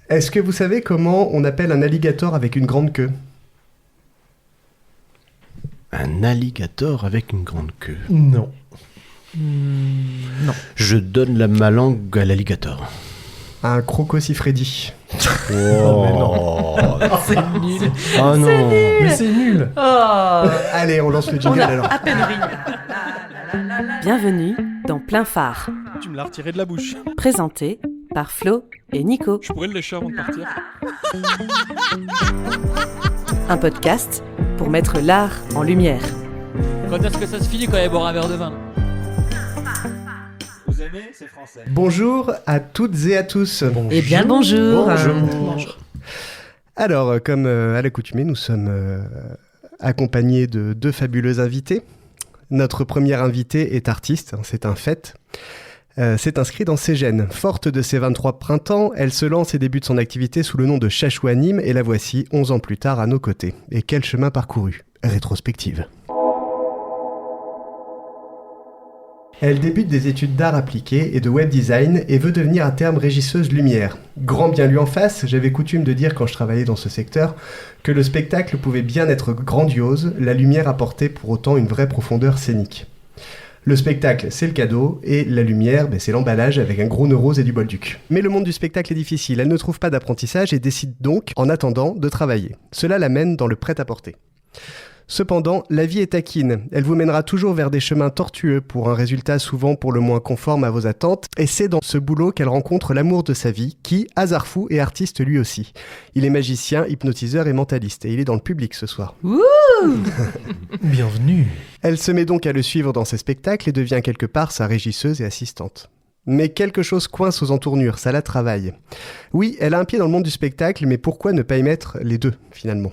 Est-ce que vous savez comment on appelle un alligator avec une grande queue ? Un alligator avec une grande queue. Non. Non. Je donne ma langue à l'alligator. Un crocosifredi. Oh, mais non. C'est nul. Oh non. Mais c'est nul. Oh. Allez, on lance le On jingle a alors. à peine ri. Bienvenue dans Plein Phare, Tu me l'as retiré de la bouche. présenté par Flo et Nico. Je pourrais le lécher avant de partir. Un podcast pour mettre l'art en lumière. Quand est-ce que ça se finit quand il boire un verre de vin? Vous aimez, c'est français. Bonjour à toutes et à tous. Eh bien le bonjour. Bonjour. Alors, comme à l'accoutumée, nous sommes accompagnés de deux fabuleux invités. Notre première invitée est artiste, c'est un fait. C'est inscrit dans ses gènes. Forte de ses 23 printemps, elle se lance et débute son activité sous le nom de Chachou Anime et la voici 11 ans plus tard à nos côtés. Et quel chemin parcouru? Rétrospective. Elle débute des études d'art appliqué et de web design et veut devenir à terme régisseuse lumière. Grand bien lui en face, j'avais coutume de dire quand je travaillais dans ce secteur que le spectacle pouvait bien être grandiose, la lumière apportait pour autant une vraie profondeur scénique. Le spectacle, c'est le cadeau, et la lumière, c'est l'emballage avec un gros neurose et du bolduc. Mais le monde du spectacle est difficile, elle ne trouve pas d'apprentissage et décide donc, en attendant, de travailler. Cela l'amène dans le prêt-à-porter. Cependant, la vie est taquine. Elle vous mènera toujours vers des chemins tortueux pour un résultat souvent pour le moins conforme à vos attentes. Et c'est dans ce boulot qu'elle rencontre l'amour de sa vie, qui, hasard fou, est artiste lui aussi. Il est magicien, hypnotiseur et mentaliste. Et il est dans le public ce soir. Bienvenue. Elle se met donc à le suivre dans ses spectacles et devient quelque part sa régisseuse et assistante. Mais quelque chose coince aux entournures, ça la travaille. Oui, elle a un pied dans le monde du spectacle, mais pourquoi ne pas y mettre les deux, finalement ?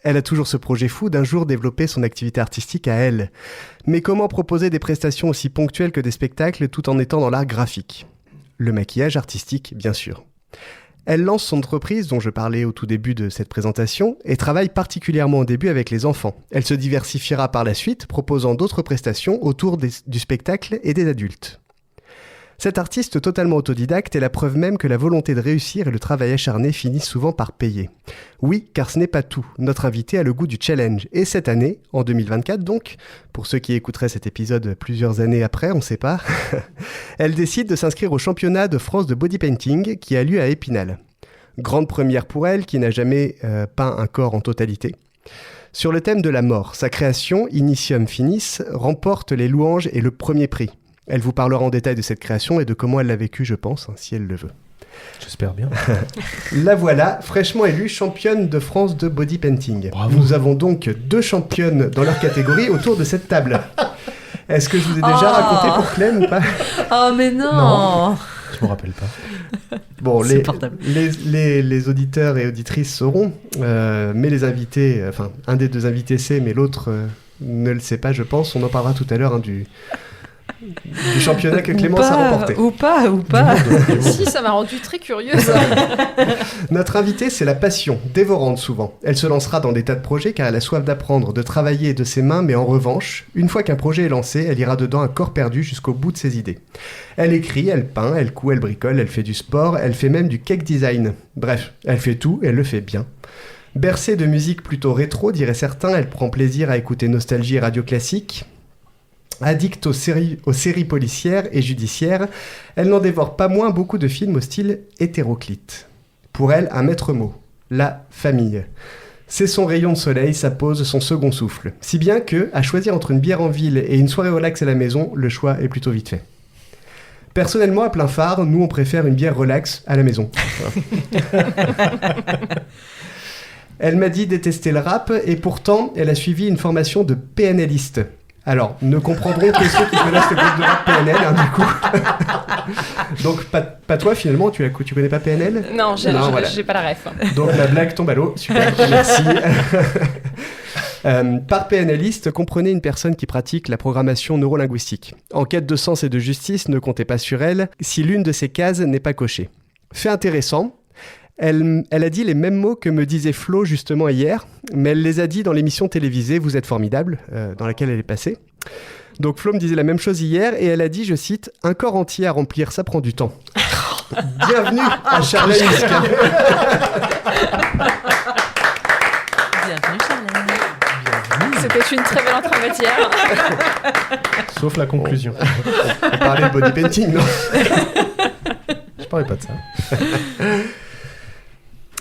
Elle a toujours ce projet fou d'un jour développer son activité artistique à elle. Mais comment proposer des prestations aussi ponctuelles que des spectacles tout en étant dans l'art graphique ? Le maquillage artistique, bien sûr. Elle lance son entreprise, dont je parlais au tout début de cette présentation, et travaille particulièrement au début avec les enfants. Elle se diversifiera par la suite, proposant d'autres prestations autour du spectacle et des adultes. Cette artiste totalement autodidacte est la preuve même que la volonté de réussir et le travail acharné finissent souvent par payer. Oui, car ce n'est pas tout. Notre invitée a le goût du challenge. Et cette année, en 2024 donc, pour ceux qui écouteraient cet épisode plusieurs années après, on ne sait pas, elle décide de s'inscrire au championnat de France de body painting qui a lieu à Épinal. Grande première pour elle, qui n'a jamais peint un corps en totalité. Sur le thème de la mort, sa création, Initium Finis, remporte les louanges et le premier prix. Elle vous parlera en détail de cette création et de comment elle l'a vécue, je pense, si elle le veut. J'espère bien. La voilà, fraîchement élue championne de France de body painting. Bravo. Nous avons donc 2 championnes dans leur catégorie autour de cette table. Est-ce que je vous ai déjà raconté pour Clem ou pas ? Oh mais non. Non. Je me rappelle pas. Bon, C'est portable. les auditeurs et auditrices sauront, mais les invités, enfin, un des 2 invités sait, mais l'autre ne le sait pas, je pense. On en parlera tout à l'heure du championnat que Clémence a remporté. Ou pas. Si, ça m'a rendu très curieuse. Notre invitée, c'est la passion, dévorante souvent. Elle se lancera dans des tas de projets car elle a soif d'apprendre, de travailler de ses mains, mais en revanche, une fois qu'un projet est lancé, elle ira dedans à corps perdu jusqu'au bout de ses idées. Elle écrit, elle peint, elle coud, elle bricole, elle fait du sport, elle fait même du cake design. Bref, elle fait tout et elle le fait bien. Bercée de musique plutôt rétro, diraient certains, elle prend plaisir à écouter nostalgie et radio classique. Addict aux séries policières et judiciaires, elle n'en dévore pas moins beaucoup de films au style hétéroclite. Pour elle, un maître mot, la famille. C'est son rayon de soleil, sa pause, son second souffle. Si bien que, à choisir entre une bière en ville et une soirée relax à la maison, le choix est plutôt vite fait. Personnellement, à Plein Phare, nous on préfère une bière relax à la maison. Elle m'a dit détester le rap et pourtant, elle a suivi une formation de PNListe. Alors, ne comprendront que ceux qui connaissent le groupe de rap PNL, du coup. Donc, pas toi, finalement, tu connais pas PNL ? Non, j'ai voilà. pas la ref. Donc, la blague tombe à l'eau. Super, merci. Par PNListe, comprenez une personne qui pratique la programmation neurolinguistique. En quête de sens et de justice, ne comptez pas sur elle si l'une de ces cases n'est pas cochée. Fait intéressant, elle a dit les mêmes mots que me disait Flo justement hier, mais elle les a dit dans l'émission télévisée « Vous êtes formidable », dans laquelle elle est passée. Donc Flo me disait la même chose hier et elle a dit, je cite, « Un corps entier à remplir, ça prend du temps ». Bienvenue à Charlène. Bienvenue, Charlène. C'était une très belle entrée en matière. Sauf la conclusion. On parlait de body painting, non? Je parlais pas de ça.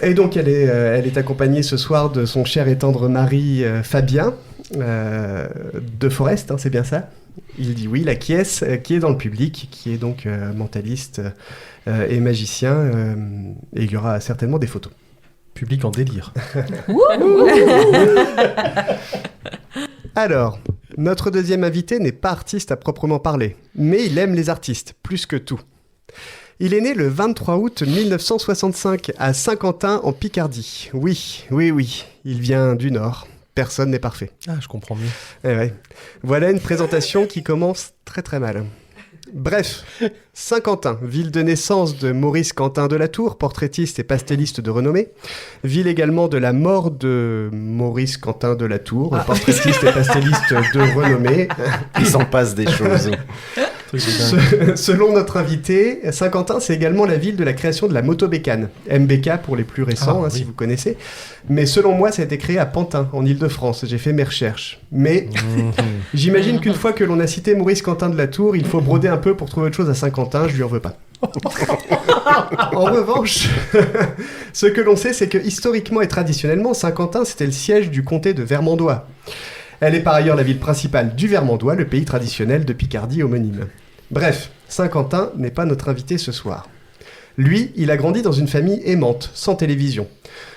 Et donc, elle est accompagnée ce soir de son cher et tendre mari Fabien, de Forest, hein, c'est bien ça? Il dit oui, qui est dans le public, qui est donc mentaliste et magicien, et il y aura certainement des photos. Public en délire. Alors, notre deuxième invité n'est pas artiste à proprement parler, mais il aime les artistes, plus que tout. Il est né le 23 août 1965 à Saint-Quentin en Picardie. Oui, il vient du Nord. Personne n'est parfait. Ah, je comprends mieux. Eh ouais. Voilà une présentation qui commence très très mal. Bref, Saint-Quentin, ville de naissance de Maurice Quentin de la Tour, portraitiste et pastelliste de renommée. Ville également de la mort de Maurice Quentin de la Tour, portraitiste et pastelliste de renommée. Il s'en passe des choses. Selon notre invité, Saint-Quentin, c'est également la ville de la création de la motobécane. MBK pour les plus récents, si vous connaissez. Mais selon moi, ça a été créé à Pantin, en Ile-de-France. J'ai fait mes recherches. Mais j'imagine qu'une fois que l'on a cité Maurice Quentin de la Tour, il faut broder un peu pour trouver autre chose à Saint-Quentin. Je lui en veux pas. En revanche, ce que l'on sait, c'est que historiquement et traditionnellement, Saint-Quentin, c'était le siège du comté de Vermandois. Elle est par ailleurs la ville principale du Vermandois, le pays traditionnel de Picardie homonyme. Bref, Saint-Quentin n'est pas notre invité ce soir. Lui, il a grandi dans une famille aimante, sans télévision.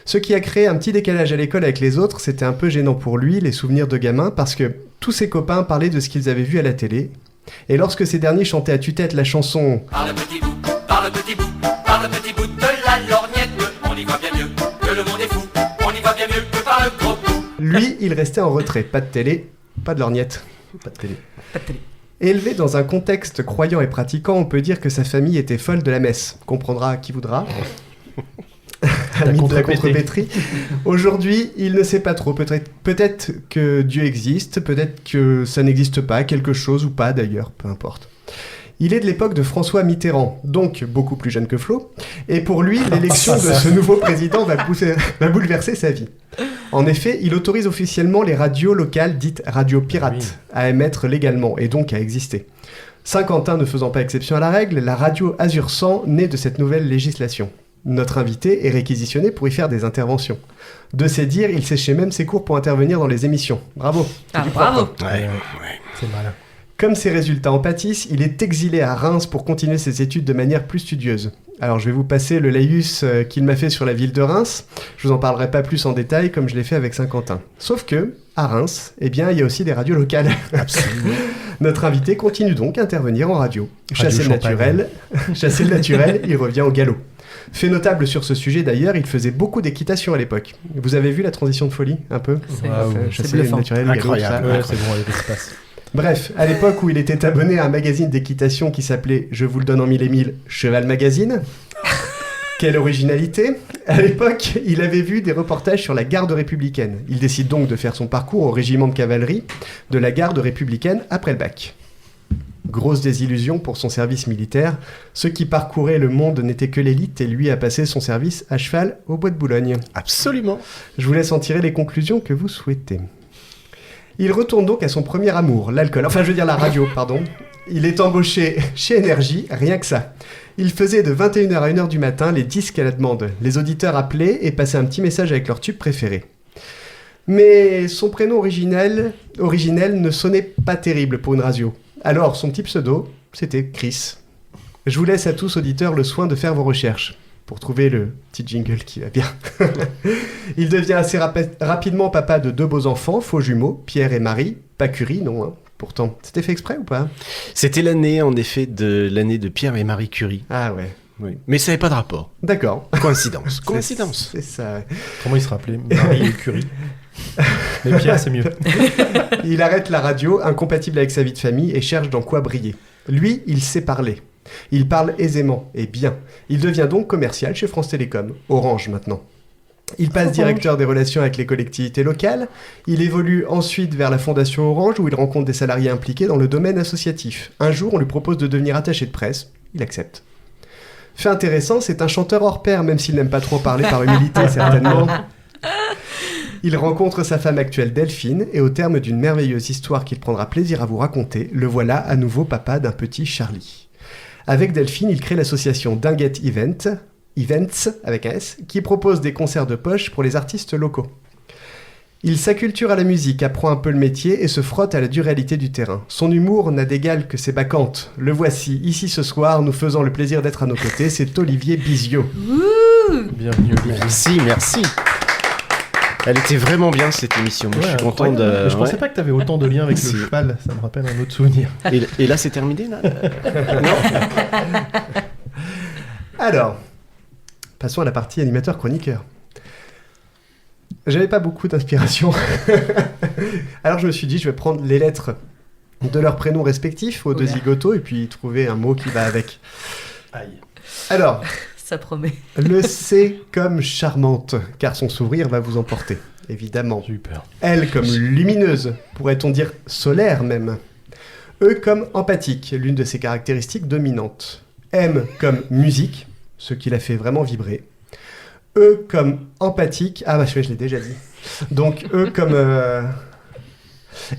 Ce qui a créé un petit décalage à l'école avec les autres, c'était un peu gênant pour lui, les souvenirs de gamin, parce que tous ses copains parlaient de ce qu'ils avaient vu à la télé. Et lorsque ces derniers chantaient à tue-tête la chanson « Par le petit bout, par le petit bout, par le petit bout de la lorgnette, on y voit bien mieux que le monde est fou, on y voit bien mieux que par le gros bout. » Lui, il restait en retrait. Pas de télé, pas de lorgnette. Pas de télé. Élevé dans un contexte croyant et pratiquant, on peut dire que sa famille était folle de la messe. Comprendra qui voudra. Ami de la contrepétrie. Aujourd'hui, il ne sait pas trop. Peut-être que Dieu existe, peut-être que ça n'existe pas, quelque chose ou pas d'ailleurs, peu importe. Il est de l'époque de François Mitterrand, donc beaucoup plus jeune que Flo, et pour lui, l'élection de ce nouveau président va bouleverser sa vie. En effet, il autorise officiellement les radios locales dites radios pirates à émettre légalement et donc à exister. Saint-Quentin ne faisant pas exception à la règle, la radio Azur 100 naît de cette nouvelle législation. Notre invité est réquisitionné pour y faire des interventions. De ses dires, il séchait même ses cours pour intervenir dans les émissions. Bravo. Bravo. Ouais. C'est malin. Comme ses résultats en pâtissent, il est exilé à Reims pour continuer ses études de manière plus studieuse. Alors je vais vous passer le laïus qu'il m'a fait sur la ville de Reims. Je vous en parlerai pas plus en détail comme je l'ai fait avec Saint-Quentin. Sauf que, à Reims, il y a aussi des radios locales. Absolument. Notre invité continue donc à intervenir en radio. Chasser le Champagne. naturel, il revient au galop. Fait notable sur ce sujet d'ailleurs, il faisait beaucoup d'équitation à l'époque. Vous avez vu la transition de folie, un peu? Chasser le naturel, le galop, Incroyable. ça. Ouais, c'est bon, il y a des espaces. Bref, à l'époque où il était abonné à un magazine d'équitation qui s'appelait, je vous le donne en mille et mille, Cheval Magazine. Quelle originalité! À l'époque, il avait vu des reportages sur la garde républicaine. Il décide donc de faire son parcours au régiment de cavalerie de la garde républicaine après le bac. Grosse désillusion pour son service militaire. Ceux qui parcouraient le monde n'étaient que l'élite et lui a passé son service à cheval au bois de Boulogne. Absolument. Je vous laisse en tirer les conclusions que vous souhaitez. Il retourne donc à son premier amour, l'alcool. Enfin, je veux dire la radio, pardon. Il est embauché chez Énergie, rien que ça. Il faisait de 21h à 1h du matin les disques à la demande. Les auditeurs appelaient et passaient un petit message avec leur tube préféré. Mais son prénom originel ne sonnait pas terrible pour une radio. Alors, son petit pseudo, c'était Chris. Je vous laisse à tous auditeurs le soin de faire vos recherches pour trouver le petit jingle qui va bien. Il devient assez rapidement papa de 2 beaux enfants, faux jumeaux, Pierre et Marie. Pas Curie, non, hein. Pourtant. C'était fait exprès ou pas? C'était l'année, en effet, de Pierre et Marie Curie. Ah ouais. Oui. Mais ça n'avait pas de rapport. D'accord. Coïncidence. Coïncidence. C'est ça. Comment il se rappelait? Marie et Curie. Mais Pierre, c'est mieux. Il arrête la radio, incompatible avec sa vie de famille, et cherche dans quoi briller. Lui, il sait parler. Il parle aisément et bien. Il devient donc commercial chez France Télécom, Orange maintenant. Il passe directeur des relations avec les collectivités locales. Il évolue ensuite vers la Fondation Orange où il rencontre des salariés impliqués dans le domaine associatif. Un jour, on lui propose de devenir attaché de presse. Il accepte. Fait intéressant, c'est un chanteur hors pair, même s'il n'aime pas trop parler par humilité, certainement. Il rencontre sa femme actuelle Delphine, et au terme d'une merveilleuse histoire qu'il prendra plaisir à vous raconter, le voilà à nouveau papa d'un petit Charlie. Avec Delphine, il crée l'association Dinguette Events, avec un S, qui propose des concerts de poche pour les artistes locaux. Il s'acculture à la musique, apprend un peu le métier et se frotte à la dure réalité du terrain. Son humour n'a d'égal que ses bacchantes. Le voici, ici ce soir, nous faisant le plaisir d'être à nos côtés, c'est Olivier Biziot. Bienvenue. Merci. Elle était vraiment bien cette émission. Moi, je suis content de. Je pensais pas que tu avais autant de liens avec le cheval, ça me rappelle un autre souvenir. Et là, c'est terminé là. Alors, passons à la partie animateur-chroniqueur. J'avais pas beaucoup d'inspiration. Alors je me suis dit, je vais prendre les lettres de leurs prénoms respectifs aux deux zigotos et puis trouver un mot qui va avec. Aïe. Alors, Ça promet. le C comme charmante, car son sourire va vous emporter, évidemment. Super. L comme lumineuse, pourrait-on dire solaire même. E comme empathique, l'une de ses caractéristiques dominantes. M comme musique, ce qui la fait vraiment vibrer. E comme empathique, ah bah je l'ai déjà dit. Donc E comme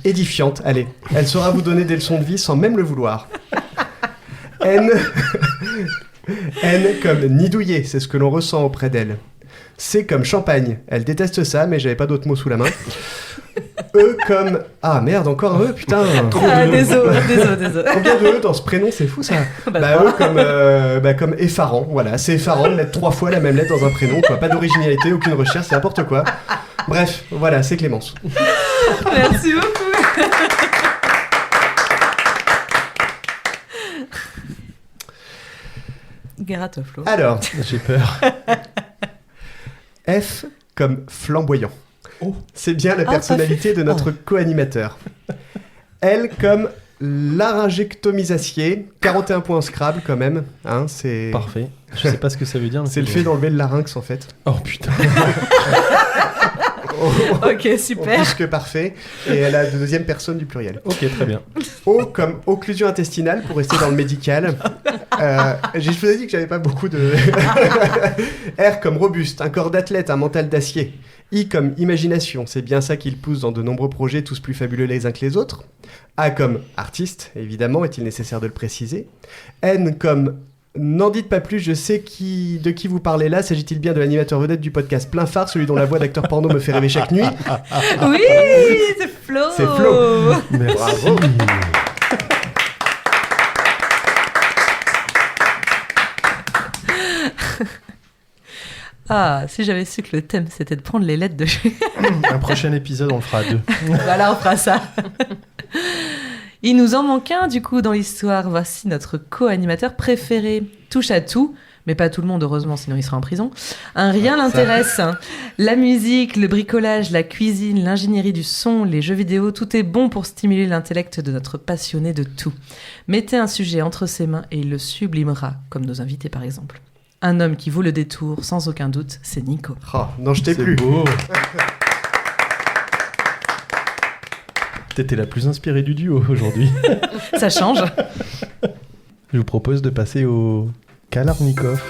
édifiante, allez, elle saura vous donner des leçons de vie sans même le vouloir. N comme nidouillé, c'est ce que l'on ressent auprès d'elle. C comme champagne, elle déteste ça, mais j'avais pas d'autres mots sous la main. E comme... Ah merde, encore un E, putain. Désolé. Combien de E dans ce prénom, c'est fou ça. E comme effarant, voilà, c'est effarant de mettre 3 fois la même lettre dans un prénom, quoi. Pas d'originalité, aucune recherche, c'est n'importe quoi. Bref, voilà, c'est Clémence. Merci beaucoup. Gratte Flo. Alors, J'ai peur. F comme flamboyant. Oh. C'est bien la Ah, personnalité de notre co-animateur. L comme laryngectomisacier, 41 points au Scrabble quand même, hein, c'est... Parfait. Je sais pas ce que ça veut dire. mais C'est le fait d'enlever le larynx en fait. Oh putain. Ok, super. Plus que parfait. Et elle a la deuxième personne du pluriel. Ok, très bien. O comme occlusion intestinale pour rester dans le médical. Je vous ai dit que j'avais pas beaucoup de... R comme robuste, un corps d'athlète, un mental d'acier. I comme imagination, c'est bien ça qui le pousse dans de nombreux projets, tous plus fabuleux les uns que les autres. A comme artiste, évidemment, est-il nécessaire de le préciser. N comme... N'en dites pas plus, je sais de qui vous parlez là. S'agit-il bien de l'animateur vedette du podcast Plein Phare, celui dont la voix d'acteur porno me fait rêver chaque nuit? Oui, c'est Flo. C'est Flo. Merci. Bravo. Ah, si j'avais su que le thème c'était de prendre les lettres de chez... Un prochain épisode, on le fera à 2. Voilà, on fera ça. Il nous en manque un, du coup, dans l'histoire. Voici notre co-animateur préféré. Touche à tout, mais pas tout le monde, heureusement, sinon il sera en prison. Rien l'intéresse. La musique, le bricolage, la cuisine, l'ingénierie du son, les jeux vidéo, tout est bon pour stimuler l'intellect de notre passionné de tout. Mettez un sujet entre ses mains et il le sublimera, comme nos invités par exemple. Un homme qui vaut le détour, sans aucun doute, c'est Nico. Oh, non, je t'ai C'est plus. beau. T'étais la plus inspirée du duo aujourd'hui. Ça change. Je vous propose de passer au Kalarnikov.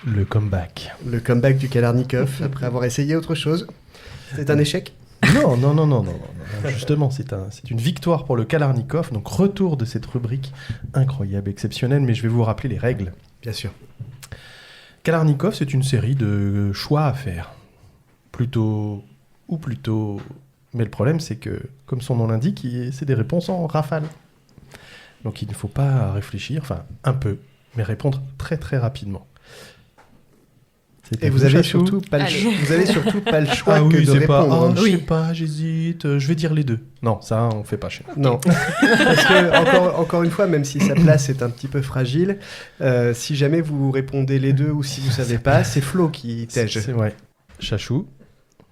Le comeback. Le comeback du Kalarnikov, après avoir essayé autre chose. C'est un échec? Non. Justement, c'est une victoire pour le Kalarnikov. Donc, retour de cette rubrique incroyable, exceptionnelle. Mais je vais vous rappeler les règles. Bien sûr. Kalarnikov, c'est une série de choix à faire. Plutôt. Mais le problème, c'est que, comme son nom l'indique, c'est des réponses en rafale. Donc, il ne faut pas réfléchir, enfin, un peu, mais répondre très très rapidement. Et vous avez surtout pas le choix que de c'est pas, répondre. je sais pas, j'hésite, je vais dire les deux. Non, ça, on fait pas chez nous. Non, parce que encore une fois, même si sa place est un petit peu fragile, si jamais vous répondez les deux ou si vous savez pas, c'est Flo qui tège. C'est vrai. Chachou,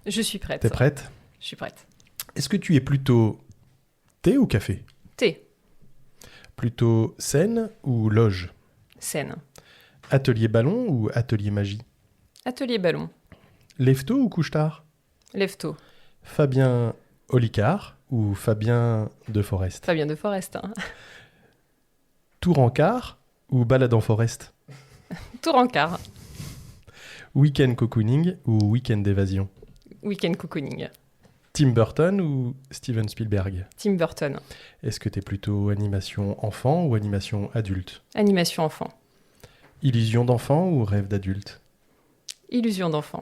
Je suis prête. t'es prête? Je suis prête. Est-ce que tu es plutôt thé ou café? Thé. Plutôt scène ou loge? Scène. Atelier ballon ou atelier magie? Atelier ballon. Lève-tôt ou couche-tard? Lève-tôt. Fabien Olicard ou Fabien de Forest? Fabien de Forest. Hein. Tour en car ou balade en forest? Tour en quart. Week-end cocooning ou week-end d'évasion? Week-end cocooning. Tim Burton ou Steven Spielberg? Tim Burton. Est-ce que t'es plutôt animation enfant ou animation adulte? Animation enfant. Illusion d'enfant ou rêve d'adulte? Illusion d'enfant.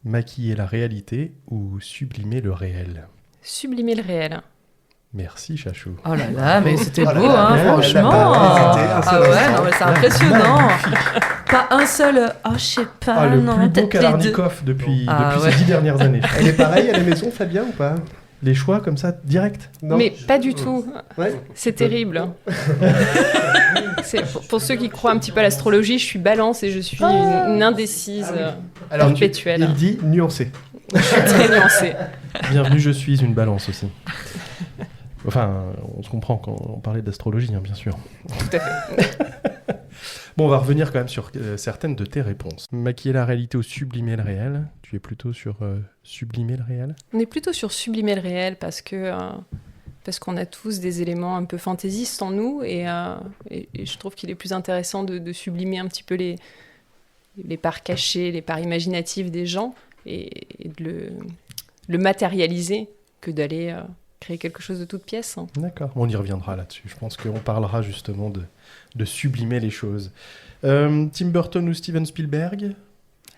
Maquiller la réalité ou sublimer le réel? Sublimer le réel. Merci Chachou. Oh là là, mais c'était Oh là beau, là, hein, elle a franchement. pas hésité un seul Ah ouais, instant. non, mais c'est impressionnant. Pas un seul. Oh, je sais pas. Ah, le non, plus beau peut-être les deux. Kalarnikov depuis Ah, ces ouais. 10 dernières années. Elle est pareille à la maison, Fabien, ou pas? Les choix comme ça, direct? Non. Mais pas du tout. Ouais. C'est terrible. Pour ceux qui croient un petit peu à l'astrologie, je suis balance et je suis une indécise Alors, perpétuelle. il dit nuancé. Je suis très nuancée. Bienvenue, je suis une balance aussi. Enfin, on se comprend quand on parlait d'astrologie, hein, bien sûr. Tout à fait. Bon, on va revenir quand même sur certaines de tes réponses. Maquiller la réalité ou sublimer le réel? Tu es plutôt sur sublimer le réel? On est plutôt sur sublimer le réel parce qu'on a tous des éléments un peu fantaisistes en nous et je trouve qu'il est plus intéressant de sublimer un petit peu les parts cachées, les parts imaginatives des gens et de le matérialiser que d'aller créer quelque chose de toute pièce. Hein. D'accord, on y reviendra là-dessus. Je pense qu'on parlera justement de sublimer les choses. Tim Burton ou Steven Spielberg?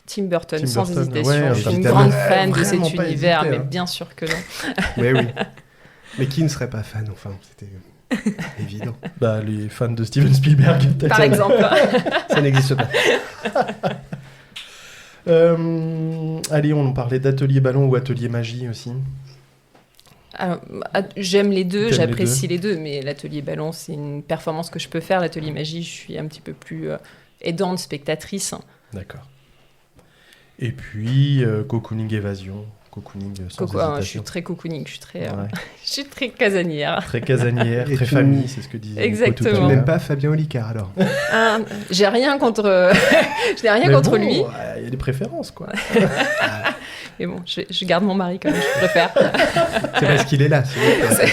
Tim Burton, Tim sans Burton, hésitation. ouais, je suis une évidemment. grande fan de Vraiment cet pas univers, hésité, mais hein. bien sûr que non. Mais oui. Mais qui ne serait pas fan, enfin, c'était évident. Bah, les fans de Steven Spielberg, peut-être. Par exemple. Ça n'existe pas. Allez, on parlait d'atelier ballon ou atelier magie aussi. Alors, j'aime les deux, T'aimes j'apprécie les deux, mais l'atelier ballon, c'est une performance que je peux faire. L'atelier magie, je suis un petit peu plus aidante, spectatrice. D'accord. Et puis, cocooning évasion. Cocooning sans Je suis hésitation. très cocooning, je suis Ouais. je suis très casanière. Très casanière, Et très tu- famille, c'est ce que disait Nico Exactement. tout à Tu l'heure. n'aimes pas Fabien Olicard, alors? J'ai rien contre, je n'ai rien Mais contre bon, lui, Il y a des préférences, quoi. mais bon, je garde mon mari quand même, je préfère. C'est parce qu'il est là. c'est vrai.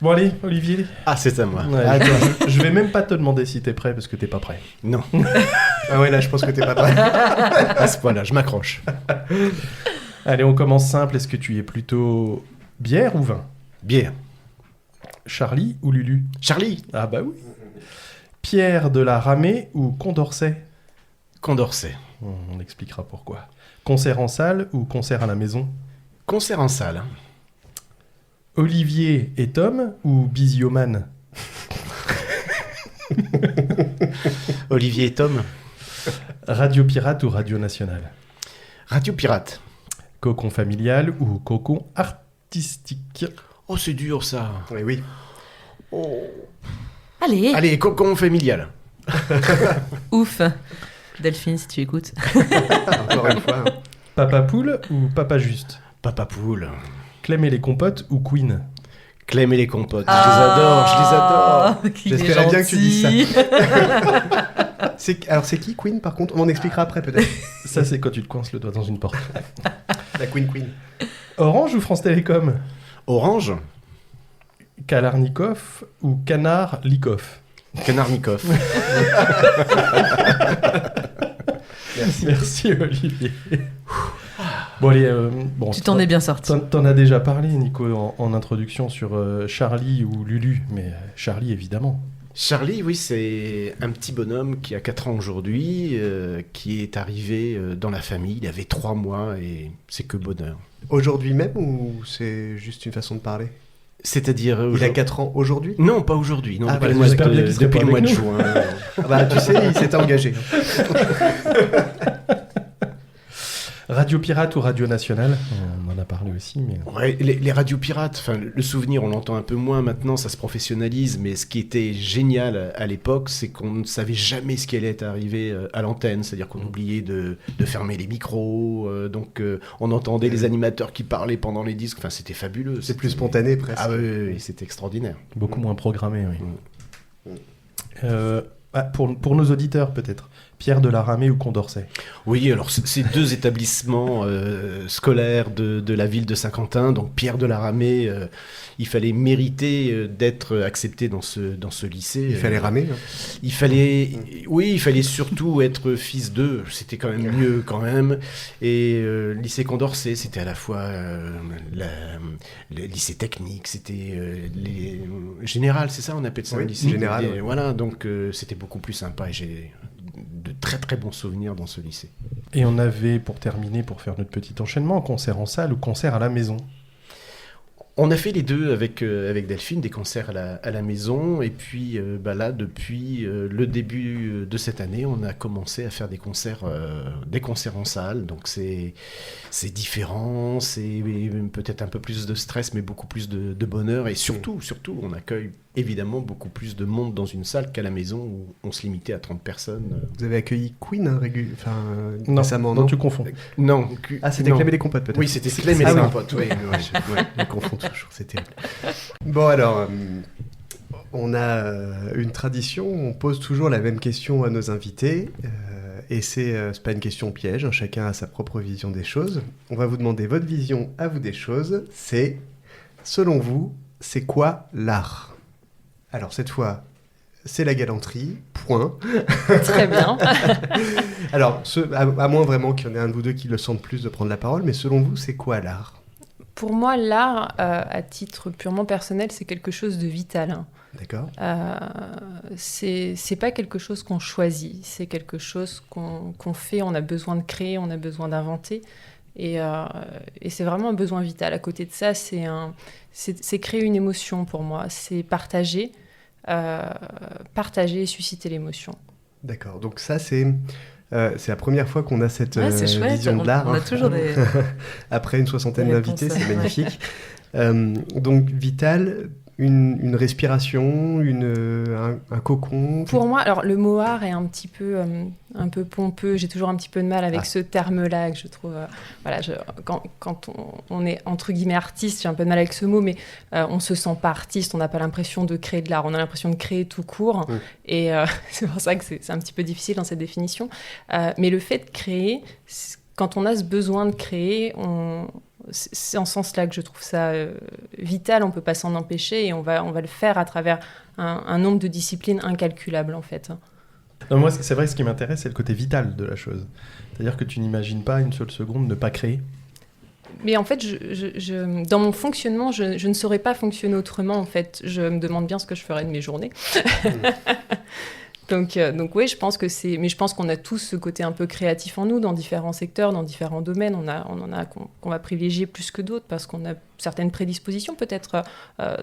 Bon, allez, Olivier. Ah, c'est à moi. Ouais, Attends. je vais même pas te demander si t'es prêt parce que t'es pas prêt. Non, Ah ouais, là, je pense que t'es pas prêt. à ce point-là, je m'accroche. Allez, on commence simple. Est-ce que tu es plutôt bière ou vin? Bière. Charlie ou Lulu? Charlie. Ah bah oui. Pierre de la Ramée ou Condorcet? Condorcet. On expliquera pourquoi. Concert en salle ou concert à la maison? Concert en salle. Olivier et Tom ou Bisioman? Olivier et Tom. Radio Pirate ou Radio Nationale? Radio Pirate. Cocon familial ou cocon artistique? Oh, c'est dur ça. Oui, oui. Allez, Allez, cocon familial. ouf. Delphine, si tu écoutes. Encore une fois. Hein. Papa Poule ou Papa Juste? Papa Poule. Clem et les compotes ou Queen? Clem et les compotes. Ah, Je les adore, je les adore. qu'il est J'espérais bien que tu dises ça. gentil. Alors, c'est qui, Queen, par contre? On en expliquera après, peut-être. Ça, c'est quand tu te coinces le doigt dans une porte. La Queen. Orange ou France Télécom? Orange. Kalarnikov ou Canard Likov? Kanarnikov. Merci Olivier. Bon, allez, Tu t'en es bien sorti. T'en as déjà parlé, Nico, en introduction sur Charlie ou Lulu, mais Charlie, évidemment. Charlie, oui, c'est un petit bonhomme qui a 4 ans aujourd'hui, qui est arrivé dans la famille. Il avait 3 mois et c'est que bonheur. Aujourd'hui même ou c'est juste une façon de parler? C'est-à-dire... Il a 4 ans aujourd'hui? Non, pas aujourd'hui. Non, Ah, depuis bah, le mois, j'espère bien qu'il serait depuis pas le mois de avec juin. Ah bah, tu sais, il s'était engagé. Radio Pirate ou Radio Nationale? On en a parlé aussi, mais... Ouais, les radios pirates, enfin, le souvenir, on l'entend un peu moins maintenant, ça se professionnalise, mais ce qui était génial à l'époque, c'est qu'on ne savait jamais ce qui allait arriver à l'antenne, c'est-à-dire qu'on oubliait de fermer les micros, donc on entendait les animateurs qui parlaient pendant les disques, enfin c'était fabuleux. C'est plus spontané, presque. Ah oui, c'était extraordinaire. Beaucoup moins programmé, oui. Ah, pour nos auditeurs, peut-être. Pierre de la Ramée ou Condorcet. Oui, alors c'est deux établissements scolaires de la ville de Saint-Quentin. Donc Pierre de la Ramée, il fallait mériter d'être accepté dans ce lycée. Il fallait ramer. Il fallait surtout être fils d'eux. C'était quand même mieux quand même. Et lycée Condorcet, c'était à la fois le lycée technique, c'était général, c'est ça on appelle ça, oui, un lycée général. Et voilà, donc c'était beaucoup plus sympa et j'ai de très très bons souvenirs dans ce lycée. Et on avait, pour terminer, pour faire notre petit enchaînement, concert en salle ou concert à la maison. On a fait les deux avec Delphine, des concerts à la maison, et puis là, depuis le début de cette année, on a commencé à faire des concerts en salle, donc c'est différent, c'est peut-être un peu plus de stress, mais beaucoup plus de bonheur, et surtout, on accueille évidemment beaucoup plus de monde dans une salle qu'à la maison, où on se limitait à 30 personnes. Vous avez accueilli Queen Non, récemment, non, tu confonds. Non. C'était Clem et les compotes, peut-être. Oui, c'était Clem et les compotes, oui. Je confonds toujours, c'est terrible. Bon, alors, on a une tradition, on pose toujours la même question à nos invités, et c'est pas une question piège, hein, chacun a sa propre vision des choses. On va vous demander votre vision à vous des choses, c'est, selon vous, c'est quoi l'art ? Alors, cette fois, c'est la galanterie, point. Très bien. Alors, à moins vraiment qu'il y en ait un de vous deux qui le sente plus de prendre la parole, mais selon vous, c'est quoi l'art ? Pour moi, l'art, à titre purement personnel, c'est quelque chose de vital. Hein. D'accord. C'est pas quelque chose qu'on choisit, c'est quelque chose qu'on fait, on a besoin de créer, on a besoin d'inventer. Et c'est vraiment un besoin vital. À côté de ça, c'est créer une émotion pour moi, c'est partager et susciter l'émotion. D'accord, donc ça c'est la première fois qu'on a cette c'est chouette, vision de l'art. On a toujours des... Après une soixantaine des d'invités, réponses, c'est magnifique. Donc vital, une respiration, un cocon. Pour moi, alors le mot art est un peu pompeux. J'ai toujours un petit peu de mal avec ce terme-là que je trouve. Quand on est entre guillemets artiste, j'ai un peu de mal avec ce mot, mais on se sent pas artiste. On n'a pas l'impression de créer de l'art. On a l'impression de créer tout court. Et c'est pour ça que c'est un petit peu difficile dans cette définition. Mais le fait de créer, quand on a ce besoin de créer, c'est en ce sens-là que je trouve ça vital, on ne peut pas s'en empêcher et on va le faire à travers un nombre de disciplines incalculable en fait. Non, moi, c'est vrai, ce qui m'intéresse, c'est le côté vital de la chose. C'est-à-dire que tu n'imagines pas une seule seconde ne pas créer. Mais en fait, dans mon fonctionnement, je ne saurais pas fonctionner autrement en fait. Je me demande bien ce que je ferais de mes journées. Donc oui, je pense mais je pense qu'on a tous ce côté un peu créatif en nous, dans différents secteurs, dans différents domaines. On en a qu'on va privilégier plus que d'autres parce qu'on a certaines prédispositions peut-être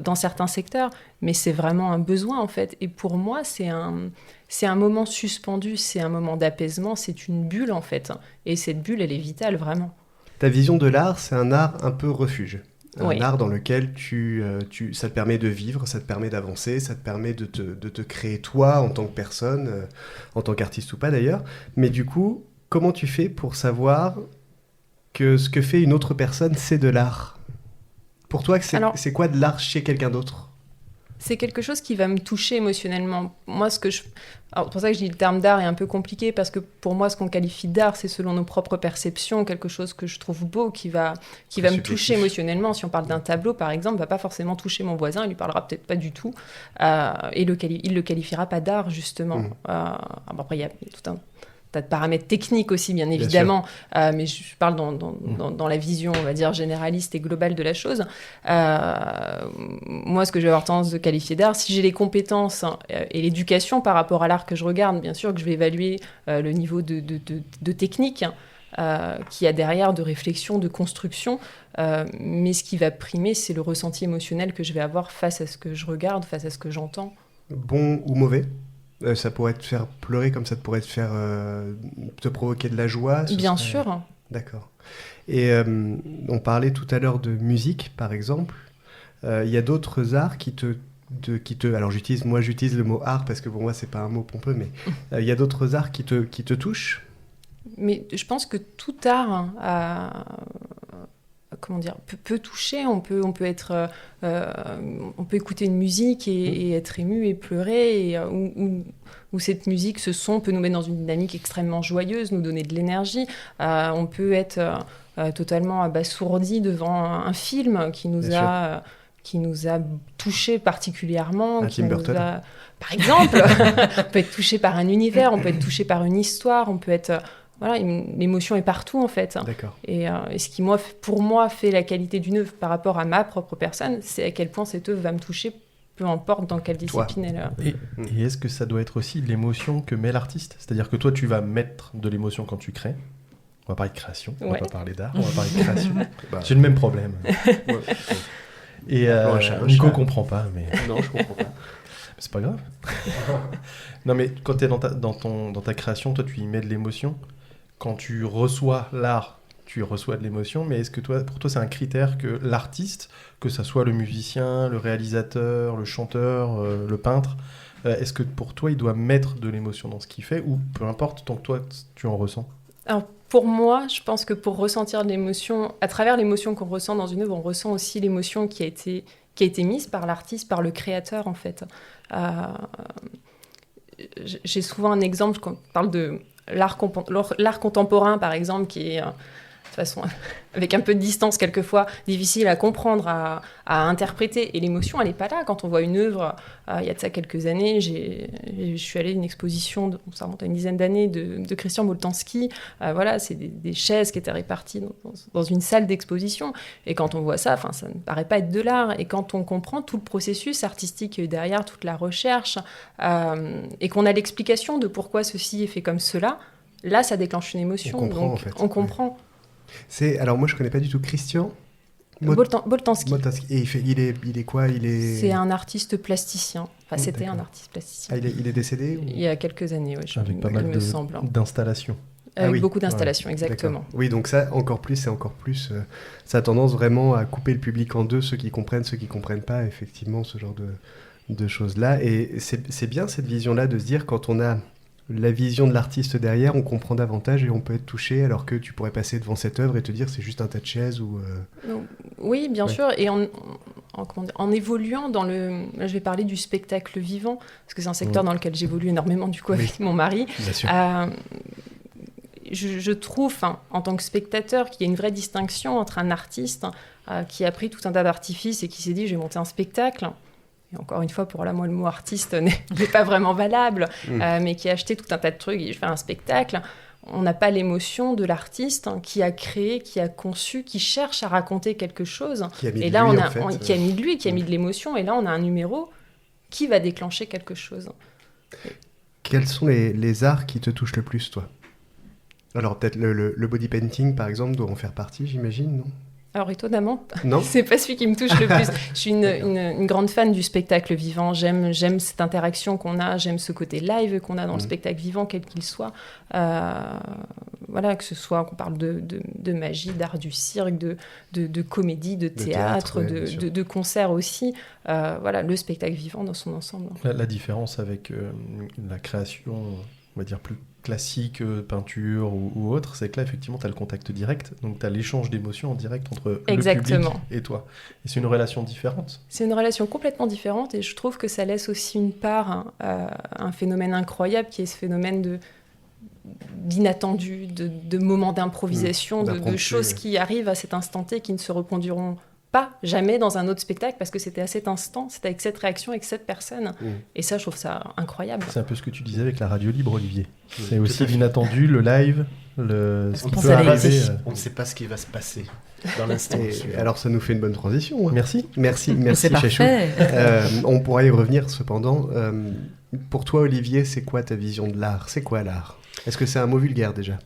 dans certains secteurs, mais c'est vraiment un besoin en fait. Et pour moi, c'est un moment suspendu, c'est un moment d'apaisement, c'est une bulle en fait. Et cette bulle, elle est vitale vraiment. Ta vision de l'art, c'est un art un peu refuge. Un Oui. art dans lequel ça te permet de vivre, ça te permet d'avancer, ça te permet de te créer toi en tant que personne, en tant qu'artiste ou pas d'ailleurs. Mais du coup, comment tu fais pour savoir que ce que fait une autre personne, c'est de l'art ? Pour toi, c'est quoi de l'art chez quelqu'un d'autre ? C'est quelque chose qui va me toucher émotionnellement. Moi, alors, pour ça que je dis le terme d'art est un peu compliqué, parce que pour moi, ce qu'on qualifie d'art, c'est selon nos propres perceptions, quelque chose que je trouve beau, qui va me toucher émotionnellement. Si on parle d'un tableau, par exemple, va pas forcément toucher mon voisin, il lui parlera peut-être pas du tout, et il le qualifiera pas d'art, justement. Après, il y a tout un tas de paramètres techniques aussi, bien évidemment, mais je parle dans la vision, on va dire, généraliste et globale de la chose. Moi, ce que je vais avoir tendance de qualifier d'art, si j'ai les compétences et l'éducation par rapport à l'art que je regarde, bien sûr que je vais évaluer le niveau de technique qu'il y a derrière, de réflexion, de construction, mais ce qui va primer, c'est le ressenti émotionnel que je vais avoir face à ce que je regarde, face à ce que j'entends. Bon ou mauvais ? Ça pourrait te faire pleurer comme ça pourrait te faire te provoquer de la joie. Bien sûr. D'accord. Et on parlait tout à l'heure de musique, par exemple. Il y a d'autres arts qui te... Alors j'utilise le mot art parce que pour moi c'est pas un mot pompeux, mais il y a d'autres arts qui te touchent. Mais je pense que tout art peut toucher. On peut écouter une musique et être ému et pleurer, ou cette musique, ce son peut nous mettre dans une dynamique extrêmement joyeuse, nous donner de l'énergie. On peut être totalement abasourdi devant un film qui nous a touché particulièrement. Tim Burton. Par exemple, on peut être touché par un univers, on peut être touché par une histoire, on peut être... l'émotion est partout en fait. D'accord. Et ce qui, pour moi, fait la qualité d'une œuvre par rapport à ma propre personne, c'est à quel point cette œuvre va me toucher, peu importe dans quelle discipline elle est. Et est-ce que ça doit être aussi l'émotion que met l'artiste ? C'est-à-dire que toi, tu vas mettre de l'émotion quand tu crées. On va parler de création, on va pas parler d'art, on va parler de création. J'ai le même problème. Et Nico comprend pas, mais... Non, je comprends pas. C'est pas grave. Non, mais quand tu es dans ta création, toi, tu y mets de l'émotion. Quand tu reçois l'art, tu reçois de l'émotion. Mais est-ce que pour toi, c'est un critère que l'artiste, que ça soit le musicien, le réalisateur, le chanteur, le peintre, est-ce que pour toi, il doit mettre de l'émotion dans ce qu'il fait, ou peu importe, tant que toi, tu en ressens ? Alors, pour moi, je pense que pour ressentir de l'émotion, à travers l'émotion qu'on ressent dans une œuvre, on ressent aussi l'émotion qui a été mise par l'artiste, par le créateur, en fait. J'ai souvent un exemple quand on parle de l'art contemporain, par exemple, qui est, de toute façon, avec un peu de distance quelquefois, difficile à comprendre, à interpréter. Et l'émotion, elle n'est pas là. Quand on voit une œuvre, il y a de ça quelques années, je suis allée à une exposition, ça remonte à une dizaine d'années, de Christian Boltanski. Voilà, c'est des chaises qui étaient réparties dans une salle d'exposition. Et quand on voit ça, ça ne paraît pas être de l'art. Et quand on comprend tout le processus artistique derrière, toute la recherche, et qu'on a l'explication de pourquoi ceci est fait comme cela, là, ça déclenche une émotion. On comprend, donc, en fait. On comprend. Alors moi je connais pas du tout Christian Boltanski. Et il est quoi ? C'est un artiste plasticien. Enfin, c'était un artiste plasticien. Il est décédé ou... Il y a quelques années, oui. Avec pas mal d'installations. Avec beaucoup d'installations, exactement. D'accord. Oui, donc ça, c'est encore plus... ça a tendance vraiment à couper le public en deux, ceux qui comprennent, ceux qui comprennent pas, effectivement, ce genre de choses-là. Et c'est bien cette vision-là de se dire, quand on a la vision de l'artiste derrière, on comprend davantage et on peut être touché, alors que tu pourrais passer devant cette œuvre et te dire c'est juste un tas de chaises ou... Oui, bien sûr, et en évoluant dans le... Là, je vais parler du spectacle vivant, parce que c'est un secteur dans lequel j'évolue énormément, du coup, avec mon mari. Bien sûr. Je trouve, en tant que spectateur, qu'il y a une vraie distinction entre un artiste qui a pris tout un tas d'artifices et qui s'est dit « je vais monter un spectacle ». Et encore une fois, pour moi, le mot artiste n'est pas vraiment valable, mais qui a acheté tout un tas de trucs et je fais un spectacle. On n'a pas l'émotion de l'artiste qui a créé, qui a conçu, qui cherche à raconter quelque chose. Qui a mis et de là, lui, qui a mis de lui, qui a mis de l'émotion. Et là, on a un numéro qui va déclencher quelque chose. Quels sont les arts qui te touchent le plus, toi ? Alors, peut-être le body painting, par exemple, doit en faire partie, j'imagine, non ? Alors, étonnamment, non, c'est pas celui qui me touche le plus. Je suis une grande fan du spectacle vivant. J'aime cette interaction qu'on a, j'aime ce côté live qu'on a dans le spectacle vivant, quel qu'il soit. Voilà, que ce soit qu'on parle de magie, d'art du cirque, de comédie, de théâtre, de concert aussi. Voilà, le spectacle vivant dans son ensemble. La différence avec la création, on va dire plus classique, peinture ou autre, c'est que là, effectivement, tu as le contact direct, donc tu as l'échange d'émotions en direct entre le public et toi. Et c'est une relation différente. C'est une relation complètement différente, et je trouve que ça laisse aussi une part, un phénomène incroyable, qui est ce phénomène d'inattendu, de moments d'improvisation, de choses qui arrivent à cet instant T, qui ne se reproduiront pas jamais dans un autre spectacle, parce que c'était à cet instant, c'était avec cette réaction, avec cette personne. Et ça, je trouve ça incroyable. C'est un peu ce que tu disais avec la radio libre, Olivier. C'est aussi l'inattendu, le live, ce qui peut arriver. On ne sait pas ce qui va se passer dans l'instant. Alors, ça nous fait une bonne transition. Hein. Merci, Chachou. On pourra y revenir, cependant. Pour toi, Olivier, c'est quoi ta vision de l'art ? C'est quoi l'art ? Est-ce que c'est un mot vulgaire, déjà ?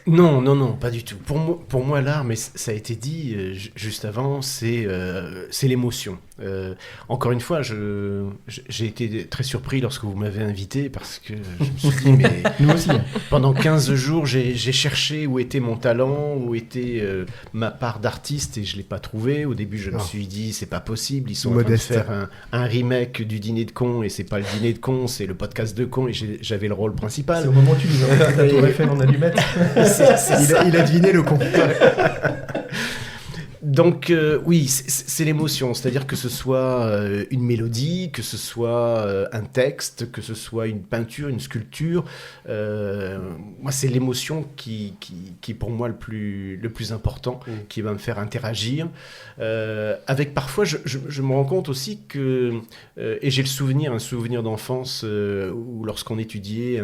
Non, pas du tout. Pour moi, l'art, mais ça a été dit juste avant, c'est l'émotion. Encore une fois, j'ai été très surpris lorsque vous m'avez invité, parce que je me suis dit, mais nous aussi. Pendant 15 jours, j'ai cherché où était mon talent, où était ma part d'artiste, et je ne l'ai pas trouvé. Au début, je me suis dit, c'est pas possible, ils sont en train de faire un remake du Dîner de cons, et c'est pas le Dîner de cons, c'est le podcast de cons, et j'avais le rôle principal. C'est au moment où tu nous as fait ta tour Eiffel en allumette. Il a deviné le con. Donc oui, c'est l'émotion, c'est-à-dire que ce soit une mélodie, que ce soit un texte, que ce soit une peinture, une sculpture. Moi, c'est l'émotion qui est pour moi le plus important, qui va me faire interagir. Avec parfois, je me rends compte aussi que, et j'ai un souvenir d'enfance où lorsqu'on étudiait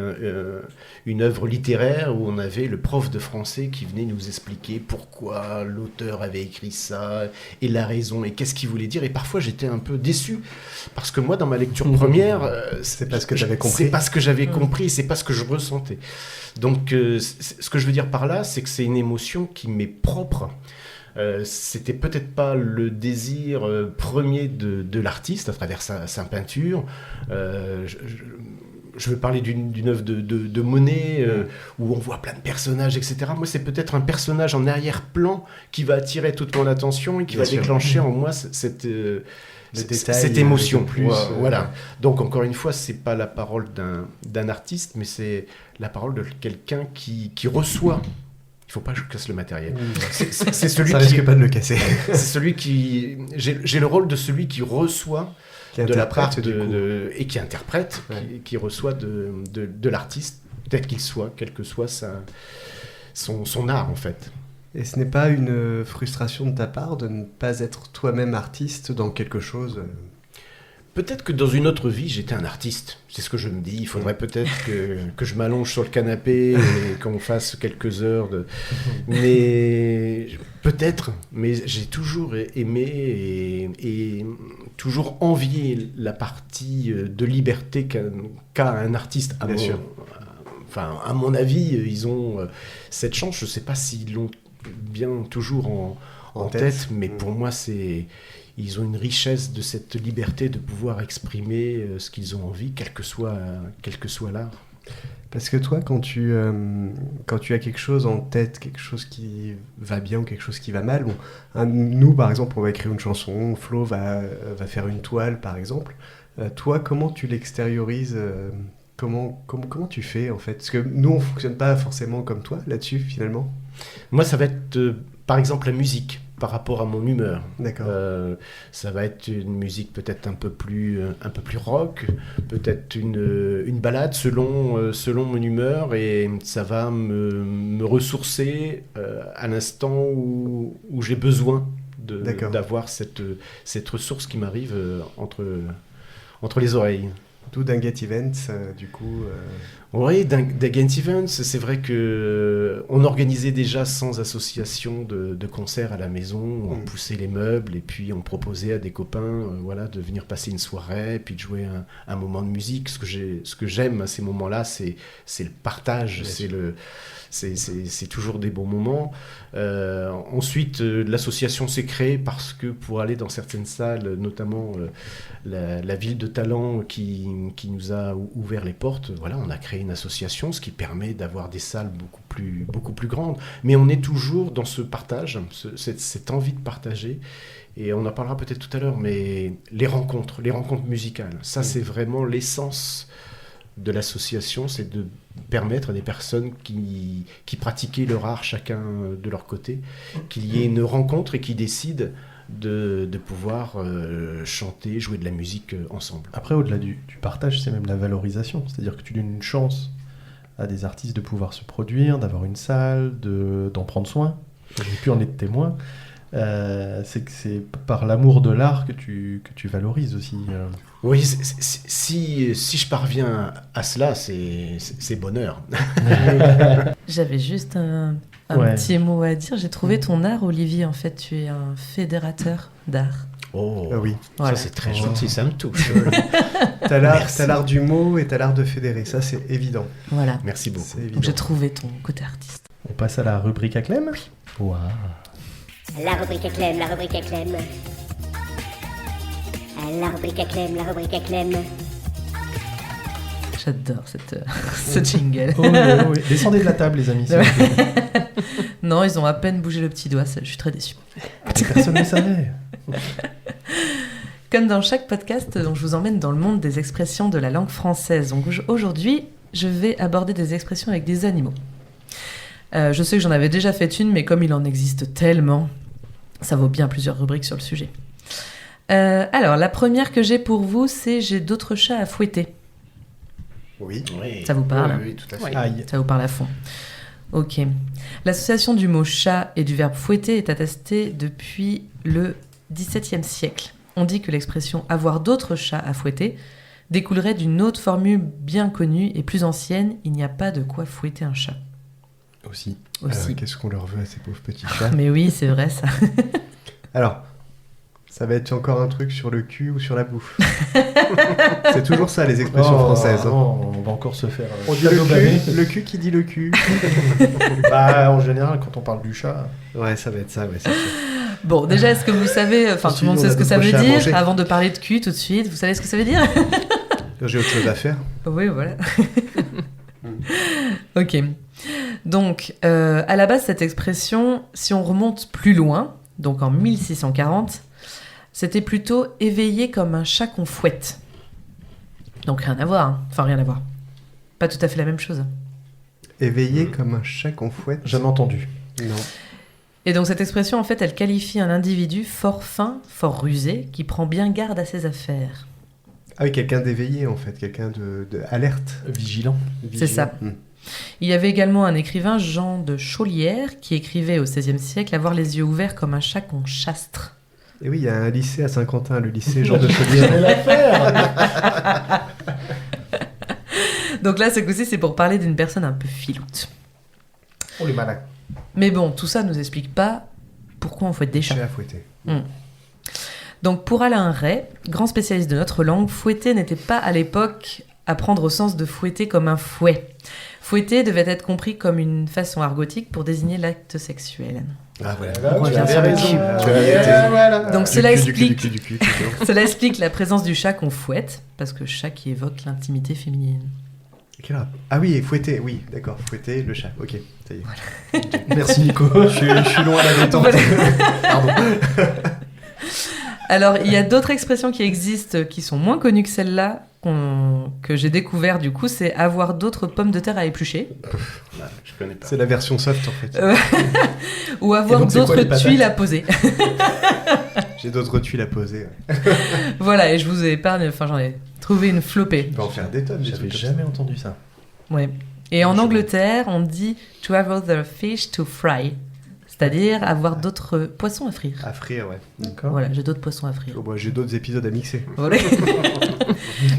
une œuvre littéraire, où on avait le prof de français qui venait nous expliquer pourquoi l'auteur avait écrit ça, et la raison, et qu'est-ce qu'il voulait dire. Et parfois, j'étais un peu déçu, parce que moi, dans ma lecture première, c'est pas ce que j'avais compris. C'est pas ce que j'avais compris, c'est pas ce que je ressentais. Donc, ce que je veux dire par là, c'est que c'est une émotion qui m'est propre. C'était peut-être pas le désir premier de l'artiste à travers sa peinture. Je veux parler d'une œuvre de Monet où on voit plein de personnages, etc. Moi, c'est peut-être un personnage en arrière-plan qui va attirer toute mon attention et qui va déclencher en moi cette émotion. Voilà. Donc, encore une fois, c'est pas la parole d'un artiste, mais c'est la parole de quelqu'un qui reçoit. Il faut pas que je casse le matériel. C'est celui ça risque pas de le casser. C'est celui qui... J'ai le rôle de celui qui reçoit de la part et qui interprète, qui reçoit de l'artiste, tel qu'il soit, quel que soit son art, en fait. Et ce n'est pas une frustration de ta part de ne pas être toi-même artiste dans quelque chose Peut-être que dans une autre vie, j'étais un artiste. C'est ce que je me dis. Il faudrait peut-être que je m'allonge sur le canapé et qu'on fasse quelques heures de... Mais peut-être. Mais j'ai toujours aimé et toujours envié la partie de liberté qu'a un artiste. Bien sûr. Enfin, à mon avis, ils ont cette chance. Je ne sais pas s'ils l'ont bien toujours en tête, mais pour moi, ils ont une richesse de cette liberté de pouvoir exprimer ce qu'ils ont envie, quel que soit l'art. Parce que toi, quand tu as quelque chose en tête, quelque chose qui va bien ou quelque chose qui va mal, nous, par exemple, on va écrire une chanson, Flo va faire une toile, par exemple. Toi, comment tu l'extériorises comment tu fais, en fait? Parce que nous, on ne fonctionne pas forcément comme toi, là-dessus, finalement. Moi, ça va être, par exemple, la musique. Par rapport à mon humeur. D'accord. Ça va être une musique peut-être un peu plus rock, peut-être une balade selon mon humeur, et ça va me ressourcer à l'instant où j'ai besoin d'avoir cette ressource qui m'arrive entre les oreilles. Tout Dinguet Events, du coup... Oui, Dinguet Events, c'est vrai qu'on organisait déjà 100 associations de concerts à la maison, on poussait les meubles et puis on proposait à des copains de venir passer une soirée, puis de jouer un moment de musique. Ce que j'aime à ces moments-là, c'est le partage, c'est toujours des bons moments. Ensuite, l'association s'est créée parce que pour aller dans certaines salles, notamment la ville de Talent qui nous a ouvert les portes, on a créé une association, ce qui permet d'avoir des salles beaucoup plus grandes. Mais on est toujours dans ce partage, cette envie de partager. Et on en parlera peut-être tout à l'heure, mais les rencontres musicales, ça c'est vraiment l'essence de l'association, c'est de permettre à des personnes qui pratiquaient leur art chacun de leur côté, qu'il y ait une rencontre et qui décident de pouvoir chanter, jouer de la musique ensemble. Après, au-delà du partage, c'est même la valorisation. C'est-à-dire que tu donnes une chance à des artistes de pouvoir se produire, d'avoir une salle, d'en prendre soin. J'ai pu en être témoin. C'est que c'est par l'amour de l'art que tu valorises aussi. Oui, si je parviens à cela, c'est bonheur. J'avais juste un petit mot à dire. J'ai trouvé ton art, Olivier. En fait, tu es un fédérateur d'art. Oh, oui. Voilà. Ça c'est très gentil, ça me touche. T'as l'art du mot et t'as l'art de fédérer, ça c'est évident. Voilà. Merci beaucoup. Donc, j'ai trouvé ton côté artiste. On passe à la rubrique à Clem. Wow. La rubrique à Clem, la rubrique à Clem. La rubrique à Clem, la rubrique à Clem. J'adore ce jingle. Oui. Descendez de la table, les amis. Non, ils ont à peine bougé le petit doigt, je suis très déçue. Personne ne savait. Comme dans chaque podcast, je vous emmène dans le monde des expressions de la langue française. Donc aujourd'hui, je vais aborder des expressions avec des animaux. Je sais que j'en avais déjà fait une, mais comme il en existe tellement, Ça vaut bien plusieurs rubriques sur le sujet. Alors, la première que j'ai pour vous, c'est « J'ai d'autres chats à fouetter Oui. ». Ça vous parle? Oui, tout à fait. Oui. Aïe. Ça vous parle à fond. Ok. L'association du mot chat et du verbe fouetter est attestée depuis le XVIIe siècle. On dit que l'expression avoir d'autres chats à fouetter découlerait d'une autre formule bien connue et plus ancienne, il n'y a pas de quoi fouetter un chat. Aussi. Aussi. Qu'est-ce qu'on leur veut à ces pauvres petits chats? Mais oui, c'est vrai ça. Alors, ça va être encore un truc sur le cul ou sur la bouffe. C'est toujours ça, les expressions françaises. Hein. On va encore se faire. On dit le cul qui dit le cul. Bah, en général, quand on parle du chat. Ouais, ça va être ça, ouais, c'est sûr. Bon, déjà, est-ce que vous savez, enfin tout le monde on sait a ce que ça d'autres veut chats à dire manger. avant de parler de cul tout de suite, vous savez ce que ça veut dire? J'ai autre chose à faire. Oui, voilà. Ok. Donc, à la base, cette expression, si on remonte plus loin, donc en 1640, c'était plutôt éveillé comme un chat qu'on fouette. Donc rien à voir, hein. Enfin rien à voir. Pas tout à fait la même chose. Éveillé comme un chat qu'on fouette. Jamais entendu. Non. Et donc cette expression, en fait, elle qualifie un individu fort fin, fort rusé, qui prend bien garde à ses affaires. Ah oui, quelqu'un d'éveillé en fait, quelqu'un de alerte. Vigilant. C'est ça. Il y avait également un écrivain, Jean de Chaulière, qui écrivait au XVIe siècle « Avoir les yeux ouverts comme un chat qu'on chastre ». Et oui, il y a un lycée à Saint-Quentin, le lycée Jean de Chaulière. Donc là, ce coup-ci, c'est pour parler d'une personne un peu filoute. Oh, les malins. Mais bon, tout ça ne nous explique pas pourquoi on fouette des chats. Chat à fouetter. Donc pour Alain Ray, grand spécialiste de notre langue, fouetter n'était pas à l'époque à prendre au sens de fouetter comme un fouet. Fouetter devait être compris comme une façon argotique pour désigner l'acte sexuel. Ah voilà. On revient sur le cul. Donc cela explique la présence du chat qu'on fouette, parce que chat qui évoque l'intimité féminine. Ah oui, fouetter, oui, d'accord, fouetter le chat, ok, ça y est. Voilà. Merci Nico. Je suis loin à la détente. Pardon. Alors, il y a d'autres expressions qui existent, qui sont moins connues que celle-là, que j'ai découvert du coup, c'est avoir d'autres pommes de terre à éplucher. Je connais pas. C'est la version soft en fait. Ou avoir donc, c'est quoi, d'autres les tuiles à poser. J'ai d'autres tuiles à poser. Ouais. Voilà, et je vous ai épargne, enfin j'en ai trouvé une flopée. On peut en faire des tonnes. J'avais jamais entendu ça. Ouais. Et en Angleterre, on dit to have other fish to fry, c'est-à-dire avoir d'autres poissons à frire. À frire, ouais. D'accord. Voilà, j'ai d'autres poissons à frire. Oh, bah, j'ai d'autres épisodes à mixer. Voilà.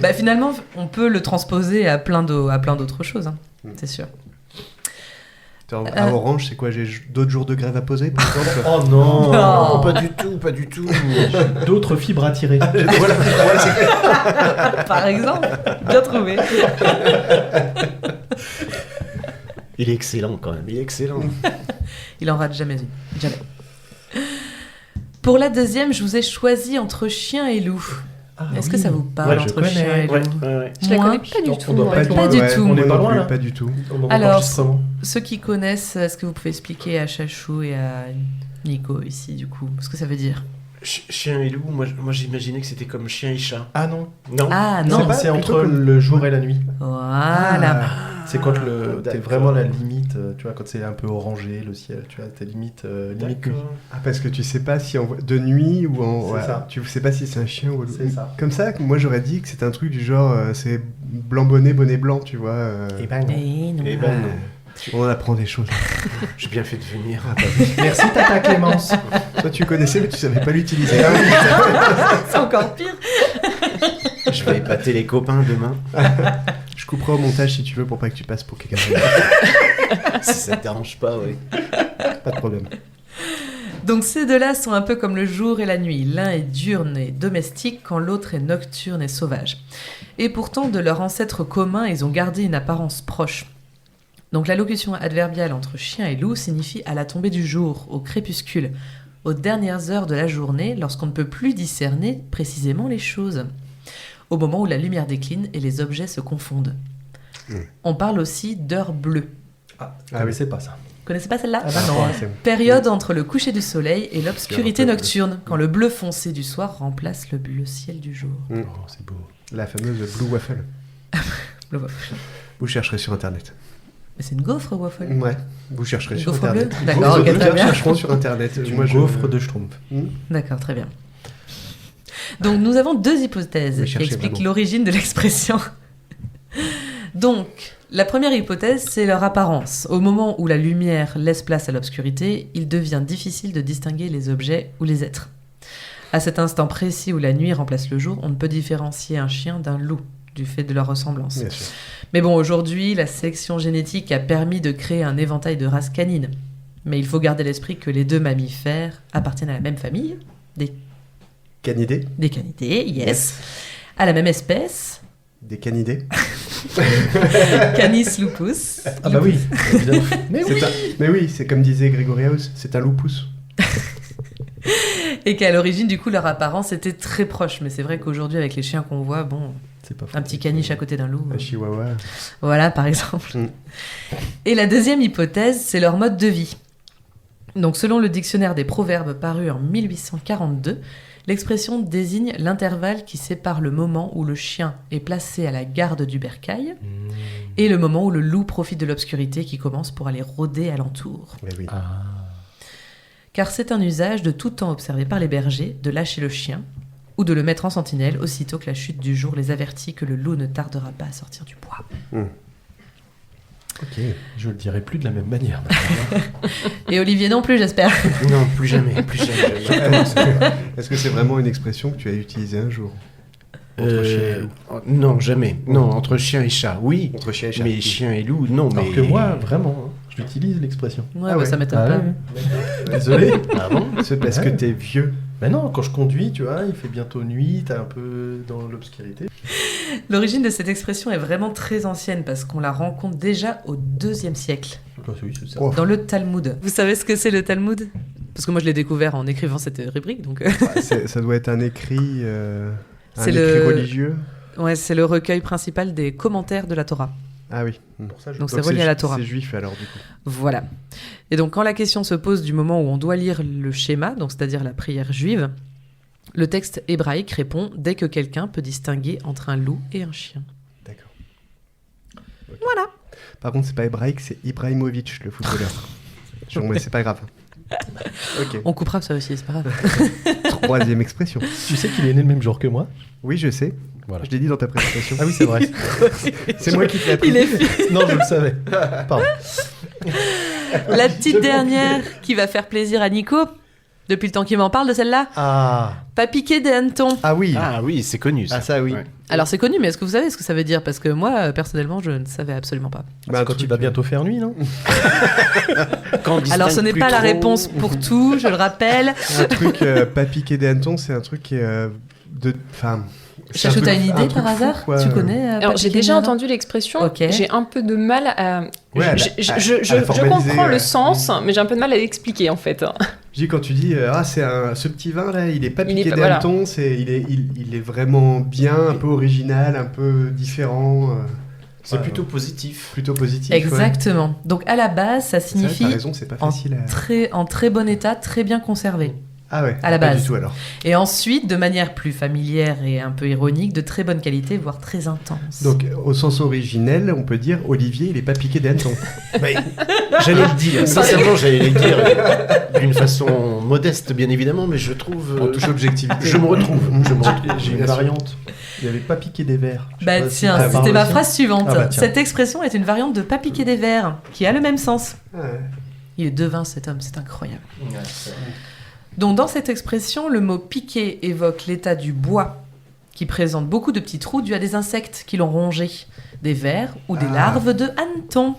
Bah, finalement, on peut le transposer à plein d'autres choses, hein, c'est sûr. À Orange, c'est quoi? J'ai d'autres jours de grève à poser, par exemple? Oh non, Non. Pas du tout, pas du tout. D'autres fibres à tirer. Voilà, c'est Par exemple, bien trouvé. Il est excellent quand même, il est excellent. Il en rate jamais une. Jamais. Pour la deuxième, je vous ai choisi entre chien et loup. Ah, Est-ce que oui. ça vous parle Ouais, je entre connais, chien et loup? Ouais. Je la Moi, connais pas du on tout. doit moi. pas être Pas loin. du ouais, tout. On n'est moi pas non loin plus, là. pas du tout. Au moment Alors, d'enregistrement. ceux qui connaissent, est-ce que vous pouvez expliquer à Chachou et à Nico ici, du coup, ce que ça veut dire? Chien et loup, moi j'imaginais que c'était comme chien et chat. Ah non. Non. Ah Non, non, c'est plutôt entre comme- le jour et la nuit. voilà. C'est quand t'es d'accord. vraiment à la limite, tu vois, quand c'est un peu orangé, le ciel, tu vois, t'es limite nuit. D'accord. Ah, parce que tu sais pas si de nuit ou en. C'est ouais, ça. Tu sais pas si c'est un chien ou un loup. C'est ça. Comme ça, moi j'aurais dit que c'était un truc du genre c'est blanc bonnet, bonnet blanc, tu vois. Et ben non. Et non. Eh ben non. On apprend des choses. J'ai bien fait de venir. Merci Tata Clémence. Toi tu connaissais mais tu savais pas l'utiliser. C'est encore pire. Je vais épater les copains demain. Je couperai au montage si tu veux pour pas que tu passes pour quelqu'un d'autre. Si ça te dérange pas, oui. Pas de problème. Donc ces deux-là sont un peu comme le jour et la nuit. L'un est diurne et domestique quand l'autre est nocturne et sauvage. Et pourtant, de leur ancêtre commun, ils ont gardé une apparence proche. Donc la locution adverbiale entre chien et loup signifie à la tombée du jour, au crépuscule, aux dernières heures de la journée, lorsqu'on ne peut plus discerner précisément les choses, au moment où la lumière décline et les objets se confondent. On parle aussi d'heure bleue. Ah oui, c'est pas ça. Vous connaissez pas celle-là? Ah bah non. C'est- Période entre le coucher du soleil et l'obscurité nocturne, quand le bleu foncé du soir remplace le bleu ciel du jour. Oh, c'est beau. La fameuse Blue Waffle. Le voilà. Vous chercherez sur internet. Mais c'est une gaufre, waffle. Ouais, vous chercherez Une sur gaufre Internet. bleue D'accord, Vos ok, très auditeurs bien. chercheront sur Internet. C'est une gaufre de Schtroumpf. D'accord, très bien. Donc, nous avons 2 hypothèses Oui, qui cherchez expliquent vraiment. l'origine de l'expression. Donc, la première hypothèse, c'est leur apparence. Au moment où la lumière laisse place à l'obscurité, il devient difficile de distinguer les objets ou les êtres. À cet instant précis où la nuit remplace le jour, on ne peut différencier un chien d'un loup, du fait de leur ressemblance. Bien sûr. Mais bon, aujourd'hui, la sélection génétique a permis de créer un éventail de races canines. Mais il faut garder à l'esprit que les 2 mammifères appartiennent à la même famille, Canidés. des canidés, yes, à la même espèce, Des canidés. Canis lupus. Ah bah oui, évidemment. Mais oui. Mais oui, c'est comme disait Gregory House, c'est un lupus. Et qu'à l'origine, du coup, leur apparence était très proche. Mais c'est vrai qu'aujourd'hui, avec les chiens qu'on voit, bon, C'est pas faux. un petit caniche à côté d'un loup. Un chihuahua. Voilà, par exemple. Mm. Et la deuxième hypothèse, c'est leur mode de vie. Donc, selon le dictionnaire des proverbes paru en 1842, l'expression désigne l'intervalle qui sépare le moment où le chien est placé à la garde du bercail et le moment où le loup profite de l'obscurité qui commence pour aller rôder alentour. Mais oui. Car c'est un usage de tout temps observé par les bergers de lâcher le chien ou de le mettre en sentinelle aussitôt que la chute du jour les avertit que le loup ne tardera pas à sortir du bois. Ok, je le dirai plus de la même manière. Et Olivier non plus, j'espère. Non, plus jamais, plus jamais. Est-ce que c'est vraiment une expression que tu as utilisée un jour? Entre chien et loup. Non, jamais. Non, entre chien et chat, oui. Entre chien et chat. Mais chien et loup, non. Alors mais que moi, vraiment, hein, j'utilise l'expression. Ouais, Ah bah, ouais. ça m'étonne Ah pas. ouais. Désolé. Ah bon? C'est parce que t'es vieux. Ben non, quand je conduis, tu vois, il fait bientôt nuit, t'es un peu dans l'obscurité. L'origine de cette expression est vraiment très ancienne parce qu'on la rencontre déjà au IIe siècle, Oui, c'est ça. Oh. dans le Talmud. Vous savez ce que c'est le Talmud? Parce que moi je l'ai découvert en écrivant cette rubrique, donc... Ça doit être un écrit, C'est écrit le- religieux. Ouais, c'est le recueil principal des commentaires de la Torah. Ah oui. Pour ça, je... Donc c'est relié à la Torah. C'est juif alors du coup. Voilà. Et donc quand la question se pose du moment où on doit lire le schéma, donc c'est-à-dire la prière juive, le texte hébraïque répond dès que quelqu'un peut distinguer entre un loup et un chien. D'accord. Ok. Voilà. Par contre, c'est pas hébraïque, c'est Ibrahimovic, le footballeur. Mais c'est pas grave. Ok. On coupera ça aussi, c'est pas grave. Troisième expression. Tu sais qu'il est né le même jour que moi? Oui, je sais. Voilà. Je l'ai dit dans ta présentation. Ah oui, c'est vrai. C'est moi qui te l'ai appris. Il est Non, je le savais. Pardon. La petite dernière qui va faire plaisir à Nico, depuis le temps qu'il m'en parle de celle-là. Ah. Pas piquer des hannetons. Ah oui. Ah oui, c'est connu ça. Ah ça oui. Ouais. Alors c'est connu, mais est-ce que vous savez ce que ça veut dire? Parce que moi, personnellement, je ne savais absolument pas. Bah, un Quand truc, il va bientôt faire nuit, non? Quand on distingue Alors ce n'est plus pas la trop- réponse pour tout, je le rappelle. Un truc pas piquer des hannetons, c'est un truc qui est de. Enfin. c'est un Chachou, truc- t'as une un idée truc par fou, hasard? quoi. Tu connais Alors pas j'ai piquer déjà des hannetons? entendu l'expression, Ok. j'ai un peu de mal à... Ouais, à la je formaliser, comprends le ouais. sens, mais j'ai un peu de mal à l'expliquer en fait. Je dis quand tu dis ce petit vin là, il est pas Il est piqué pas- des voilà. hannetons, il est vraiment bien, un peu original, un peu différent. C'est Ouais, plutôt positif. plutôt positif. Exactement. Donc à la base, ça Ouais. C'est vrai, signifie t'as raison, c'est pas facile à. en très bon état, très bien conservé. Ah ouais. à la pas base. du tout alors. Et ensuite, de manière plus familière et un peu ironique, de très bonne qualité, voire très intense. Donc au sens originel, on peut dire Olivier, il est pas piqué des hannetons. J'allais le dire, sincèrement, j'allais le dire d'une façon modeste, bien évidemment, mais je trouve. En toute objectivité. Je me retrouve. Je me retrouve. J'ai une Bien sûr. variante. Il n'y avait pas piqué des verres. Je sais Bah pas si tiens, t'as c'était parlé ma aussi. phrase suivante. Ah bah tiens. Cette expression est une variante de pas piquer des verres, qui a le même sens. Ouais. Il est devin cet homme, c'est incroyable. Donc dans cette expression, le mot piquer évoque l'état du bois, qui présente beaucoup de petits trous dus à des insectes qui l'ont rongé, des vers ou des Ah. larves de hanneton.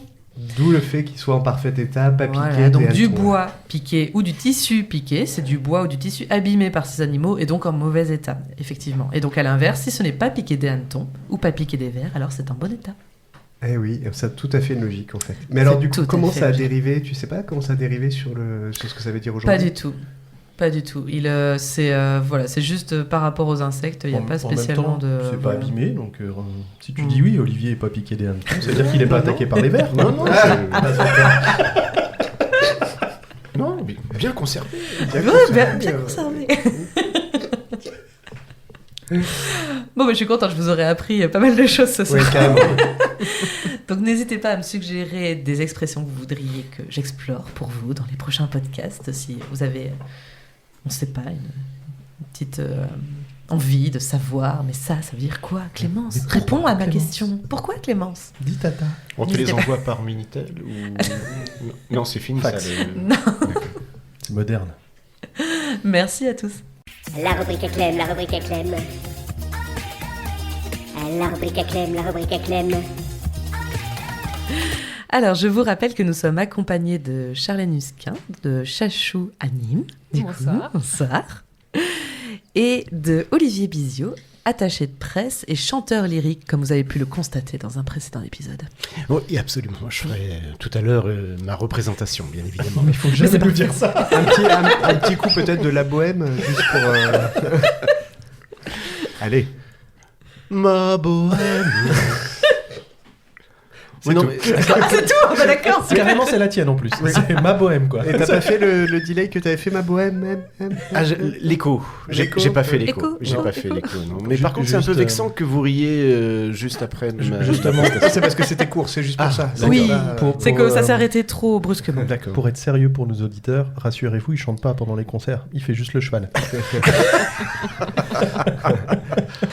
D'où le fait qu'il soit en parfait état, pas piqué. Voilà, donc des du hannetons. bois piqué ou du tissu piqué, c'est du bois ou du tissu abîmé par ces animaux et donc en mauvais état, effectivement. Et donc à l'inverse, si ce n'est pas piqué des hannetons ou pas piqué des vers, alors c'est en bon état. Eh oui, ça a tout à fait une logique en fait. Mais alors du coup, tout à comment fait ça a logique. dérivé? Tu sais pas comment ça a dérivé sur ce que ça veut dire Pas aujourd'hui? du tout. Pas du tout. C'est juste par rapport aux insectes, il n'y a pas En même spécialement temps, de. C'est pas voilà. abîmé, donc si tu dis oui, Olivier est pas piqué des hannetons, ça veut dire qu'il est pas attaqué par les vers. Non, non, non, mais bien conservé. Bien conservé. Bon, je suis contente, je vous aurais appris pas mal de choses ce soir. Ouais, carrément. Donc n'hésitez pas à me suggérer des expressions que vous voudriez que j'explore pour vous dans les prochains podcasts. Si vous avez, on ne sait pas, une petite envie de savoir, mais ça veut dire quoi, Clémence? Réponds à ma question. Pourquoi Clémence? Dis tata. On te les envoie par Minitel ou... Non, c'est fini Fax. ça. Non. C'est moderne. Merci à tous. La rubrique à Clem, la rubrique à Clem. La rubrique à Clem, la rubrique à Clem. Alors, je vous rappelle que nous sommes accompagnés de Charlène Husquin, de Chachou à Nîmes. Bonsoir. Bonsoir. Et de Olivier Bizio, attaché de presse et chanteur lyrique, comme vous avez pu le constater dans un précédent épisode. Oui, absolument. Je ferai tout à l'heure ma représentation, bien évidemment. Mais il faut jamais nous dire ça. Un petit coup peut-être de la bohème, juste pour... Allez. Ma bohème. C'est Oui, non, tout. mais- C'est tout, bah d'accord. Carrément, c'est la tienne en plus. C'est ma bohème, quoi. Et t'as pas fait le delay que t'avais fait ma bohème Ah, l'écho. J'ai pas fait l'écho. Écho. J'ai Non. pas fait l'écho, non. Mais Ju- par contre, c'est un peu juste, vexant que vous riez juste après. Justement. C'est parce que c'était court, c'est juste pour ça. d'accord. Oui, Pour- c'est pour, que ça s'est arrêté trop brusquement. D'accord. Pour être sérieux pour nos auditeurs, rassurez-vous, il chante pas pendant les concerts. Il fait juste le cheval.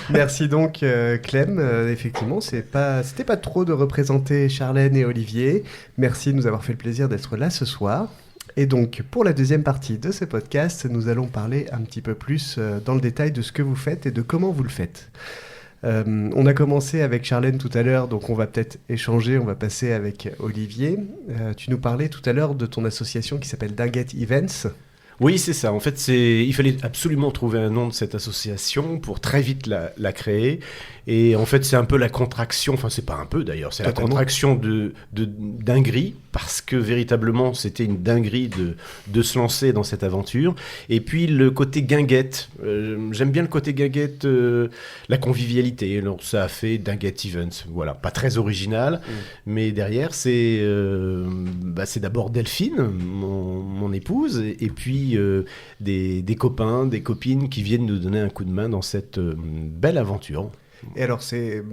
Merci donc Clem. Effectivement, c'était pas trop de représenter Charlène et Olivier. Merci de nous avoir fait le plaisir d'être là ce soir. Et donc, pour la deuxième partie de ce podcast, nous allons parler un petit peu plus dans le détail de ce que vous faites et de comment vous le faites. On a commencé avec Charlène tout à l'heure, donc on va peut-être échanger, on va passer avec Olivier. Tu nous parlais tout à l'heure de ton association qui s'appelle Dinguette Events. Oui, c'est ça. En fait, il fallait absolument trouver un nom de cette association pour très vite la créer. Et en fait, c'est un peu la contraction, enfin, c'est pas un peu d'ailleurs, c'est la Totalement. contraction de dinguerie, parce que véritablement, c'était une dinguerie de se lancer dans cette aventure. Et puis, le côté guinguette. J'aime bien le côté guinguette, la convivialité. Alors, ça a fait Dinguette Events. Voilà, pas très original, mais derrière, c'est d'abord Delphine, mon épouse, et puis des copains, des copines qui viennent nous donner un coup de main dans cette belle aventure. Et alors,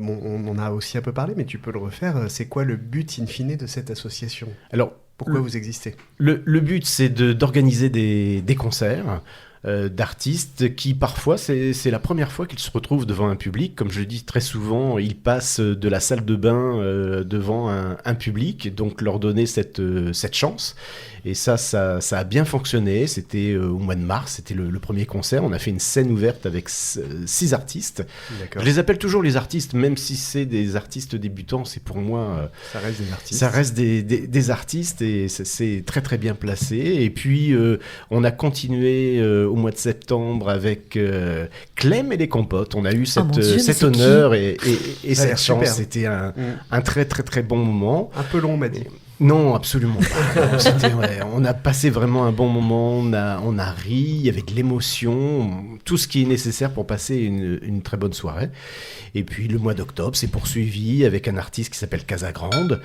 on en a aussi un peu parlé, mais tu peux le refaire. C'est quoi le but in fine de cette association? Alors, Pourquoi vous existez? le but, c'est d'organiser des concerts d'artistes qui, parfois, c'est la première fois qu'ils se retrouvent devant un public. Comme je le dis très souvent, ils passent de la salle de bain devant un public, donc leur donner cette chance. Et ça a bien fonctionné. C'était au mois de mars, c'était le premier concert. On a fait une scène ouverte avec 6 artistes. D'accord. Je les appelle toujours les artistes, même si c'est des artistes débutants, c'est pour moi... Ça reste des artistes. Ça reste des artistes et c'est très très bien placé. Et puis on a continué au mois de septembre avec Clem et les compotes. On a eu mon Dieu, mais cet c'est honneur et Ça a cette l'air chance. super. C'était un très très très bon moment. Un peu long, on m'a dit. Non, absolument pas. On a passé vraiment un bon moment, on a ri, il y avait de l'émotion, tout ce qui est nécessaire pour passer une très bonne soirée. Et puis le mois d'octobre s'est poursuivi avec un artiste qui s'appelle Casagrande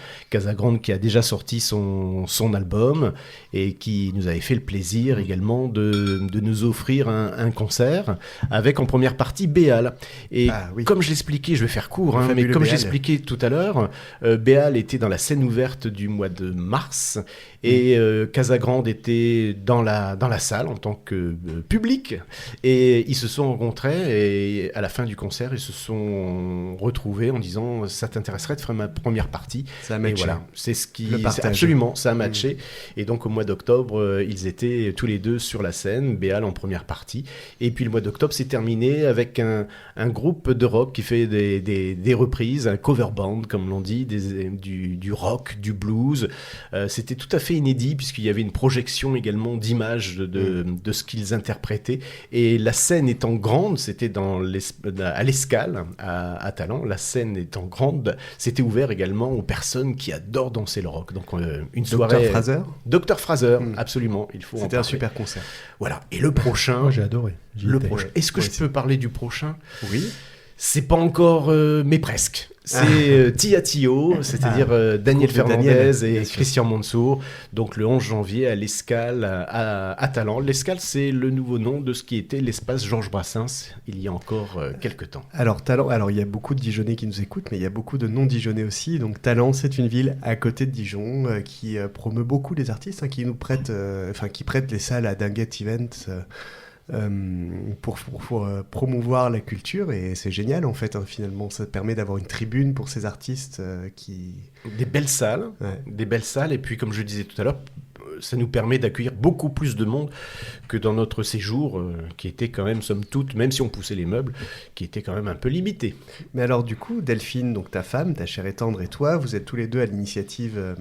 qui a déjà sorti son album et qui nous avait fait le plaisir également de nous offrir un concert avec en première partie Béal. Et comme je l'expliquais, je vais faire court, mais Fabuleux comme Béal. j'expliquais tout à l'heure, Béal était dans la scène ouverte du mois de mars et Casagrande était dans la salle en tant que public et ils se sont rencontrés et à la fin du concert ils se sont retrouvés en disant ça t'intéresserait de faire ma première partie. Ça a Et matché. voilà, c'est ce qui Le partage. absolument ça a matché et donc au mois d'octobre ils étaient tous les deux sur la scène, Béal en première partie et puis le mois d'octobre s'est terminé avec un groupe de rock qui fait des reprises, un cover band comme l'on dit, du rock, du blues. C'était tout à fait inédit puisqu'il y avait une projection également d'images de ce qu'ils interprétaient et la scène étant grande, c'était à l'Escale à Talent, la scène étant grande, c'était ouvert également aux personnes qui adorent danser le rock. Donc une soirée... Dr Fraser, absolument, il faut en C'était un parler. super concert. Voilà, et le prochain... Moi j'ai adoré. J'y Le étais. prochain. Est-ce que je peux parler du prochain? Oui. C'est pas encore, mais presque. C'est Tia Tio, c'est-à-dire Daniel Groupe de Fernandez Daniel, et bien sûr. Christian Mansour. Donc le 11 janvier à l'Escale à Talent. L'Escale, c'est le nouveau nom de ce qui était l'espace Georges Brassens il y a encore quelques temps. Alors, Talent, alors il y a beaucoup de Dijonnais qui nous écoutent, mais il y a beaucoup de non-Dijonnais aussi. Donc, Talent, c'est une ville à côté de Dijon qui promeut beaucoup les artistes, qui nous prête, qui prête les salles à Dinguette Events pour promouvoir la culture. Et c'est génial, en fait, finalement. Ça permet d'avoir une tribune pour ces artistes qui... Des belles salles, et puis comme je disais tout à l'heure, ça nous permet d'accueillir beaucoup plus de monde que dans notre séjour, qui était quand même, somme toute, même si on poussait les meubles, qui était quand même un peu limité. Mais alors, du coup, Delphine, donc ta femme, ta chère et tendre, et toi, vous êtes tous les deux à l'initiative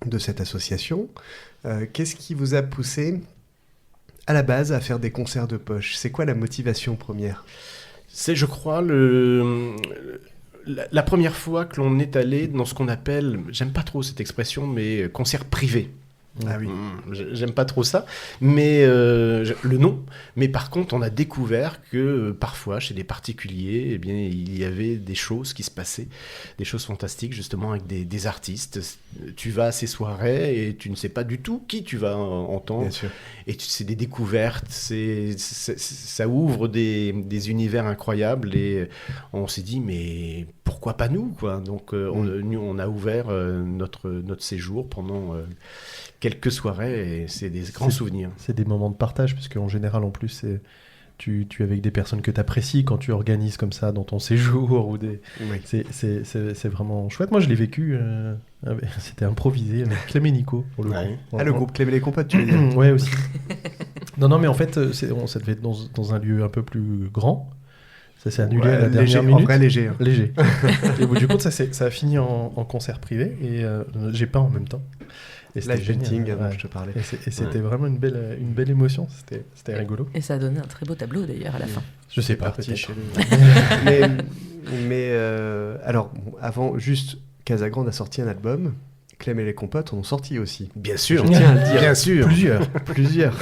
de cette association. Qu'est-ce qui vous a poussé à la base à faire des concerts de poche? C'est quoi la motivation première? C'est, je crois, la première fois que l'on est allé dans ce qu'on appelle, j'aime pas trop cette expression, mais concert privé. Ah oui. J'aime pas trop ça, mais le nom. Mais par contre, on a découvert que parfois, chez des particuliers, eh bien, il y avait des choses qui se passaient, des choses fantastiques, justement, avec des artistes. Tu vas à ces soirées et tu ne sais pas du tout qui tu vas entendre. Bien sûr. Et c'est des découvertes, ça ouvre des univers incroyables. Et on s'est dit, mais pourquoi pas nous, quoi. Donc, on a ouvert notre séjour pendant... quelques soirées, et c'est des grands souvenirs. C'est des moments de partage, parce qu'en général, en plus, tu es avec des personnes que tu apprécies quand tu organises comme ça dans ton séjour. C'est vraiment chouette. Moi, je l'ai vécu, c'était improvisé avec Clem et Nico, pour le coup. Ah, le groupe Clem et les Compotes, tu veux dire? Ouais, aussi. non, mais en fait, ça devait être dans un lieu un peu plus grand. Ça s'est annulé à la dernière minute. En vrai, léger. Hein. Léger. Et au bout du compte, ça a fini en concert privé, et j'ai peint en même temps. Et Live painting, dont je te parlais. Et c'était vraiment une belle émotion, c'était rigolo. Et ça a donné un très beau tableau d'ailleurs à la fin. Je sais pas, Parti peut-être. chez lui. mais alors, avant, juste, Casagrande a sorti un album. Clem et les Compotes en ont sorti aussi. Bien sûr, je tiens à le dire. Bien sûr. Plusieurs.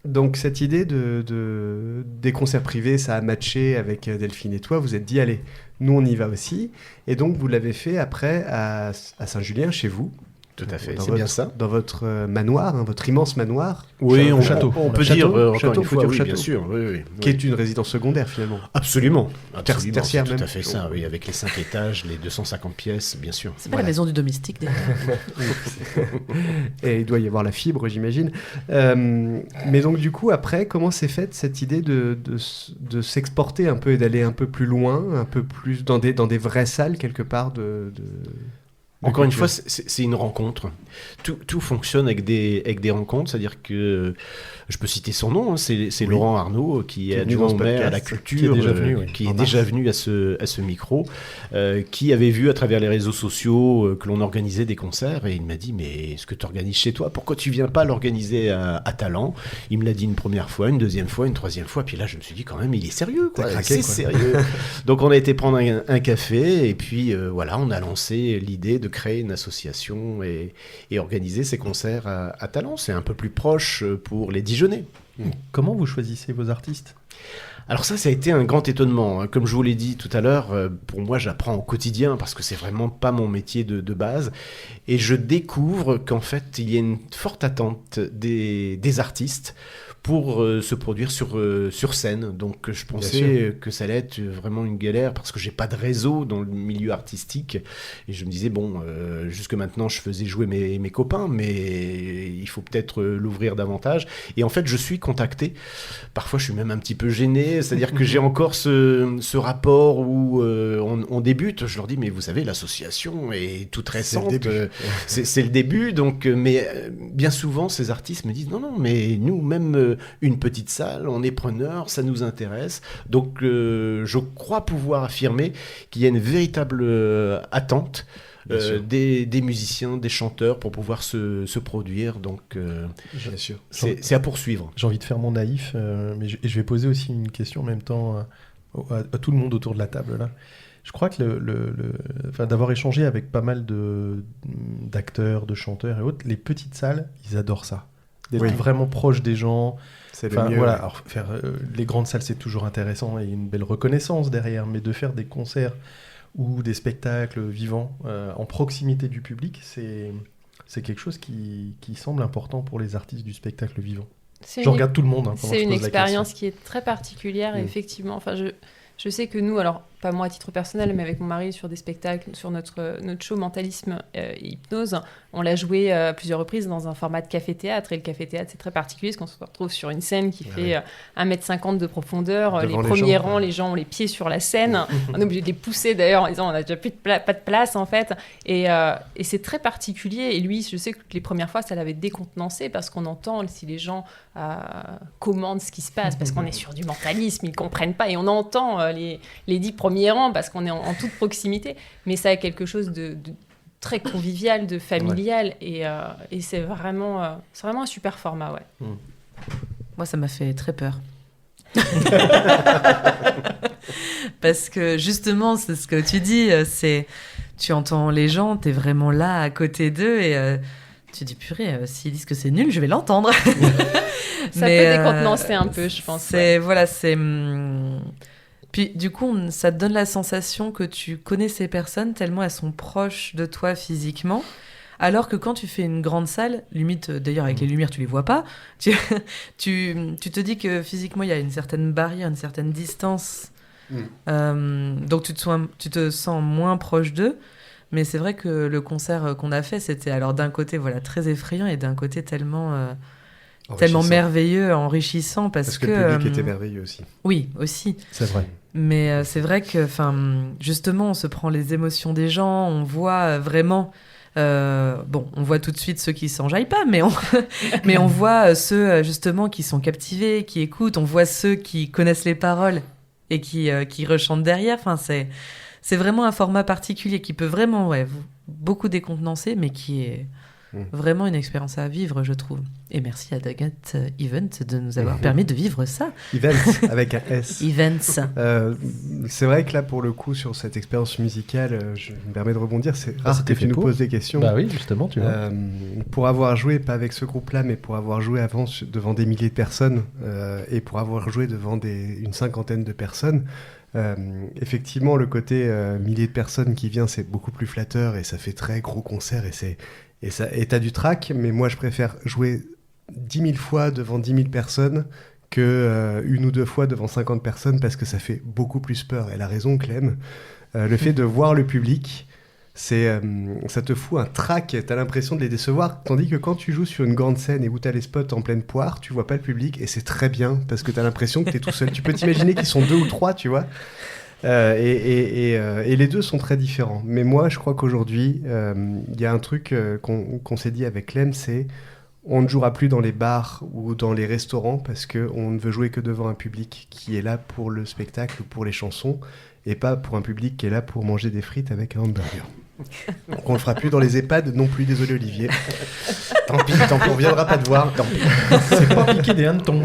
Donc cette idée des concerts privés, ça a matché avec Delphine et toi, vous êtes dit allez, nous on y va aussi, et donc vous l'avez fait après à Saint-Julien, chez vous. Tout à fait, c'est bien ça. Dans votre manoir, votre immense manoir. Oui, château. On peut Château, dire encore château, une fois, oui, château. bien sûr. Oui. Qui est une résidence secondaire finalement. Absolument. Tertiaire c'est même. tout à fait ça, oui, avec les 5 étages, les 250 pièces, bien sûr. C'est pas la maison du domestique déjà. Et il doit y avoir la fibre, j'imagine. Mais donc du coup, après, comment s'est faite cette idée de s'exporter un peu et d'aller un peu plus loin, un peu plus dans des vraies salles quelque part Encore une fois, c'est une rencontre. Tout fonctionne avec des rencontres, c'est-à-dire que je peux citer son nom, c'est Laurent Arnaud qui est adjoint au maire à la culture, qui est déjà venu à ce micro, qui avait vu à travers les réseaux sociaux que l'on organisait des concerts, et il m'a dit mais est-ce que tu organises chez toi, pourquoi tu viens pas l'organiser à Talent? Il me l'a dit une première fois, une deuxième fois, une troisième fois, puis là je me suis dit quand même il est sérieux, quoi. C'est sérieux. Donc on a été prendre un café, et puis voilà, on a lancé l'idée de créer une association et organiser ces concerts à Talent. C'est un peu plus proche pour les Dijonnais. Comment vous choisissez vos artistes ? Alors ça a été un grand étonnement. Comme je vous l'ai dit tout à l'heure, pour moi, j'apprends au quotidien parce que c'est vraiment pas mon métier de base. Et je découvre qu'en fait, il y a une forte attente des artistes pour se produire sur scène. Donc je pensais que ça allait être vraiment une galère parce que j'ai pas de réseau dans le milieu artistique. Et je me disais, bon, jusque maintenant, je faisais jouer mes copains, mais il faut peut-être l'ouvrir davantage. Et en fait, je suis contacté. Parfois, je suis même un petit peu gêné. C'est-à-dire que j'ai encore ce rapport où on débute. Je leur dis, mais vous savez, l'association est toute récente. C'est le début. Donc, mais bien souvent, ces artistes me disent, non, mais nous, même une petite salle, on est preneurs, ça nous intéresse. Donc, je crois pouvoir affirmer qu'il y a une véritable attente des musiciens, des chanteurs pour pouvoir se produire. Donc, bien sûr. C'est à poursuivre. J'ai envie de faire mon naïf, mais je vais poser aussi une question en même temps à tout le monde autour de la table là. Je crois que d'avoir échangé avec pas mal d'acteurs, de chanteurs et autres, les petites salles, ils adorent ça. d'être vraiment proche des gens. C'est le mieux. Voilà, alors faire les grandes salles, c'est toujours intéressant et une belle reconnaissance derrière, mais de faire des concerts ou des spectacles vivants en proximité du public, c'est quelque chose qui semble important pour les artistes du spectacle vivant. Je regarde tout le monde. C'est une expérience qui est très particulière, effectivement. Enfin, je sais que nous, alors pas moi à titre personnel, mais avec mon mari sur des spectacles, sur notre show Mentalisme et Hypnose, on l'a joué à plusieurs reprises dans un format de café-théâtre. Et le café-théâtre, c'est très particulier parce qu'on se retrouve sur une scène qui fait 1m50 de profondeur. Devant les premiers rangs, les gens ont les pieds sur la scène. On est obligé de les pousser d'ailleurs en disant on n'a déjà pas de place en fait. Et c'est très particulier. Et lui, je sais que les premières fois, ça l'avait décontenancé parce qu'on entend si les gens commandent ce qui se passe parce qu'on est sur du mentalisme, ils comprennent pas. Et on entend les 10 premiers rangs parce qu'on est en toute proximité, mais ça a quelque chose de très convivial, de familial, et c'est vraiment un super format, Moi, ça m'a fait très peur. Parce que justement, c'est ce que tu dis, tu entends les gens, t'es vraiment là à côté d'eux et tu dis purée, s'ils disent que c'est nul, je vais l'entendre. Ça peut décontenancer un peu, je pense. Puis du coup, ça te donne la sensation que tu connais ces personnes tellement elles sont proches de toi physiquement. Alors que quand tu fais une grande salle, limite d'ailleurs avec les lumières tu les vois pas, tu te dis que physiquement il y a une certaine barrière, une certaine distance. Donc tu te sens moins proche d'eux. Mais c'est vrai que le concert qu'on a fait, c'était alors d'un côté très effrayant et d'un côté tellement merveilleux, enrichissant parce que le public était merveilleux aussi. Oui, aussi. C'est vrai. Mais c'est vrai que justement, on se prend les émotions des gens, on voit vraiment... on voit tout de suite ceux qui s'enjaillent pas, mais on voit ceux justement qui sont captivés, qui écoutent, on voit ceux qui connaissent les paroles et qui rechantent derrière. Enfin, c'est vraiment un format particulier qui peut vraiment beaucoup décontenancer, mais qui est vraiment une expérience à vivre, je trouve. Et merci à Dagat Event de nous avoir permis de vivre ça. Events, avec un S. Events. C'est vrai que là, pour le coup, sur cette expérience musicale, je me permets de rebondir, c'est rare que tu nous poses des questions. Bah oui, justement, tu vois. Pour avoir joué, pas avec ce groupe-là, mais pour avoir joué avant devant des milliers de personnes, et pour avoir joué devant une cinquantaine de personnes, effectivement, le côté milliers de personnes qui vient, c'est beaucoup plus flatteur, et ça fait très gros concert, et t'as du trac, mais moi je préfère jouer 10 000 fois devant 10 000 personnes que une ou deux fois devant 50 personnes parce que ça fait beaucoup plus peur. Elle a raison, Clem. Le fait de voir le public, ça te fout un trac, t'as l'impression de les décevoir, tandis que quand tu joues sur une grande scène et où t'as les spots en pleine poire, tu vois pas le public et c'est très bien parce que t'as l'impression que t'es tout seul. Tu peux t'imaginer qu'ils sont 2 ou 3, tu vois. Et les deux sont très différents. Mais moi, je crois qu'aujourd'hui, il y a un truc qu'on s'est dit avec Clem, c'est on ne jouera plus dans les bars ou dans les restaurants parce qu'on ne veut jouer que devant un public qui est là pour le spectacle ou pour les chansons et pas pour un public qui est là pour manger des frites avec un hamburger. Donc on le fera plus dans les EHPAD non plus, désolé Olivier. Tant pis, on viendra pas te voir. Tant pis. C'est pas piquer des hannetons.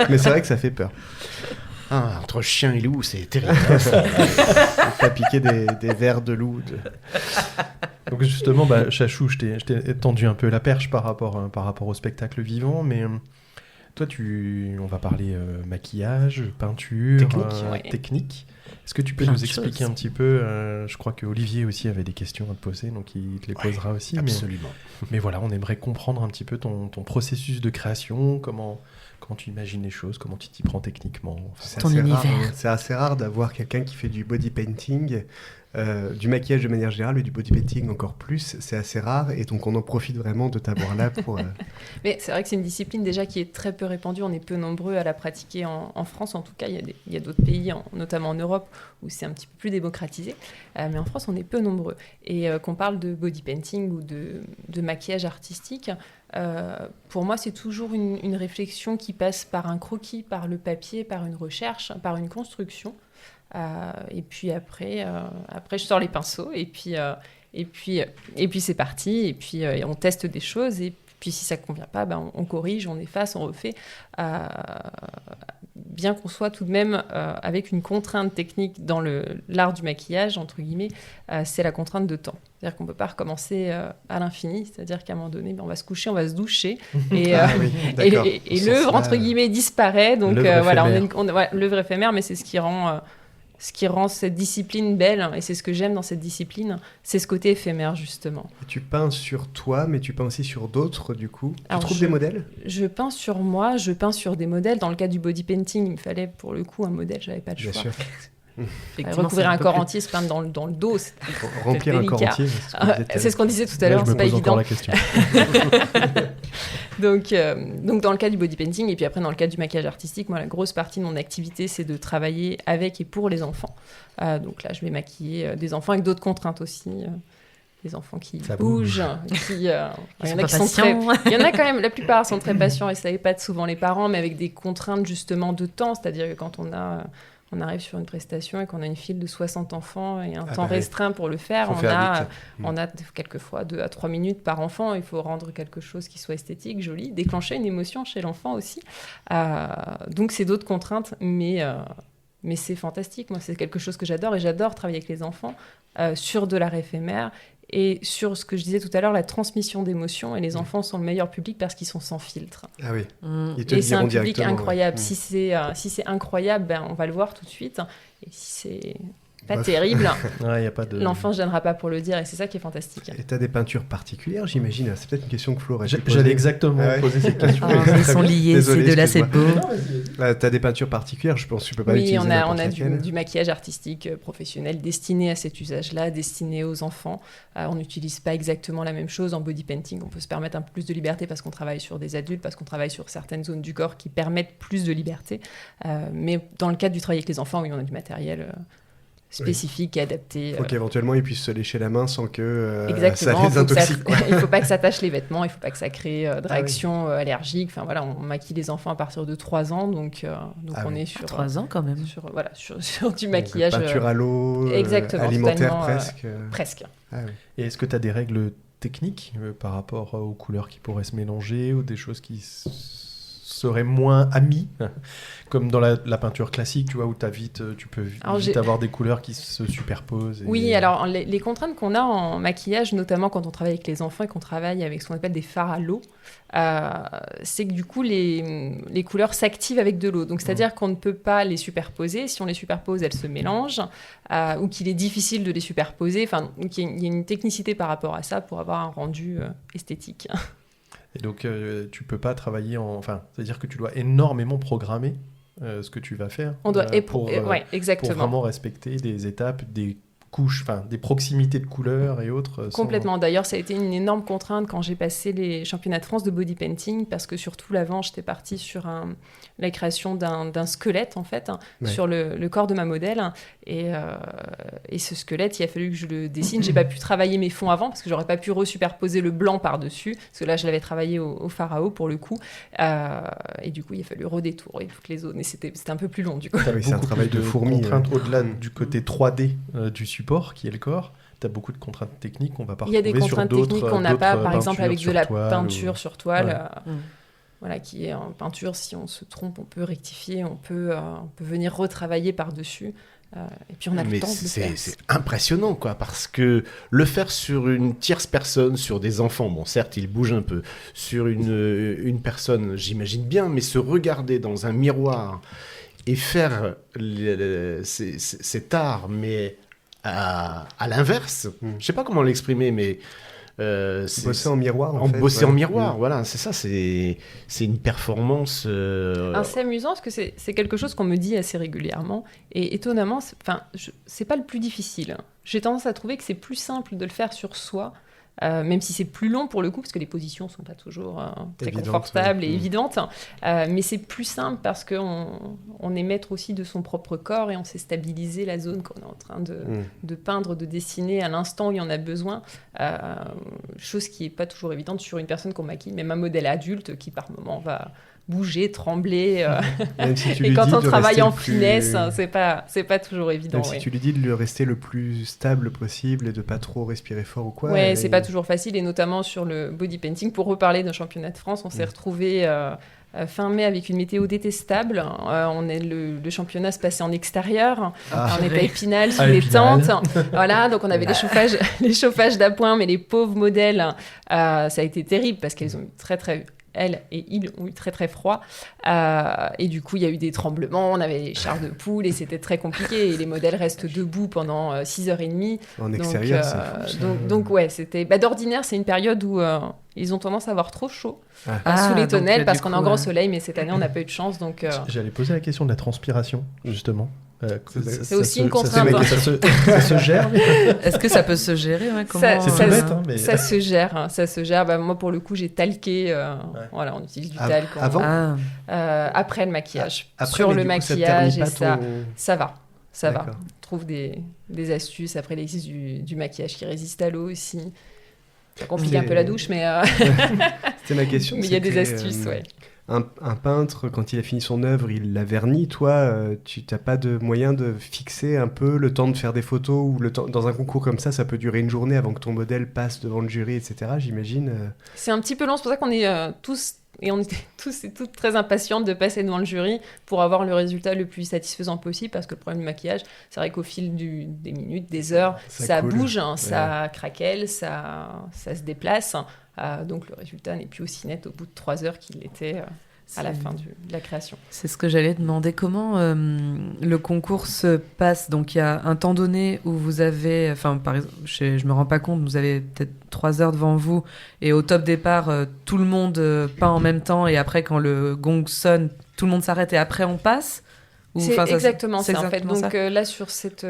Mais c'est vrai que ça fait peur. Entre chien et loup, c'est terrible. On peut piquer des vers de loup. Donc justement, Chachou, je t'ai tendu un peu la perche par rapport au spectacle vivant, mais toi, on va parler maquillage, peinture, technique. Est-ce que tu peux nous expliquer un petit peu je crois que Olivier aussi avait des questions à te poser, donc il te les posera aussi. Absolument. Mais voilà, on aimerait comprendre un petit peu ton processus de création, comment tu imagines les choses, comment tu t'y prends techniquement. C'est assez rare d'avoir quelqu'un qui fait du body painting, du maquillage de manière générale, mais du body painting encore plus. C'est assez rare et donc on en profite vraiment de t'avoir là pour... Mais c'est vrai que c'est une discipline déjà qui est très peu répandue. On est peu nombreux à la pratiquer en France. En tout cas, il y a d'autres pays, notamment en Europe, où c'est un petit peu plus démocratisé. Mais en France, on est peu nombreux. Et qu'on parle de body painting ou de maquillage artistique... pour moi, c'est toujours une réflexion qui passe par un croquis, par le papier, par une recherche, par une construction. Et puis après, je sors les pinceaux et puis c'est parti. Et puis on teste des choses. Et Puis si ça ne convient pas, on corrige, on efface, on refait. Bien qu'on soit tout de même avec une contrainte technique dans l'art du maquillage, entre guillemets, c'est la contrainte de temps. C'est-à-dire qu'on ne peut pas recommencer à l'infini. C'est-à-dire qu'à un moment donné, on va se coucher, on va se doucher. Et l'œuvre, entre guillemets, disparaît. Donc voilà, l'œuvre éphémère, mais c'est ce qui rend cette discipline belle, et c'est ce que j'aime dans cette discipline, c'est ce côté éphémère, justement. Et tu peins sur toi, mais tu peins aussi sur d'autres, du coup. Alors, tu trouves des modèles ? Je peins sur moi, je peins sur des modèles. Dans le cas du body painting, il me fallait pour le coup un modèle, j'avais pas de choix. Bien sûr. Recouvrir un corps entier, se peindre dans le dos, c'est remplir un corps entier. C'est ce qu'on disait tout à l'heure, c'est pas évident. La question. Donc dans le cas du body painting, et puis après dans le cas du maquillage artistique, moi la grosse partie de mon activité c'est de travailler avec et pour les enfants. Donc là je vais maquiller des enfants avec d'autres contraintes aussi. Des enfants qui bougent, il y en a qui sont très... Il y en a quand même, la plupart sont très patients et ça épate souvent les parents, mais avec des contraintes justement de temps, c'est-à-dire que quand on arrive sur une prestation et qu'on a une file de 60 enfants et un temps restreint pour le faire, on a quelquefois 2 à 3 minutes par enfant. Il faut rendre quelque chose qui soit esthétique, joli, déclencher une émotion chez l'enfant aussi. Donc c'est d'autres contraintes, mais c'est fantastique. Moi, c'est quelque chose que j'adore et j'adore travailler avec les enfants sur de l'art éphémère. Et sur ce que je disais tout à l'heure, la transmission d'émotions, et les enfants sont le meilleur public parce qu'ils sont sans filtre. Ah oui. Et c'est un public incroyable. Si c'est incroyable, on va le voir tout de suite. Et si c'est pas terrible, l'enfant ne gênera pas pour le dire, et c'est ça qui est fantastique. Et tu as des peintures particulières, j'imagine. C'est peut-être une question que Flo aurait J'allais exactement poser cette question. Ils sont liés, ces deux-là, c'est beau. Tu as des peintures particulières, je pense que tu peux pas utiliser. Oui, on a du maquillage artistique professionnel destiné à cet usage-là, destiné aux enfants. On n'utilise pas exactement la même chose en body painting. On peut se permettre un peu plus de liberté parce qu'on travaille sur des adultes, parce qu'on travaille sur certaines zones du corps qui permettent plus de liberté. Mais dans le cadre du travail avec les enfants, oui, on a du matériel spécifique et adapté. Il faut qu'éventuellement ils puissent se lécher la main sans que ça Exactement, les intoxique. Il ne faut pas que ça tâche les vêtements, il ne faut pas que ça crée de réactions allergiques. Enfin, voilà, on maquille les enfants à partir de 3 ans, donc on est sur 3 ans quand même. Sur du maquillage. Peinture à l'eau, alimentaire presque. Presque. Et est-ce que tu as des règles techniques par rapport aux couleurs qui pourraient se mélanger, ou des choses qui seraient moins amies, comme dans la peinture classique, tu vois, où tu peux vite avoir des couleurs qui se superposent. Oui, alors les contraintes qu'on a en maquillage, notamment quand on travaille avec les enfants et qu'on travaille avec ce qu'on appelle des fards à l'eau, c'est que du coup les couleurs s'activent avec de l'eau. Donc c'est-à-dire qu'on ne peut pas les superposer. Si on les superpose, elles se mélangent, ou qu'il est difficile de les superposer. Enfin, il y a une technicité par rapport à ça pour avoir un rendu esthétique. Et donc, tu peux pas travailler c'est-à-dire que tu dois énormément programmer ce que tu vas faire. On doit pour vraiment respecter des étapes, des couches, des proximités de couleurs et autres. Complètement. D'ailleurs, ça a été une énorme contrainte quand j'ai passé les championnats de France de body painting, parce que surtout l'avant, j'étais partie sur la création d'un squelette, en fait, sur le corps de ma modèle. Et ce squelette, il a fallu que je le dessine. J'ai pas pu travailler mes fonds avant, parce que j'aurais pas pu resuperposer le blanc par-dessus, parce que là, je l'avais travaillé au fard à eau, pour le coup. Et du coup, il a fallu redétourer toutes les zones. Et c'était un peu plus long, du coup. C'est un travail de fourmi. Au-delà du côté 3D du support, qui est le corps, tu as beaucoup de contraintes techniques qu'on va pas retrouver sur d'autres. Il y a des contraintes techniques qu'on n'a pas, par exemple avec de la peinture sur toile. Voilà, qui est en peinture, si on se trompe, on peut rectifier, on peut venir retravailler par-dessus. Et puis on a le temps de le faire. C'est impressionnant, quoi, parce que le faire sur une tierce personne, sur des enfants, bon, certes, ils bougent un peu, sur une personne, j'imagine bien, mais se regarder dans un miroir et faire cet art, mais à l'inverse, je sais pas comment l'exprimer, mais bosser en miroir, bosser en miroir, voilà, c'est ça, c'est une performance. C'est amusant parce que c'est quelque chose qu'on me dit assez régulièrement, et étonnamment, c'est pas le plus difficile. J'ai tendance à trouver que c'est plus simple de le faire sur soi. Même si c'est plus long pour le coup, parce que les positions sont pas toujours très confortables et évidentes, mais c'est plus simple parce qu'on est maître aussi de son propre corps et on sait stabiliser la zone qu'on est en train de peindre, de dessiner à l'instant où il y en a besoin, chose qui est pas toujours évidente sur une personne qu'on maquille, même un modèle adulte qui par moment va bouger, trembler. Même si tu Et lui quand dis on de travaille rester en le plus- finesse, c'est pas toujours évident. Même si tu lui dis de le rester le plus stable possible et de pas trop respirer fort ou quoi. Ouais, c'est pas toujours facile, et notamment sur le body painting. Pour reparler d'un championnat de France, on s'est retrouvé fin mai avec une météo détestable. Le championnat se passait en extérieur. On était à Épinal, sous les tentes. Voilà, donc on avait les chauffages d'appoint, mais les pauvres modèles, ça a été terrible parce qu'elles ont eu elles et ils ont eu très très froid. Et du coup, il y a eu des tremblements, on avait les chars de poule et c'était très compliqué. Et les modèles restent debout pendant 6h30. En extérieur, c'est fou. Donc ouais, c'était... d'ordinaire, c'est une période où ils ont tendance à avoir trop chaud sous les donc, tonnelles parce du qu'on coup, est en grand soleil, mais cette année, on n'a pas eu de chance. Donc, J'allais poser la question de la transpiration, justement. C'est aussi une contrainte. Ça se gère. Est-ce que ça peut se gérer comment, C'est tout bête, hein, mais... Ça se gère, ça se gère. Moi, pour le coup, j'ai talqué. Voilà, on utilise du talc. Avant après le maquillage. Après, Sur mais le du coup, maquillage, ça ternit pas ça va. Ça va. D'accord. On trouve des astuces. Après, il existe du maquillage qui résiste à l'eau aussi. Ça complique un peu la douche, mais... C'était ma question. Mais il y a des astuces, ouais. Un peintre, quand il a fini son œuvre, il la vernit. Toi, tu n'as pas de moyen de fixer un peu le temps de faire des photos ou le temps dans un concours comme ça peut durer une journée avant que ton modèle passe devant le jury, etc. J'imagine. C'est un petit peu long, c'est pour ça qu'on est tous... Et on était tous et toutes très impatientes de passer devant le jury pour avoir le résultat le plus satisfaisant possible, parce que le problème du maquillage, c'est vrai qu'au fil des minutes, des heures, ça coule. bouge, ça craquelle, ça se déplace. Donc le résultat n'est plus aussi net au bout de 3 heures qu'il était à la fin de la création. C'est ce que j'allais demander. Comment le concours se passe? Donc il y a un temps donné où vous avez, enfin par exemple, je me rends pas compte, vous avez peut-être 3 heures devant vous et au top départ, tout le monde peint en même temps et après quand le gong sonne, tout le monde s'arrête et après on passe? C'est exactement ça, en fait. Donc là, sur cette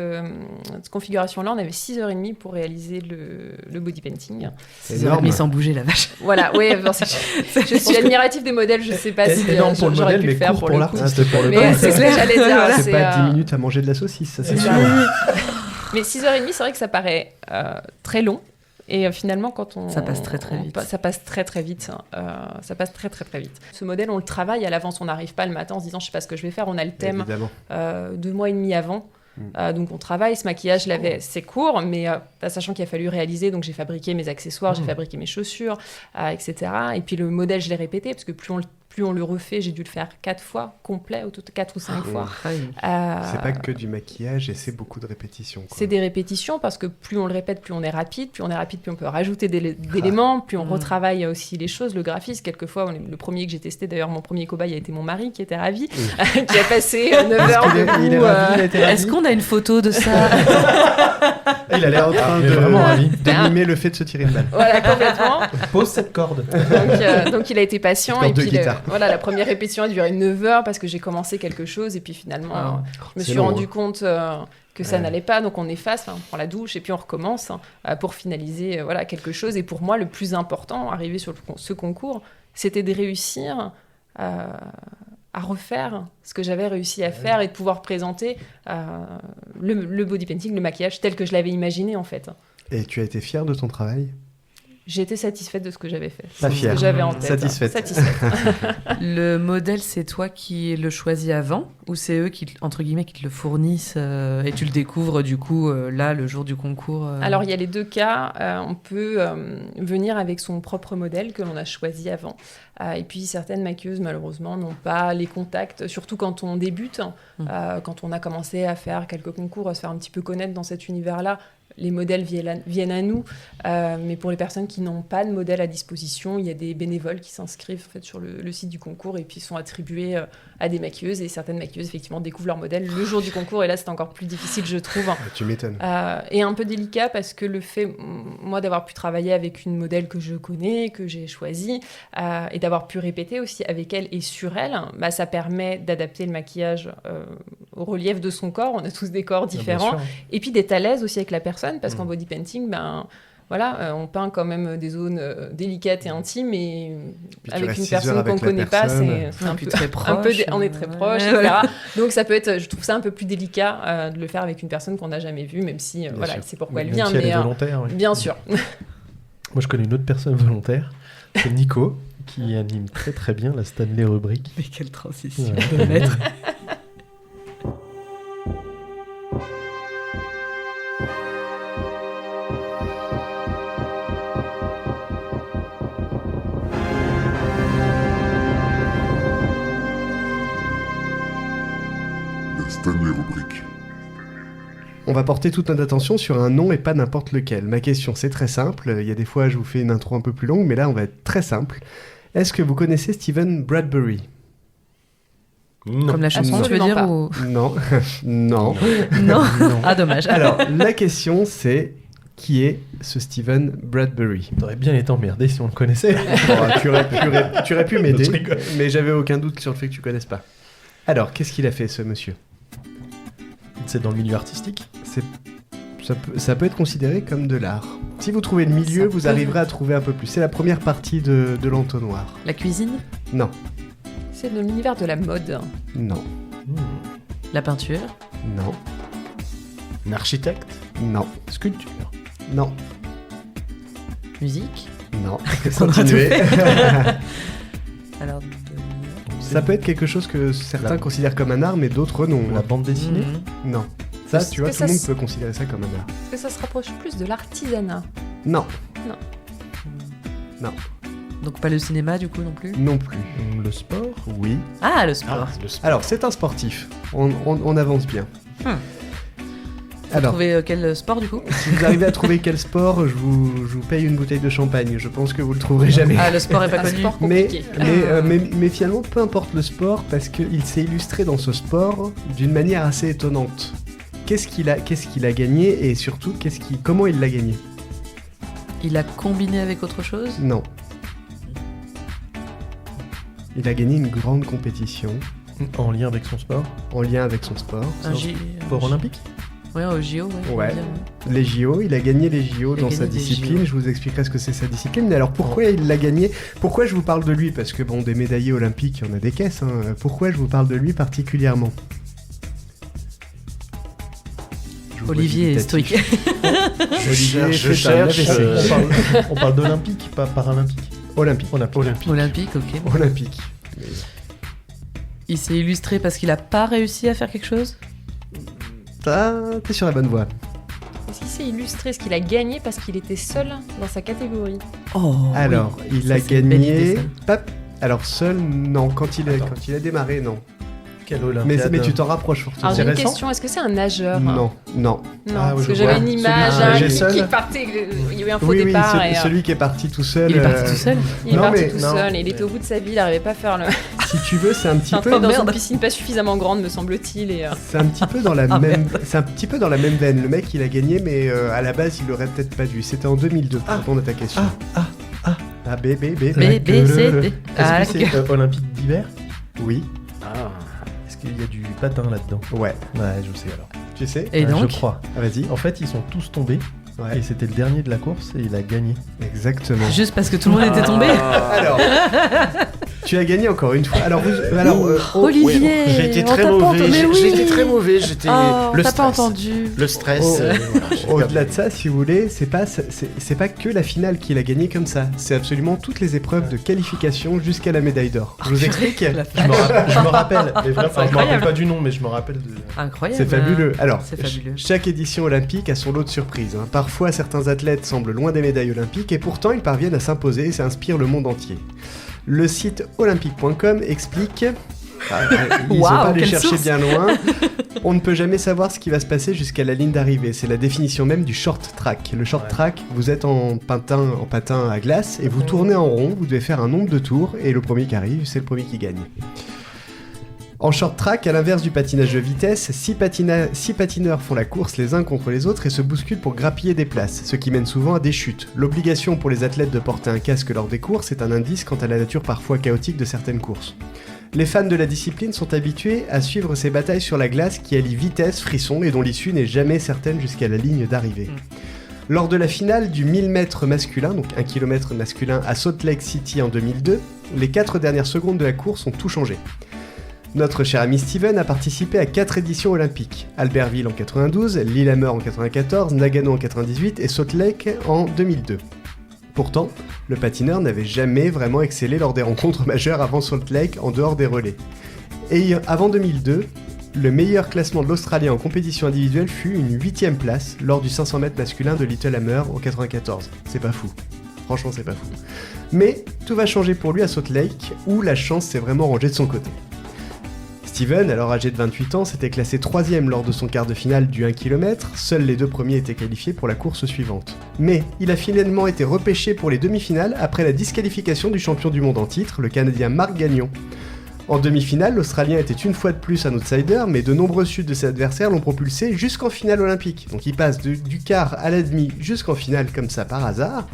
configuration-là, on avait 6h30 pour réaliser le body painting. 6h30 sans bouger, la vache. Voilà, oui, je suis admirative des modèles, je sais pas si énorme pour le j'aurais modèle, pu mais le faire court pour pour le coup. l'artiste, pour le Mais c'est ce que j'allais dire. C'est pas 10 minutes à manger de la saucisse, ça c'est sûr. Mais 6h30, c'est vrai que ça paraît très long. Et finalement, quand on... Ça passe très très vite. Ça passe très très vite. Ça passe très très très vite. Ce modèle, on le travaille à l'avance. On n'arrive pas le matin en se disant, je sais pas ce que je vais faire. On a le thème 2 mois et demi avant. Donc on travaille. Ce maquillage, c'est court, mais sachant qu'il a fallu réaliser, donc j'ai fabriqué mes accessoires, j'ai fabriqué mes chaussures, etc. Et puis le modèle, je l'ai répété, parce que plus on le refait, j'ai dû le faire 4 fois, complet, au total 4 ou 5 fois. C'est pas que du maquillage et c'est beaucoup de répétitions. Quoi. C'est des répétitions parce que plus on le répète, plus on est rapide. Plus on est rapide, plus on peut rajouter d'éléments, plus on retravaille aussi les choses. Le graphisme, quelquefois, le premier que j'ai testé, d'ailleurs, mon premier cobaye a été mon mari qui était ravi, qui a passé 9 heures debout. Est-ce qu'on a une photo de ça? Il a l'air en train de mimer le fait de se tirer une balle. Voilà, complètement. Pose cette corde. Donc il a été patient. Corde Et puis de la première répétition a duré 9 heures parce que j'ai commencé quelque chose et puis finalement je me suis rendu compte que ça n'allait pas, donc on efface, on prend la douche et puis on recommence pour finaliser quelque chose. Et pour moi, le plus important, arrivé sur ce concours, c'était de réussir à refaire ce que j'avais réussi à faire et de pouvoir présenter le body painting, le maquillage tel que je l'avais imaginé en fait. Et tu as été fière de ton travail? J'étais satisfaite de ce que j'avais fait. Pas fière. Ce que j'avais en tête. Satisfaite. Le modèle, c'est toi qui le choisis avant ou c'est eux qui, entre guillemets, qui te le fournissent et tu le découvres du coup là, le jour du concours Alors, il y a les deux cas. On peut venir avec son propre modèle que l'on a choisi avant. Et puis, certaines maquilleuses, malheureusement, n'ont pas les contacts, surtout quand on débute. Quand on a commencé à faire quelques concours, à se faire un petit peu connaître dans cet univers-là, les modèles viennent à nous, mais pour les personnes qui n'ont pas de modèle à disposition, il y a des bénévoles qui s'inscrivent en fait, sur le site du concours et puis sont attribués à des maquilleuses, et certaines maquilleuses effectivement découvrent leur modèle le jour du concours, et là c'est encore plus difficile je trouve. Tu m'étonnes. Et un peu délicat parce que le fait, moi, d'avoir pu travailler avec une modèle que je connais, que j'ai choisie, et d'avoir pu répéter aussi avec elle et sur elle, ça permet d'adapter le maquillage au relief de son corps. On a tous des corps différents, et puis d'être à l'aise aussi avec la personne, parce qu'en body painting, on peint quand même des zones délicates et intimes, et avec une personne qu'on ne connaît pas, c'est un peu très proche. On est très proche, etc. Donc ça peut être, je trouve ça un peu plus délicat de le faire avec une personne qu'on n'a jamais vue, même si elle sait pourquoi elle vient. Si elle est volontaire, oui. Bien sûr. Moi, je connais une autre personne volontaire, c'est Nico, qui anime très très bien la Stanley rubrique. Mais quelle transition Ouais. de maître. La Stanley rubrique. On va porter toute notre attention sur un nom et pas n'importe lequel. Ma question, c'est très simple. Il y a des fois, je vous fais une intro un peu plus longue, mais là, on va être très simple. Est-ce que vous connaissez Stephen Bradbury ? Non. Comme la chanson, tu veux dire ou... Non. Non. Non. Ah, dommage. Alors, la question, c'est qui est ce Stephen Bradbury ? T'aurais bien été emmerdé si on le connaissait. Tu aurais pu m'aider, Je rigole. mais j'avais aucun doute sur le fait que tu connaisses pas. Alors, qu'est-ce qu'il a fait, ce monsieur ? C'est dans le milieu artistique. Ça peut être considéré comme de l'art. Si vous trouvez le milieu, Ça vous peut. arriverez à trouver un peu plus. C'est la première partie de l'entonnoir. La cuisine, Non, C'est dans l'univers de la mode. non, la peinture, non, Un architecte. non, Sculpture. non, musique. non. On aura tout Continuez. fait. Alors, Ça peut être quelque chose que certains La- considèrent comme un art, mais d'autres non. La bande dessinée. Non. Ça, Est-ce tu vois, que tout le ça monde s- peut considérer ça comme un art. Est-ce que ça se rapproche plus de l'artisanat? Non, donc pas le cinéma du coup non plus. non plus. Le sport. Oui. Ah, le sport. le sport. Alors, c'est un sportif. On avance bien. Vous Alors, trouvez quel sport du coup? si vous arrivez à trouver quel sport, je vous paye une bouteille de champagne. Je pense que vous le trouverez jamais. Ah, le sport est pas Un connu. sport Mais, compliqué. mais finalement, peu importe le sport, parce qu'il s'est illustré dans ce sport d'une manière assez étonnante. Qu'est-ce qu'il a gagné et surtout, comment il l'a gagné? Il a combiné avec autre chose? Non. Il a gagné une grande compétition En lien avec son sport. en lien avec son sport. Un J. Sport olympique. Ouais, au JO, ouais. Ouais. on va dire, ouais. Les JO, il a gagné les JO Il a dans gagné sa des discipline. JO. Je vous expliquerai ce que c'est sa discipline. Mais alors pourquoi il l'a gagné? Pourquoi je vous parle de lui? Parce que bon, des médaillés olympiques, il y en a des caisses. Hein. Pourquoi je vous parle de lui particulièrement? Je vous vois Olivier est dubitatif. stoïque. Olivier, Je c'est un cherche, AVC. On parle d'olympique, pas paralympique. Olympique. Olympique, ok. Olympique. Il s'est illustré parce qu'il a pas réussi à faire quelque chose? T'es sur la bonne voie. Est-ce qu'il s'est illustré? Est-ce qu'il a gagné parce qu'il était seul dans sa catégorie? Oh. Alors, oui. il Ça, a c'est une belle idée, gagné. ça. Hop. Alors seul, non. Quand il Attends. a démarré, non. Quelle Mais, olympiade. mais tu t'en rapproches pour Alors C'est j'ai une récent question, est-ce que c'est un nageur? Non. Non, Ah, oui, parce je que j'avais vois. une image Celui qui qui seul. partait, il y a eu un faux Oui, oui, départ et celui qui est parti tout seul. Il est parti tout seul? il est Non, parti mais- tout non. seul et il était au bout de sa vie, il n'arrivait pas à faire le... Si tu veux, c'est un petit peu. dans merde. une piscine pas suffisamment grande me semble-t-il et... C'est un petit peu dans la Ah, même. merde. C'est un petit peu dans la même veine. Le mec, il a gagné, mais à la base, il aurait peut-être pas dû. C'était en 2002 pour répondre à ta question. Ah, B. B, B, C, D. Ah, Est-ce que c'est olympique d'hiver? Oui. Ah. Est-ce qu'il y a du patin là-dedans? Ouais. Ouais, je sais alors. Tu sais. Et Ouais, donc? Je crois. Ah, vas-y. En fait, ils sont tous tombés. Ouais. Et c'était le dernier de la course et il a gagné. Exactement. Juste parce que tout le monde était tombé? Alors, tu as gagné encore une fois. Alors, Olivier, J'ai été on très t'a pas mauvais. entendu, mais oui. J'ai été très mauvais. J'étais Oh, le t'as pas stress. entendu. Le stress. Oh. Voilà, j'ai Au-delà de ça, si vous voulez, c'est pas que la finale qu'il a gagné comme ça. C'est absolument toutes les épreuves de qualification jusqu'à la médaille d'or. Je vous explique. Je me rappelle. Mais vraiment, enfin, je me rappelle pas du nom, mais je me rappelle de. Incroyable. C'est fabuleux. Alors, C'est fabuleux. chaque édition olympique a son lot de surprises. Hein. Parfois, certains athlètes semblent loin des médailles olympiques et pourtant ils parviennent à s'imposer et ça inspire le monde entier. Le site olympique.com explique. Ils sont Waouh, pas allés quelle chercher source. bien loin. On ne peut jamais savoir ce qui va se passer jusqu'à la ligne d'arrivée. C'est la définition même du short track. Le short track, vous êtes en patin à glace et vous tournez en rond. Vous devez faire un nombre de tours et le premier qui arrive, c'est le premier qui gagne. En short track, à l'inverse du patinage de vitesse, 6 patineurs font la course les uns contre les autres et se bousculent pour grappiller des places, ce qui mène souvent à des chutes. L'obligation pour les athlètes de porter un casque lors des courses est un indice quant à la nature parfois chaotique de certaines courses. Les fans de la discipline sont habitués à suivre ces batailles sur la glace qui allient vitesse, frisson et dont l'issue n'est jamais certaine jusqu'à la ligne d'arrivée. Lors de la finale du 1000 mètres masculin, donc 1 km masculin à Salt Lake City en 2002, les 4 dernières secondes de la course ont tout changé. Notre cher ami Steven a participé à 4 éditions olympiques. Albertville en 92, Lillehammer en 94, Nagano en 98 et Salt Lake en 2002. Pourtant, le patineur n'avait jamais vraiment excellé lors des rencontres majeures avant Salt Lake en dehors des relais. Et avant 2002, le meilleur classement de l'Australien en compétition individuelle fut une 8ème place lors du 500 mètres masculin de Lillehammer en 94. C'est pas fou. Franchement, c'est pas fou. Mais tout va changer pour lui à Salt Lake, où la chance s'est vraiment rangée de son côté. Steven, alors âgé de 28 ans, s'était classé 3ème lors de son quart de finale du 1 km, seuls les 2 premiers étaient qualifiés pour la course suivante. Mais il a finalement été repêché pour les demi-finales après la disqualification du champion du monde en titre, le Canadien Marc Gagnon. En demi-finale, l'Australien était une fois de plus un outsider, mais de nombreuses chutes de ses adversaires l'ont propulsé jusqu'en finale olympique. Donc il passe du quart à la demi jusqu'en finale comme ça par hasard.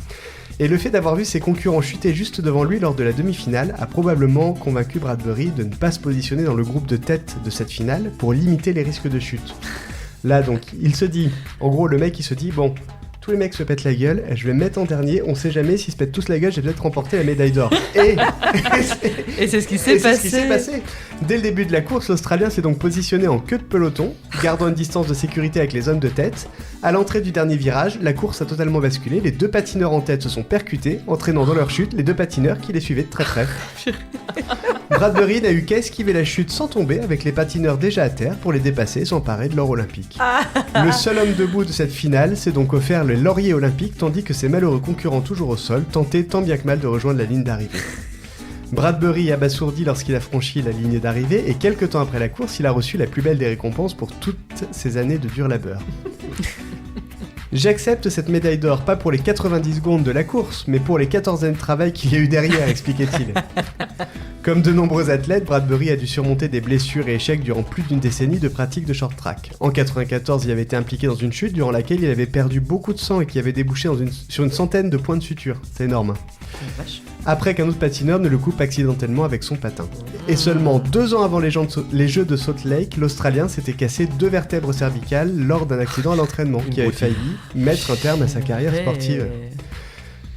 Et le fait d'avoir vu ses concurrents chuter juste devant lui lors de la demi-finale a probablement convaincu Bradbury de ne pas se positionner dans le groupe de tête de cette finale pour limiter les risques de chute. Là donc, il se dit, en gros le mec il se dit, bon, tous les mecs se pètent la gueule, je vais me mettre en dernier, on sait jamais, s'ils se pètent tous la gueule, j'ai peut-être remporté la médaille d'or. Et c'est ce qui s'est passé. Dès le début de la course, l'Australien s'est donc positionné en queue de peloton, gardant une distance de sécurité avec les hommes de tête. À l'entrée du dernier virage, la course a totalement basculé, les 2 patineurs en tête se sont percutés, entraînant dans leur chute les 2 patineurs qui les suivaient de très près. Bradbury n'a eu qu'à esquiver la chute sans tomber, avec les patineurs déjà à terre pour les dépasser et s'emparer de l'or olympique. Le seul homme debout de cette finale s'est donc offert le laurier olympique, tandis que ses malheureux concurrents toujours au sol tentaient tant bien que mal de rejoindre la ligne d'arrivée. Bradbury est abasourdi lorsqu'il a franchi la ligne d'arrivée et quelques temps après la course, il a reçu la plus belle des récompenses pour toutes ces années de dur labeur. J'accepte cette médaille d'or pas pour les 90 secondes de la course, mais pour les 14 années de travail qu'il y a eu derrière, expliquait-il. Comme de nombreux athlètes, Bradbury a dû surmonter des blessures et échecs durant plus d'une décennie de pratique de short track. En 94, il avait été impliqué dans une chute durant laquelle il avait perdu beaucoup de sang et qui avait débouché sur une centaine de points de suture. C'est énorme. Après qu'un autre patineur ne le coupe accidentellement avec son patin. Et seulement 2 ans avant les Jeux de Salt Lake, l'Australien s'était cassé 2 vertèbres cervicales lors d'un accident à l'entraînement qui avait failli mettre un terme à sa carrière sportive.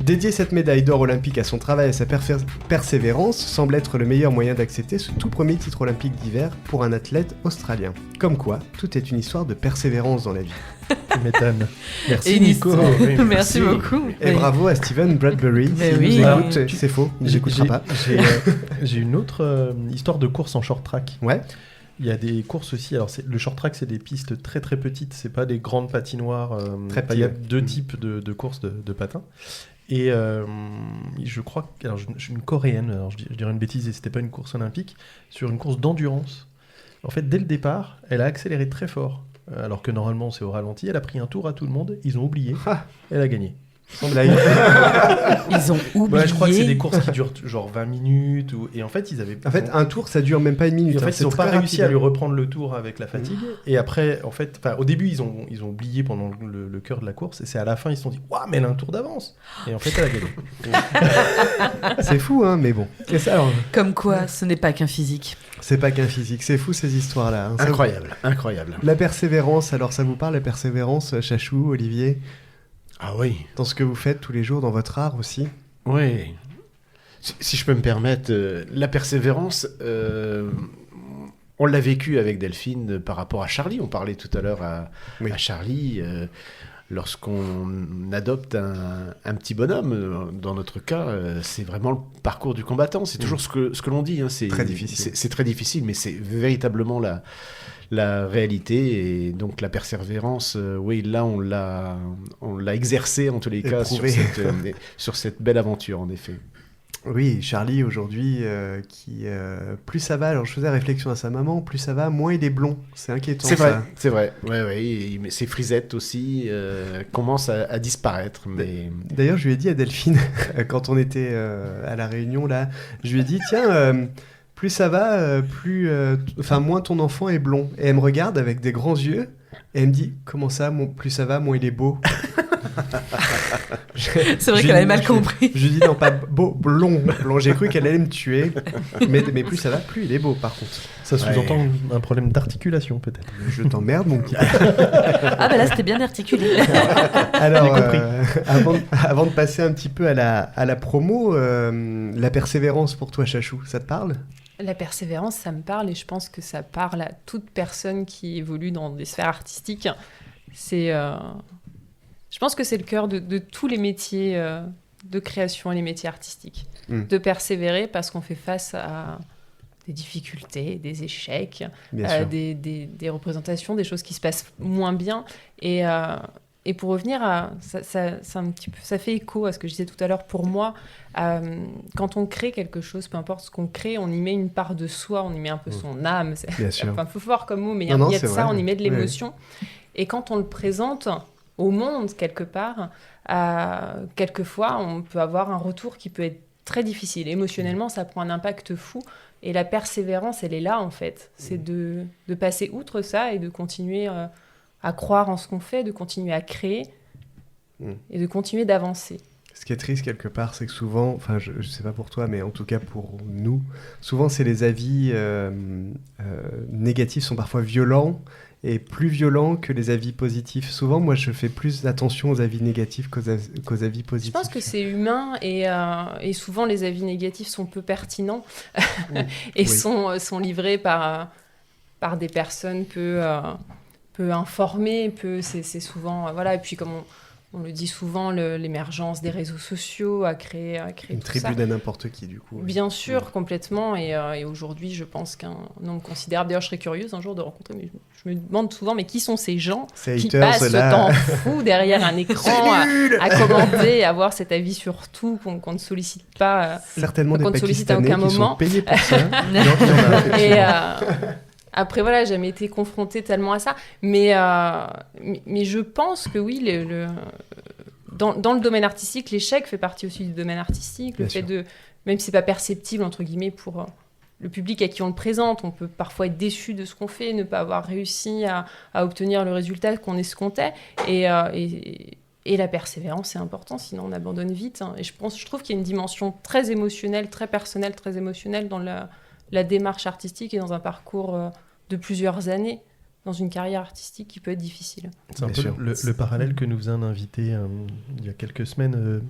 Dédier cette médaille d'or olympique à son travail et à sa persévérance semble être le meilleur moyen d'accepter ce tout premier titre olympique d'hiver pour un athlète australien. Comme quoi, tout est une histoire de persévérance dans la vie. Tu m'étonnes. Merci Et Nico. Merci beaucoup. Et bravo à Steven Bradbury. Mais S'il oui. nous écoute, c'est faux, il ne écoutera pas. J'ai une autre histoire de course en short track. Ouais. Il y a des courses aussi. Alors le short track, c'est des pistes très très petites. C'est pas des grandes patinoires. Il y a 2 types de courses de patins. Et je crois que je suis une coréenne, alors je dirais une bêtise et c'était pas une course olympique, sur une course d'endurance. En fait, dès le départ, elle a accéléré très fort, alors que normalement c'est au ralenti. Elle a pris un tour à tout le monde, ils ont oublié, elle a gagné. Sans blague. Ils ont oublié. Ouais, je crois que c'est des courses qui durent genre 20 minutes. Et en fait, un tour, ça dure même pas une minute. Et en fait, c'est ils n'ont pas très réussi rapide. à lui reprendre le tour avec la fatigue. Et après, en fait, au début, ils ont oublié pendant le cœur de la course. Et c'est à la fin, ils se sont dit, waouh, mais elle a un tour d'avance. Et en fait, elle a gagné. C'est fou, hein, mais bon. Et ça, alors, Comme quoi, ce n'est pas qu'un physique. c'est pas qu'un physique, c'est fou ces histoires-là. hein. Ça- Incroyable, incroyable. La persévérance, alors ça vous parle, la persévérance, Chachou, Olivier, Ah oui, dans ce que vous faites tous les jours, dans votre art aussi? oui. Si je peux me permettre, la persévérance, on l'a vécu avec Delphine par rapport à Charlie. On parlait tout à l'heure à Charlie. Lorsqu'on adopte un petit bonhomme, dans notre cas, c'est vraiment le parcours du combattant. C'est toujours ce que l'on dit. Hein. C'est Très difficile. C'est très difficile, mais c'est véritablement la réalité. Et donc la persévérance, oui, là, on l'a exercé en tous les cas sur cette belle aventure, en effet. Oui, Charlie aujourd'hui, qui plus ça va, alors je faisais réflexion à sa maman, plus ça va, moins il est blond. C'est inquiétant. C'est vrai, ça. c'est vrai. Ouais, mais ses frisettes aussi commencent à disparaître. Mais... D'ailleurs, je lui ai dit à Delphine, quand on était à la réunion là, je lui ai dit, tiens, plus ça va, moins ton enfant est blond. Et elle me regarde avec des grands yeux, et elle me dit, comment ça, plus ça va, moins il est beau. C'est vrai qu'elle avait mal compris. Je lui dis non, pas beau, blond. J'ai cru qu'elle allait me tuer. Mais plus ça va, plus il est beau par contre. Ça sous-entend un problème d'articulation peut-être. Je t'emmerde mon petit. Ah bah là c'était bien articulé. Alors, avant de passer un petit peu à la promo, la persévérance pour toi Chachou, ça te parle? La persévérance, ça me parle et je pense que ça parle à toute personne qui évolue dans des sphères artistiques. Je pense que c'est le cœur de tous les métiers de création et les métiers artistiques. De persévérer parce qu'on fait face à des difficultés, des échecs, des représentations, des choses qui se passent moins bien. Et pour revenir à... Ça fait écho à ce que je disais tout à l'heure. Pour moi, quand on crée quelque chose, peu importe ce qu'on crée, on y met une part de soi, on y met un peu son âme. C'est un peu fort comme mot, mais il y a de ça, on y met de l'émotion. Et quand on le présente au monde, quelque part, quelquefois, on peut avoir un retour qui peut être très difficile. Émotionnellement, ça prend un impact fou. Et la persévérance, elle est là, en fait. C'est de passer outre ça et de continuer à croire en ce qu'on fait, de continuer à créer et de continuer d'avancer. Ce qui est triste, quelque part, c'est que souvent, enfin, je ne sais pas pour toi, mais en tout cas pour nous, souvent, c'est les avis négatifs sont parfois violents et plus violents que les avis positifs. Souvent, moi, je fais plus attention aux avis négatifs qu'aux avis positifs. Je pense que c'est humain et souvent les avis négatifs sont peu pertinents et sont livrés par des personnes peu informées. C'est souvent... voilà. Et puis, comme on le dit souvent, l'émergence des réseaux sociaux a créé une tout ça. tribu de n'importe qui, du coup. Bien sûr, complètement. Et aujourd'hui, je pense qu'un nombre considérable... D'ailleurs, je serais curieuse un jour de rencontrer... Mais je me demande souvent, mais qui sont ces gens qui passent ce temps fou derrière un écran à commenter, à avoir cet avis sur tout, qu'on ne sollicite pas. Certainement qu'on des ne sollicite à Pakistanais aucun qui moment. sont payés pour ça. Après, voilà, j'ai jamais été confrontée tellement à ça. Mais je pense que oui, dans le domaine artistique, l'échec fait partie aussi du domaine artistique. Le fait de, même si c'est pas perceptible, entre guillemets, pour le public à qui on le présente, on peut parfois être déçu de ce qu'on fait, ne pas avoir réussi à obtenir le résultat qu'on escomptait. Et la persévérance, c'est important, sinon on abandonne vite. Et je trouve qu'il y a une dimension très émotionnelle, très personnelle, très émotionnelle dans la démarche artistique et dans un parcours de plusieurs années, dans une carrière artistique qui peut être difficile. C'est un peu le parallèle que nous faisait un invité il y a quelques semaines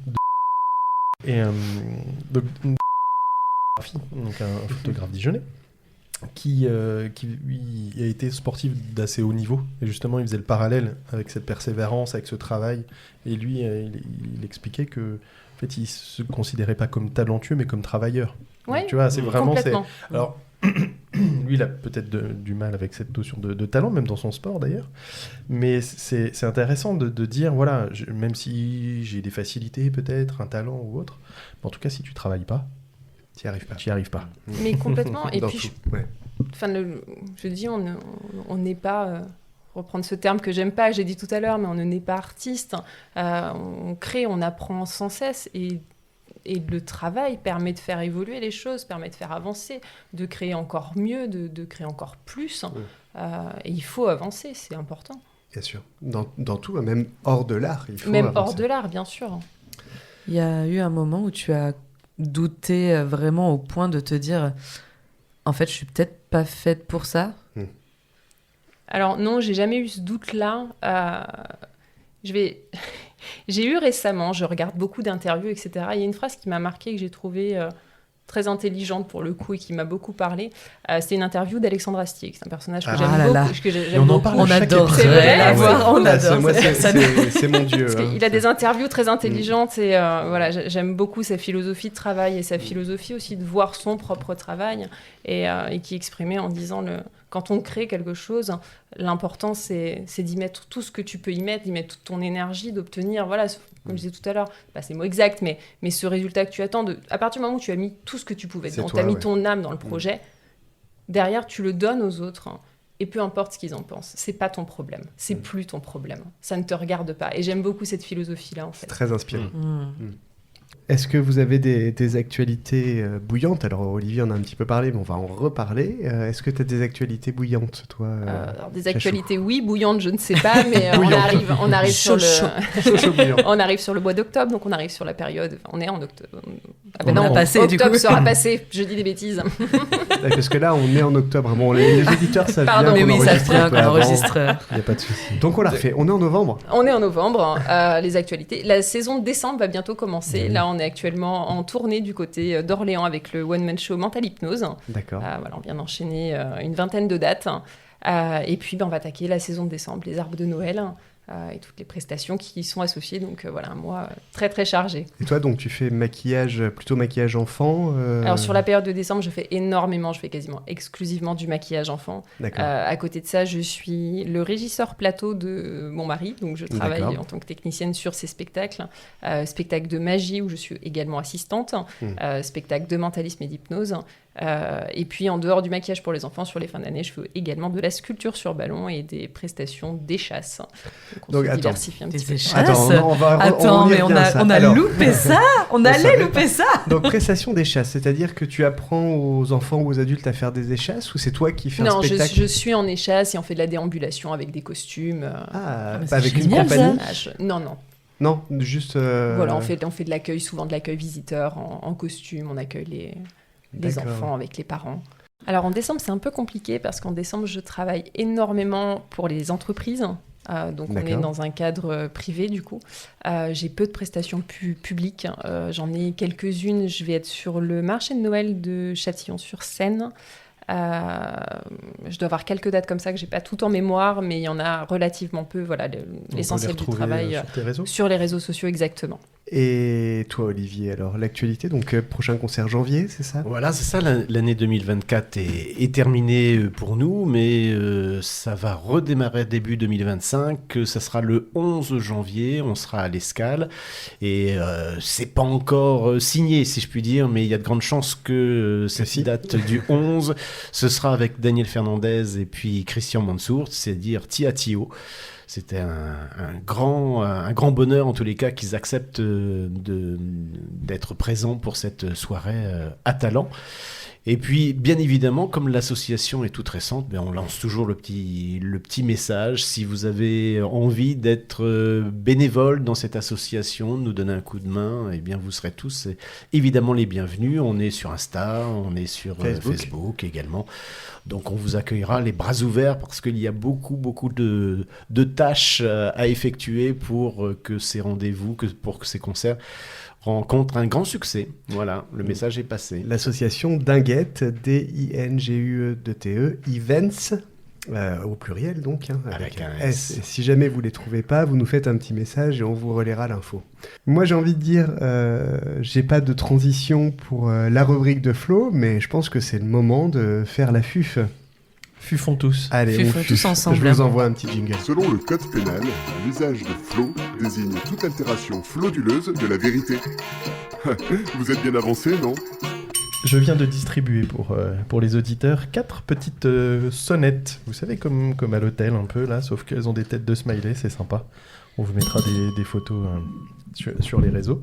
donc un photographe dijonnais qui lui, a été sportif d'assez haut niveau et justement il faisait le parallèle avec cette persévérance, avec ce travail et lui il expliquait que en fait il se considérait pas comme talentueux mais comme travailleur. Ouais, donc, tu vois, c'est vraiment alors lui, il a peut-être du mal avec cette notion de talent, même dans son sport d'ailleurs. Mais c'est intéressant de dire, voilà, même si j'ai des facilités, peut-être, un talent ou autre, en tout cas, si tu travailles pas, tu n'y arrives pas. Mais complètement. Et puis, je dis, on n'est pas... reprendre ce terme que j'aime pas, j'ai dit tout à l'heure, mais on ne naît pas artiste. On crée, on apprend sans cesse et le travail permet de faire évoluer les choses, permet de faire avancer, de créer encore mieux, de créer encore plus. Et il faut avancer, c'est important. Bien sûr. Dans tout, même hors de l'art, il faut même avancer. Hors de l'art, bien sûr. Il y a eu un moment où tu as douté vraiment au point de te dire « En fait, je suis peut-être pas faite pour ça ». Alors non, j'ai jamais eu ce doute-là. J'ai eu récemment, je regarde beaucoup d'interviews, etc. Il y a une phrase qui m'a marquée, que j'ai trouvée très intelligente pour le coup et qui m'a beaucoup parlé. C'est une interview d'Alexandre Astier, c'est un personnage que j'aime beaucoup. On adorerait la voir. On adore. C'est mon dieu. Il a des interviews très intelligentes et voilà, j'aime beaucoup sa philosophie de travail et sa philosophie aussi de voir son propre travail et qui est exprimée en disant quand on crée quelque chose, l'important c'est d'y mettre tout ce que tu peux y mettre toute ton énergie, d'obtenir, voilà, comme je disais tout à l'heure, c'est le mot exact, mais ce résultat que tu attends, à partir du moment où tu as mis tout ce que tu pouvais dedans, tu as mis ton âme dans le projet, derrière tu le donnes aux autres, et peu importe ce qu'ils en pensent, c'est pas ton problème, c'est plus ton problème, ça ne te regarde pas. Et j'aime beaucoup cette philosophie-là en fait. C'est très inspirant. Est-ce que vous avez des actualités bouillantes ? Alors Olivier en a un petit peu parlé, mais on va en reparler. Est-ce que tu as des actualités bouillantes, toi alors, des actualités, oui, bouillantes, je ne sais pas, mais on arrive sur on arrive sur le mois d'octobre, donc on arrive sur la période. On est en octobre. Octobre sera passé. Je dis des bêtises. Parce que là, on est en octobre. Bon, les éditeurs savent bien mais oui, ça vient qu'on enregistre. Il n'y a pas de souci. Donc on l'a refait. On est en novembre. On est en novembre. Les actualités. La saison de décembre va bientôt commencer. Là, on est actuellement en tournée du côté d'Orléans avec le one-man show Mental Hypnose. D'accord. Voilà, on vient d'enchaîner une vingtaine de dates. Et puis, on va attaquer la saison de décembre, les arbres de Noël. et toutes les prestations qui y sont associées. Donc voilà, un mois très très chargé. Et toi, donc tu fais plutôt maquillage enfant Alors sur la période de décembre, je fais quasiment exclusivement du maquillage enfant. À côté de ça, je suis le régisseur plateau de mon mari, donc je travaille en tant que technicienne sur ses spectacles. Spectacle de magie où je suis également assistante, spectacle de mentalisme et d'hypnose. Et puis en dehors du maquillage pour les enfants, sur les fins d'année, je fais également de la sculpture sur ballon et des prestations d'échasses. Donc on se diversifie un petit peu. On a loupé ça. On allait louper ça. Donc prestation d'échasses, c'est-à-dire que tu apprends aux enfants ou aux adultes à faire des échasses, ou c'est toi qui fais un spectacle? Non, je suis en échasse et on fait de la déambulation avec des costumes. Pas avec une compagnie? Non, juste... Voilà, on fait de l'accueil, souvent de l'accueil visiteur en costume, on accueille les enfants avec les parents. Alors en décembre, c'est un peu compliqué parce qu'en décembre, je travaille énormément pour les entreprises. Donc on est dans un cadre privé du coup. J'ai peu de prestations publiques. J'en ai quelques-unes. Je vais être sur le marché de Noël de Châtillon-sur-Seine. Je dois avoir quelques dates comme ça que j'ai pas tout en mémoire, mais il y en a relativement peu. Voilà, l'essentiel du travail sur les réseaux sociaux, exactement. Et toi, Olivier, alors l'actualité, donc prochain concert janvier, c'est ça? Voilà, c'est ça, l'année 2024 est terminée pour nous, mais ça va redémarrer début 2025, ça sera le 11 janvier, on sera à l'Escale, et c'est pas encore signé, si je puis dire, mais il y a de grandes chances que cette date du 11, ce sera avec Daniel Fernandez et puis Christian Mansour, c'est-à-dire Tia Tio. C'était un grand bonheur, en tous les cas, qu'ils acceptent d'être présents pour cette soirée à Talent. Et puis, bien évidemment, comme l'association est toute récente, on lance toujours le petit message. Si vous avez envie d'être bénévole dans cette association, de nous donner un coup de main, eh bien, vous serez tous évidemment les bienvenus. On est sur Insta, on est sur Facebook également. Donc, on vous accueillera les bras ouverts parce qu'il y a beaucoup de tâches à effectuer pour que ces rendez-vous, pour que ces concerts rencontre un grand succès. Voilà, le message est passé. L'association Dinguette, D-I-N-G-U-E-T-E, Events, au pluriel donc, avec un S. Et si jamais vous ne les trouvez pas, vous nous faites un petit message et on vous relaiera l'info. Moi j'ai envie de dire, j'ai pas de transition pour la rubrique de Flo, mais je pense que c'est le moment de faire la FUF. Fufons tous. Allez, Fufons tous ensemble. Je vous envoie un petit jingle. Selon le code pénal, l'usage de flot désigne toute altération frauduleuse de la vérité. Vous êtes bien avancé, non? Je viens de distribuer pour les auditeurs 4 petites sonnettes. Vous savez, comme à l'hôtel un peu là, sauf qu'elles ont des têtes de smiley, c'est sympa. On vous mettra des photos sur les réseaux.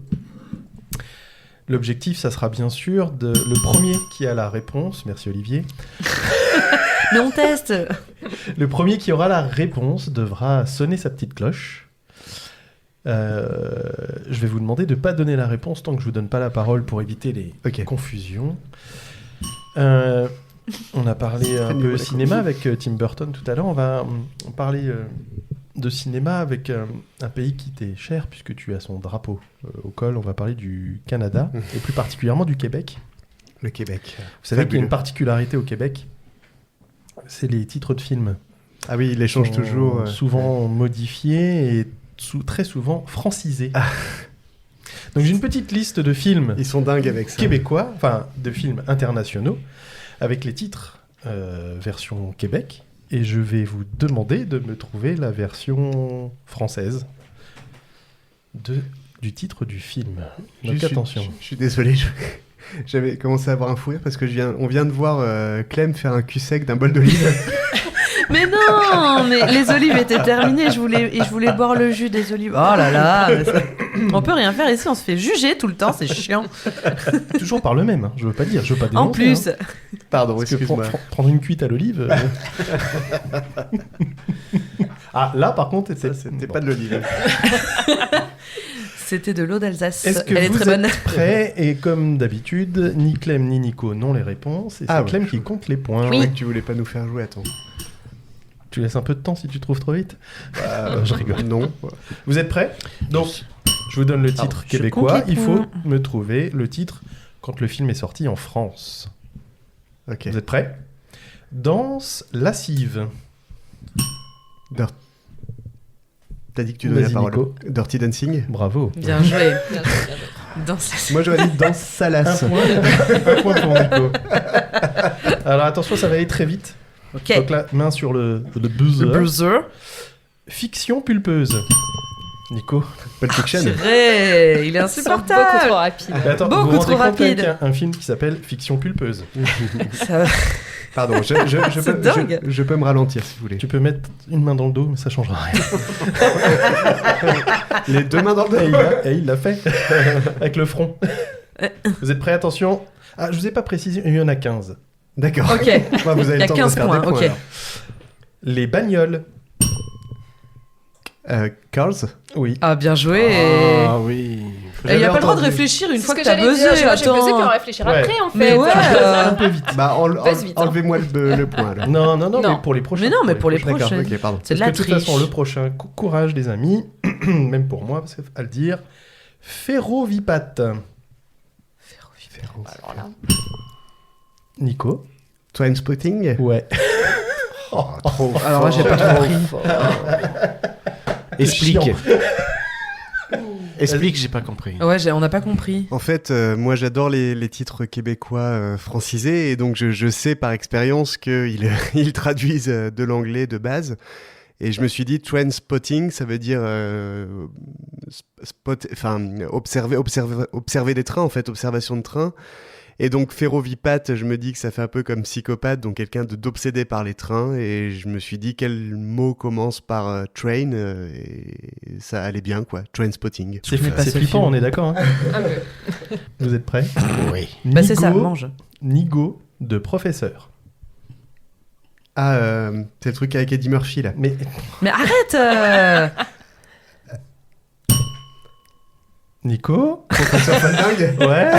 L'objectif, ça sera bien sûr le premier qui a la réponse. Merci Olivier. Mais on teste. Le premier qui aura la réponse devra sonner sa petite cloche. Je vais vous demander de ne pas donner la réponse tant que je ne vous donne pas la parole pour éviter les confusions. On a parlé un peu cinéma avec Tim Burton tout à l'heure. On va parler de cinéma avec un pays qui t'est cher puisque tu as son drapeau au col. On va parler du Canada et plus particulièrement du Québec. Le Québec. Vous savez qu'il y a une particularité au Québec. C'est les titres de films. Ah oui, ils les changent toujours. Souvent modifiés et très souvent francisés. Donc j'ai une petite liste de films. Ils sont dingues avec ça. Québécois, enfin de films internationaux, avec les titres version Québec. Et je vais vous demander de me trouver la version française du titre du film. Donc attention. Je suis désolé. J'avais commencé à avoir un fou rire parce que on vient de voir Clem faire un cul sec d'un bol d'olive. Mais non, mais les olives étaient terminées. Je voulais boire le jus des olives. Oh là là, on peut rien faire ici. On se fait juger tout le temps, c'est chiant. Toujours par le même. Hein. Je veux pas dénoncer. En plus, hein. Pardon, excuse-moi. Prendre une cuite à l'olive. Ah là, par contre, c'était pas de l'olive. C'était de l'eau d'Alsace. Est-ce que vous êtes prêts? Et comme d'habitude, ni Clem ni Nico n'ont les réponses. Et c'est Clem qui compte les points. Oui. Ouais, tu voulais pas nous faire jouer, attends. Tu laisses un peu de temps si tu trouves trop vite. Je rigole. Non. Vous êtes prêts? Donc, je vous donne le titre québécois. Il faut me trouver le titre quand le film est sorti en France. Ok. Vous êtes prêts? Danse lascive. T'as dit que tu donnais la Vas-y, parole. Nico. Dirty Dancing. Bravo. Bien joué. Dans sa- Moi, j'aurais dit Danse Salace. Un point pour Nico. Alors attention, ça va aller très vite. Ok. Donc là, main sur le buzzer. Buzzer. Fiction pulpeuse. Nico. Pulp Fiction. Purée, il est Ils sont beaucoup trop insupportable. rapides. Mais attends, Beaucoup vous vous rendez trop compte rapide. qu'il y a un film qui s'appelle Fiction pulpeuse. Ça- Pardon, C'est dingue. je peux me ralentir si vous voulez. Tu peux mettre une main dans le dos, mais ça changera rien. Les deux mains dans le dos. Et il l'a fait. Avec le front. Vous êtes prêts? Attention. Ah, je vous ai pas précisé, il y en a 15. D'accord. Ok. Ouais, vous avez Il y a le temps 15 de faire points, des points. ok. alors. Les bagnoles. Cars. Oui. Ah, bien joué. Ah oui. Il n'y a pas le droit de entendu. réfléchir une C'est fois ce que t'as j'allais buzzé. dire. Moi, j'ai buzzé, puis on va Attends. réfléchir Ouais. après, en fait. Mais ouais. Un peu vite. Bah, Passe vite, hein. enlevez-moi le point alors. Non, Non. mais pour les prochains. Mais non, mais pour les D'accord, prochaines. ok, pardon. C'est de Parce la que de toute triche. façon, le prochain, courage les amis, même pour moi, parce qu'à le dire, Ferrovipat. Alors là. Nico. Trainspotting. Ouais. Alors là, j'ai pas compris. Explique. Chiant. Explique, j'ai pas compris. Ouais, on n'a pas compris. En fait, moi j'adore les titres québécois francisés et donc je sais par expérience qu'ils ils traduisent de l'anglais de base. Et je me suis dit, trainspotting, ça veut dire observer des trains, en fait, observation de trains. Et donc ferrovipat, je me dis que ça fait un peu comme psychopathe, donc quelqu'un d'obsédé par les trains. Et je me suis dit, quel mot commence par train et ça allait bien, quoi. Trainspotting. C'est connais pas ce flippant, film. on est d'accord. Hein. Un peu. Vous êtes prêts? Oui. Bah, c'est ça, mange. Nigo de professeur. Ah, c'est le truc avec Eddie Murphy, là. Mais Mais arrête Nico. Professeur Falding. Ouais.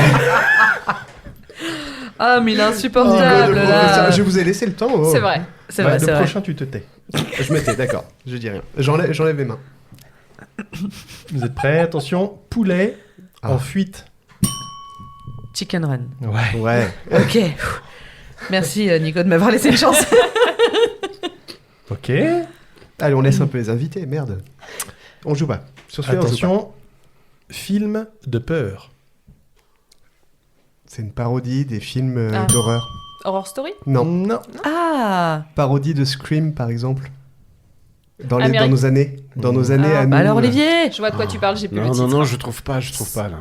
Ah, mais il est Oh, insupportable, le là. professeur. Je vous ai laissé le temps. oh. C'est vrai. C'est Ouais, vrai, le c'est vrai. prochain, tu te tais. Je me tais, d'accord. Je dis rien. J'enlève les mains. Vous êtes prêts? Attention, poulet Ah. en fuite. Chicken Run. Ouais. Ouais. Ok. Merci, Nico, de m'avoir laissé une chance. Ok. Allez, on laisse un peu les invités, merde. On joue pas. Sur celui-là, on joue pas. Attention, film de peur. C'est une parodie des films Ah. d'horreur. Horror Story? Non. Non. Ah Parodie de Scream, par exemple. Dans Amérique. nos années. Dans nos années à nous. Bah alors, Olivier Je vois de quoi tu parles, j'ai plus le Non, titre. non, je trouve pas là.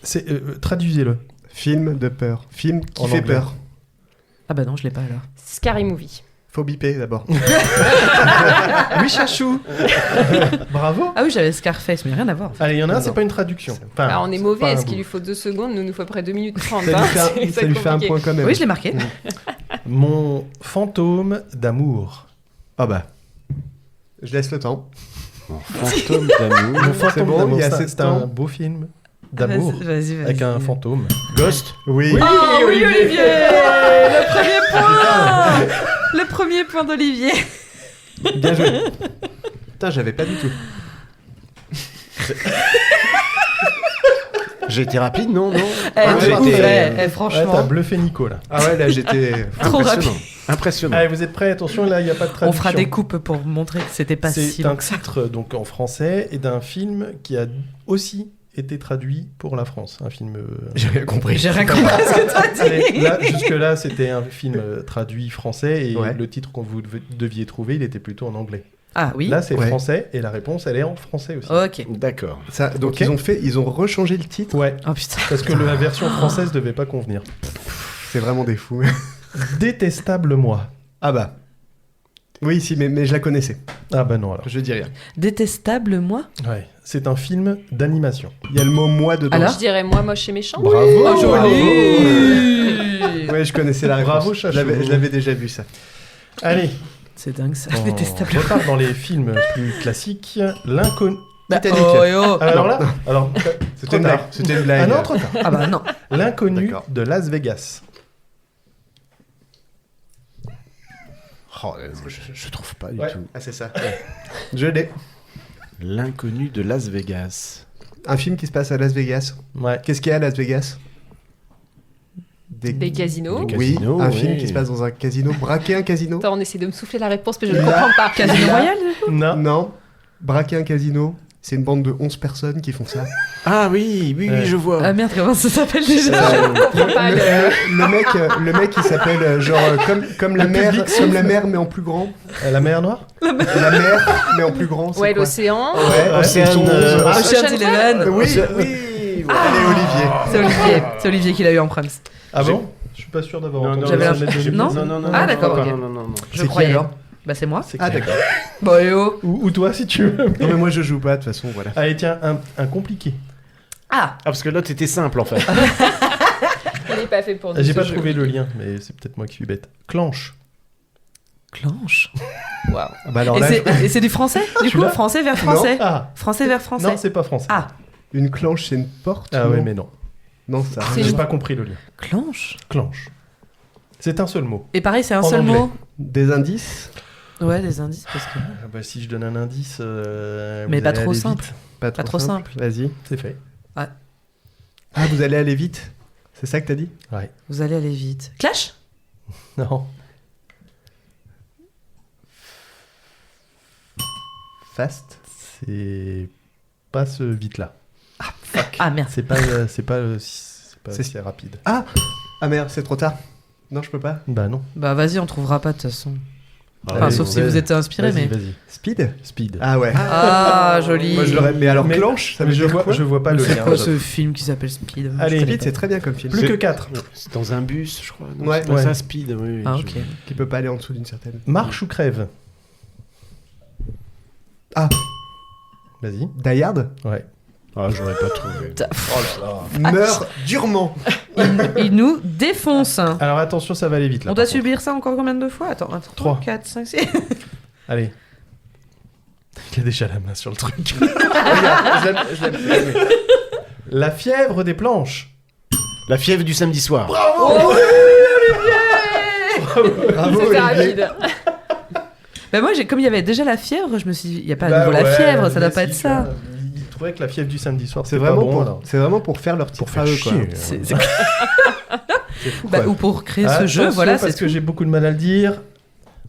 C'est traduisez-le. Film de peur. Film qui En fait anglais. peur. Ah bah non, je l'ai pas alors. Scary Movie. Faut biper d'abord. Oui, chachou. Bravo. Ah oui, j'avais Scarface, mais rien à voir. Allez, il y en a un, Non, c'est non. pas une traduction. Enfin, Alors on est c'est mauvais, pas un est-ce qu'il bout. lui faut 2 secondes? Nous faut à peu près 2 minutes 30. Ça lui hein. fait un, C'est- ça c'est lui fait un compliqué. point quand même. Oui, je l'ai marqué. Mon fantôme d'amour. Ah bah. Je laisse le temps. Fantôme d'amour. Mon fantôme C'est bon, d'amour, il y a c'est assez de c'est temps. un beau film d'amour Vas-y, vas-y. avec un fantôme. Ghost. Oui. Oh oui, Olivier Le premier point Le premier point d'Olivier. Bien joué. Putain, j'avais pas du tout. J'ai été rapide, non? Ah, Eh, j'ai ouf, été- eh, Ouais, franchement. t'as bluffé Nico là. Ah ouais, là j'étais. Trop Impressionnant. rapide. Impressionnant. Allez, vous êtes prêts? Attention, là, il n'y a pas de traduction. On fera des coupes pour montrer que c'était pas si C'est long un que ça. titre donc en français et d'un film qui a aussi été traduit pour la France. Un film. J'ai rien compris. J'ai rien compris à ce que t'as dit. Allez, là, jusque-là, c'était un film traduit français et Ouais. le titre qu'on vous deviez trouver, il était plutôt en anglais. Ah oui. Là, c'est Ouais. français et la réponse, elle est en français aussi. Ok. D'accord. Ça, donc Ok. ils ont rechangé le titre. Ouais, Oh putain. parce que la version française devait pas convenir. C'est vraiment des fous. Détestable moi. Ah bah. Oui, si, mais je la connaissais. Ah bah non alors. Je dis rien. Détestable, moi. Ouais, c'est un film d'animation. Il y a le mot moi dedans. Alors Je dirais moi moche et méchant. Bravo. Oh, joli. Ouais, je connaissais la réponse. Bravo, Chachou. Je l'avais déjà vu ça. Allez, C'est dingue ça. on Détestable. repart dans les films plus classiques. L'inconnu. Titanic. Oh, et oh. Alors là, alors C'était trop une tard. blague. C'était une blague. Ah non, trop tard. Ah bah non. L'inconnu D'accord. de Las Vegas. Oh, je trouve pas du Ouais. tout. Ah, c'est ça. Ouais. Je l'ai. L'inconnu de Las Vegas. Un film qui se passe à Las Vegas. Ouais. Qu'est-ce qu'il y a à Las Vegas? Des casinos. Des Oui, casinos, un oui. film qui se passe dans un casino. Braquer un casino? Attends, on essaie de me souffler la réponse, mais je ne Là. comprends pas. Casino Royal. Non. Non. braquer un casino, c'est une bande de 11 personnes qui font ça. Ah oui, je vois. Ah merde, comment ça s'appelle déjà Le mec il s'appelle comme la mer mais en plus grand. La mer Noire. La mer mais en plus grand. C'est Ouais, quoi l'océan. Ouais, Ocean, Ocean's Eleven. Oui. Allez Olivier. C'est Olivier qui l'a eu en prime. Ah bon? Je suis pas sûr d'avoir Non, entendu. non, J'avais ça. non. non. Ah, d'accord, ok. Non. Je C'est qui croyais. alors Bah c'est moi. C'est Ah clair. d'accord. Bon, et oh. Ou toi si tu veux. Non mais moi je joue pas de toute façon, voilà. Allez, tiens, un compliqué. Ah, Ah, parce que l'autre était simple en fait. Il n'est pas fait pour J'ai ce pas jeu. trouvé le lien, mais c'est peut-être moi qui suis bête. Clanche. Clanche. Waouh. Bah alors Et là, c'est du français du Tu coup l'as Français vers français. Ah, Français vers français. non, c'est pas français. Ah, une clanche c'est une porte. Ah non ouais, mais non. Non ça. J'ai pas compris le lien. clanche. Clanche. C'est un seul mot. Et pareil, c'est un En seul anglais. mot. Des indices. Ouais, des indices parce que Ah bah, si je donne un indice. Mais vous pas allez trop aller simple. vite. Pas trop simple. Vas-y. C'est fait. Ah vous allez aller vite. C'est ça que t'as dit? Ouais. vous allez aller vite. Clash. Non. Fast. C'est pas ce vite-là. Ah merde. C'est pas si rapide. Ah merde, c'est trop tard. Non, je peux pas. Bah non. Bah vas-y, on trouvera pas de toute façon. Enfin, Allez, sauf si vous êtes inspiré, Vas-y, mais. vas-y. Speed. Speed. Ah ouais. Ah, joli. Moi je l'aurais. Mais alors Mais- clanche, ça veut Mais je dire quoi? vois pas le C'est lien. quoi ce film qui s'appelle Speed Allez, Speed, c'est très bien comme film. plus que 4. C'est dans un bus, je crois. Non, Ouais. c'est pas Ouais. ça, Speed. Oui, Ah je- ok. Qui peut pas aller en dessous d'une certaine. Marche ou crève? Ah. Vas-y. Die Hard. Ouais. Ah, j'aurais pas trouvé. Meurt durement. Il nous défonce. Alors attention, ça va aller vite là. On doit par contre. subir ça encore combien de fois? Attends, 3, Trois. 4, 5, 6. Allez. Il a déjà la main sur le truc. Je l'aime. La fièvre des planches. La fièvre du samedi soir. Bravo C'était Olivier. rapide. Bah moi, comme il y avait déjà la fièvre, je me suis dit, il n'y a pas à Bah nouveau la ouais, fièvre, ça mais doit pas si, être tu ça. vois, Il trouvait que la fièvre du samedi soir, C'est c'était pas vraiment bon. pour. alors. C'est vraiment pour faire leur Pour titre faire à eux quoi. chier. C'est C'est fou, bah, quoi. ou pour créer ce Attention, jeu, voilà, parce c'est que tout. j'ai beaucoup de mal à le dire.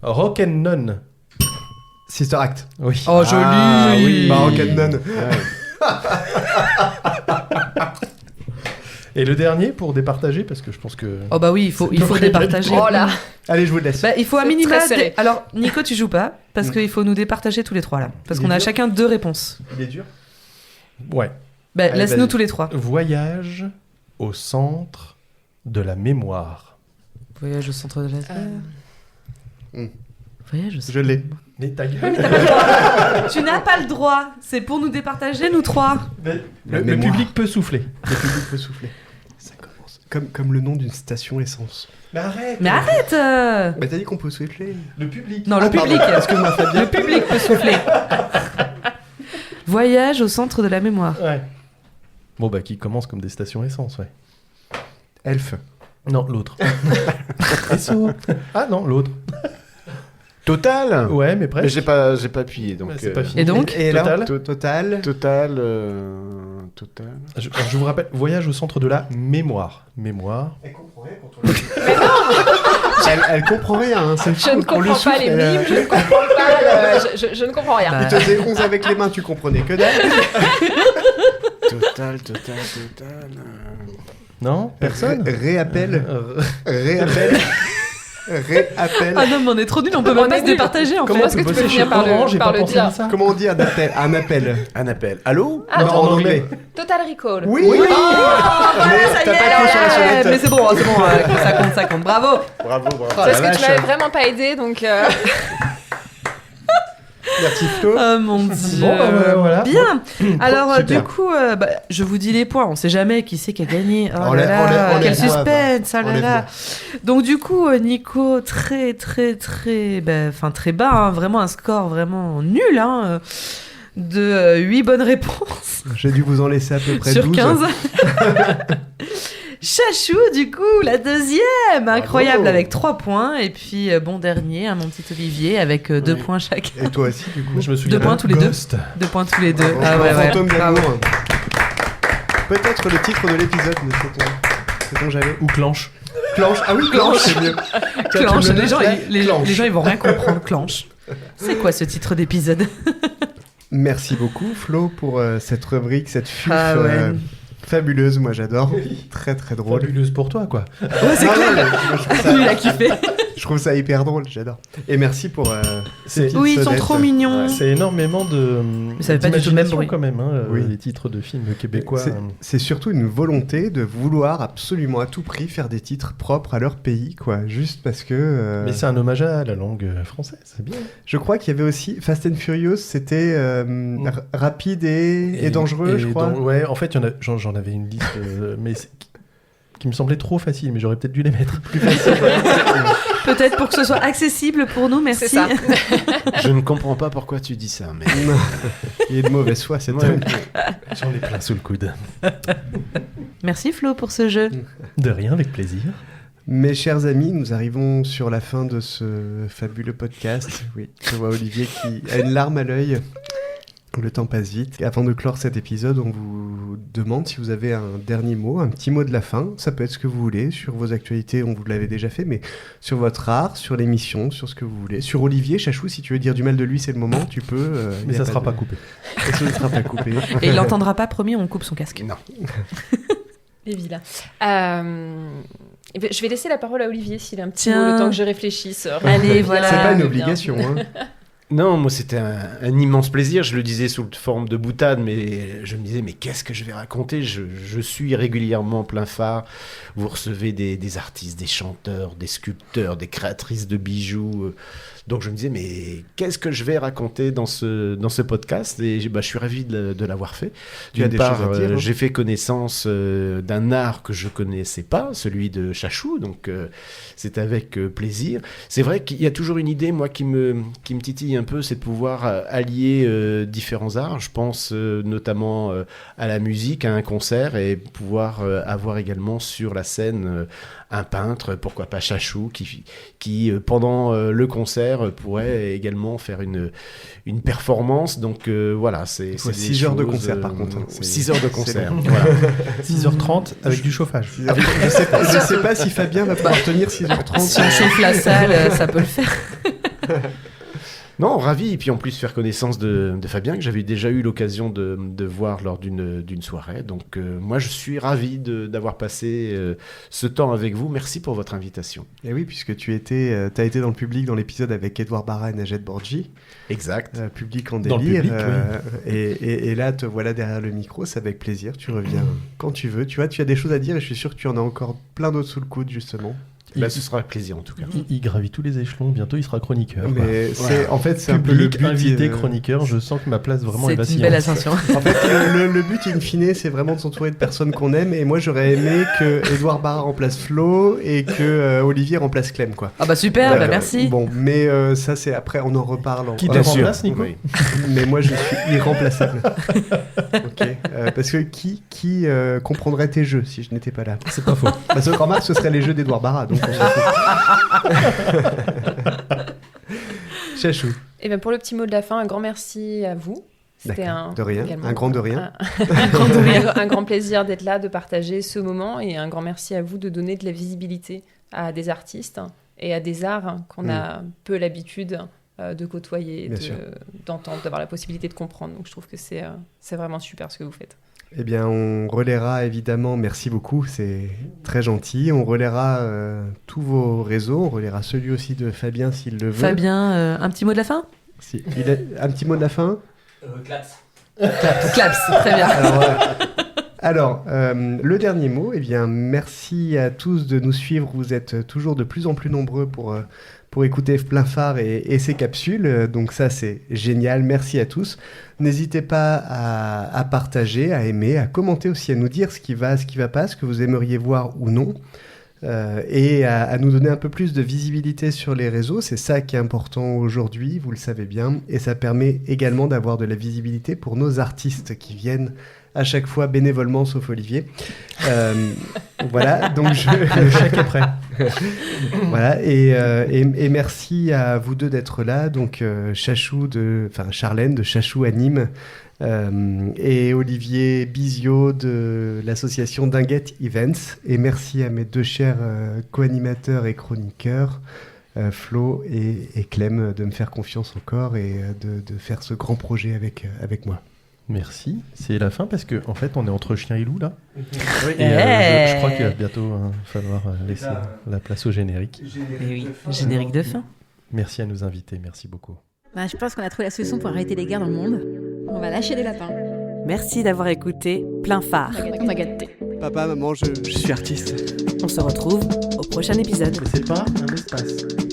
Rock and None. Sister Act. Oui. Oh, joli. Ah, oui. Baroque and None. Ouais. Et le dernier pour départager, parce que je pense que. Oh bah oui, il faut départager. Oh là. Allez, je vous laisse. Bah, il faut à C'est minima. très serré. Alors, Nico, tu joues pas parce qu'il faut nous départager tous les trois là, parce Il qu'on est a dur. chacun 2 réponses. Il est dur. Ouais. Bah, Allez, laisse-nous vas-y. tous les 3. Voyage au centre de la mémoire. Voyage au centre de la Terre. Voyage au centre. Je l'ai. Mais ta gueule. Tu n'as pas le droit. C'est pour nous départager, nous 3. Le mémoire. public peut souffler. Le public peut souffler. Ça commence. Comme le nom d'une station essence. Mais arrête. Mais arrête. Bah t'as dit qu'on peut souffler. Le public. Non, le public. Excuse-moi Fabien. Le public peut souffler. Voyage au centre de la mémoire. Ouais. Bon bah qui commence comme des stations essence, ouais. Elf. Non, l'autre. SO. Ah non, l'autre. Total. Ouais, mais Mais presque. j'ai pas appuyé donc. Ouais, c'est pas fini. Et donc Et là, Total. Total. Total. Total. Je vous rappelle, voyage au centre de la mémoire. Mémoire. Elle comprend rien quand on elle comprend rien. Hein. C'est Je ne qu'on lui comprends pas souffle, les elle- mimes, je ne comprends pas. Je ne comprends rien. Bah, Il te faisait 11 avec les mains, tu comprenais que dalle. Total. Non, personne. Réappel. Euh, Réappel. Réappel. Ah non, mais on est trop nuls, on peut On même pas est se nuls. départager en Comment fait. est-ce que tu bosser peux chez finir par Orange et par pas le penser dire à ça? Comment on dit un appel? Un appel. Un appel. Allô. Ah, Non, en anglais. Total Recall. Oui. Oh, voilà, ça y T'as est, pas appuyé sur la sonnette. mais c'est bon, ça compte, bravo. Bravo. Parce la que tu vache. m'avais vraiment pas aidé, donc. Merci Flo. Oh mon dieu. Bon, bah, voilà. Bien. Alors, Super. du coup, bah, je vous dis les points. On sait jamais qui c'est qui a gagné. Oh On là les- là, on les- on les quel voit, suspense. Oh là les là. voit. Donc, du coup, Nico, très bas. Hein, vraiment un score vraiment nul. Hein, de 8 bonnes réponses J'ai dû vous en laisser à peu près sur 12. 15. Chachou, du coup, la deuxième, incroyable, avec 3 points. Et puis, bon dernier, mon petit Olivier, avec 2 Ouais. points chacun. Et toi aussi, du coup. Je me souviens. 2 points tous les deux. Ghost. 2 points tous les deux. Bravo, Ah ouais, ouais. Fantôme Bravo. d'amour. Peut-être le titre de l'épisode, ne sait-on jamais. Ou clanche. Clanche. Ah oui, clanche, c'est mieux. Clanche, Tu me les gens, notes, là les Clanche. gens ils vont rien comprendre. Clanche. C'est quoi ce titre d'épisode? Merci beaucoup Flo pour cette rubrique, cette fuf fabuleuse, moi j'adore. Très très drôle. Fabuleuse pour toi, quoi. Ouais, c'est clair. Il a kiffé. Je trouve ça hyper drôle, j'adore. Et merci pour ces petites Oui, ils sont sonnettes. trop mignons. C'est énormément de ça fait pas du tout le même d'imagination bruit. quand même, hein, Oui. les titres de films québécois. C'est surtout une volonté de vouloir absolument à tout prix faire des titres propres à leur pays, quoi. Juste parce que... Mais c'est un hommage à la langue française, c'est bien. Je crois qu'il y avait aussi Fast and Furious, c'était rapide et dangereux, je crois. Ouais, en fait, j'en avais une liste, mais qui me semblait trop facile, mais j'aurais peut-être dû les mettre plus facile. Peut-être pour que ce soit accessible pour nous, merci. C'est ça. Je ne comprends pas pourquoi tu dis ça, mais... Il est de mauvaise foi, c'est Ouais. J'en ai plein sous le coude. Merci Flo pour ce jeu. De rien, avec plaisir. Mes chers amis, nous arrivons sur la fin de ce fabuleux podcast. Oui, je vois Olivier qui a une larme à l'œil. Le temps passe vite. Et avant de clore cet épisode, on vous demande si vous avez un dernier mot, un petit mot de la fin. Ça peut être ce que vous voulez, sur vos actualités, on vous l'avait déjà fait, mais sur votre art, sur l'émission, sur ce que vous voulez. Sur Olivier, Chachou, si tu veux dire du mal de lui, c'est le moment, tu peux. Mais ça ne sera pas coupé. Et ça ne sera pas coupé. Et il l'entendra pas, promis, on coupe son casque. Non. Et vilain. Je vais laisser la parole à Olivier s'il a un petit Tiens. mot, le temps que je réfléchisse. Allez, voilà. C'est pas une Bien. obligation, hein. Non, moi c'était un immense plaisir, je le disais sous forme de boutade, mais je me disais, mais qu'est-ce que je vais raconter, je suis régulièrement plein phare, vous recevez des artistes, des chanteurs, des sculpteurs, des créatrices de bijoux, donc je me disais, mais qu'est-ce que je vais raconter dans ce podcast, et je suis ravi de l'avoir fait. Tu as D'une des part, choses à dire, hein. j'ai fait connaissance d'un art que je connaissais pas, celui de Chachou, donc c'est avec plaisir. C'est vrai qu'il y a toujours une idée, moi, qui me titille un peu, c'est de pouvoir allier différents arts. Je pense notamment à la musique, à un concert, et pouvoir avoir également sur la scène un peintre, pourquoi pas Chachou, qui pendant le concert pourrait également faire une performance. Donc voilà, c'est 6 heures de concert par contre. 6 heures de concert. long. Voilà. 6h30 avec du chauffage. Je sais pas si Fabien va pouvoir tenir 6h30. Si on chauffe la salle, ça peut le faire. Non, ravi, et puis en plus faire connaissance de Fabien, que j'avais déjà eu l'occasion de voir lors d'une soirée. Donc moi je suis ravi d'avoir passé ce temps avec vous. Merci pour votre invitation. Et oui, puisque tu as été dans le public dans l'épisode avec Edouard Barra et Najed Borji. Exact. Public en Dans le délire. public, oui. Et là, te voilà derrière le micro, c'est avec plaisir. Tu reviens quand tu veux. Tu vois, tu as des choses à dire et je suis sûr que tu en as encore plein d'autres sous le coude, justement. Ce sera avec plaisir en tout cas. Il gravit tous les échelons, bientôt il sera chroniqueur. Mais Voilà. en fait, c'est un peu le Public, but. invité, chroniqueur, je sens que ma place vraiment est C'est vacillante. une belle ascension. En fait, le but, in fine, c'est vraiment de s'entourer de personnes qu'on aime. Et moi, j'aurais aimé que Edouard Barra remplace Flo et que Olivier remplace Clem, quoi. Ah bah super, bah merci. Bon, mais ça, c'est après, on en reparle. Qui en te off. remplace, Nico Oui. Mais moi, je suis irremplaçable. Ok. Parce que qui comprendrait tes jeux si je n'étais pas là? C'est pas faux. Parce que remarque, ce seraient les jeux d'Edouard Barra, donc on s'en fout. Chachou. Et bien pour le petit mot de la fin, un grand merci à vous. C'était D'accord. De rien. également Un grand de rien. un grand plaisir d'être là, de partager ce moment, et un grand merci à vous de donner de la visibilité à des artistes et à des arts qu'on a peu l'habitude de côtoyer, Bien sûr. d'entendre, d'avoir la possibilité de comprendre. Donc je trouve que c'est vraiment super ce que vous faites. Eh bien, on relaiera évidemment, merci beaucoup, c'est très gentil. On relaiera tous vos réseaux, on relaiera celui aussi de Fabien s'il le veut. Fabien, un petit mot de la fin? Si. Un petit mot de la fin? Claps. Claps, très bien. Alors, le dernier mot, eh bien, merci à tous de nous suivre. Vous êtes toujours de plus en plus nombreux pour écouter Plein Phare et ses capsules. Donc ça, c'est génial. Merci à tous. N'hésitez pas à partager, à aimer, à commenter aussi, à nous dire ce qui va pas, ce que vous aimeriez voir ou non. Et à nous donner un peu plus de visibilité sur les réseaux. C'est ça qui est important aujourd'hui, vous le savez bien. Et ça permet également d'avoir de la visibilité pour nos artistes qui viennent à chaque fois bénévolement, sauf Olivier. Voilà, donc Le chèque est prêt. Voilà, et merci à vous deux d'être là. Donc Charlène de Chachou Anime et Olivier Bizio de l'association Dinguette Events. Et merci à mes deux chers co-animateurs et chroniqueurs, Flo et Clem de me faire confiance encore et de faire ce grand projet avec moi. Merci. C'est la fin parce qu'en fait, on est entre chien et loup là. Oui. Et je crois qu'il va bientôt falloir laisser la place au générique. Et oui, générique de fin. Merci à nos invités, merci beaucoup. Je pense qu'on a trouvé la solution pour arrêter les guerres dans le monde. On va lâcher des lapins. Merci d'avoir écouté Plein Phare. On a gâté. Papa, maman, je suis artiste. On se retrouve au prochain épisode. Mais c'est pas un espace.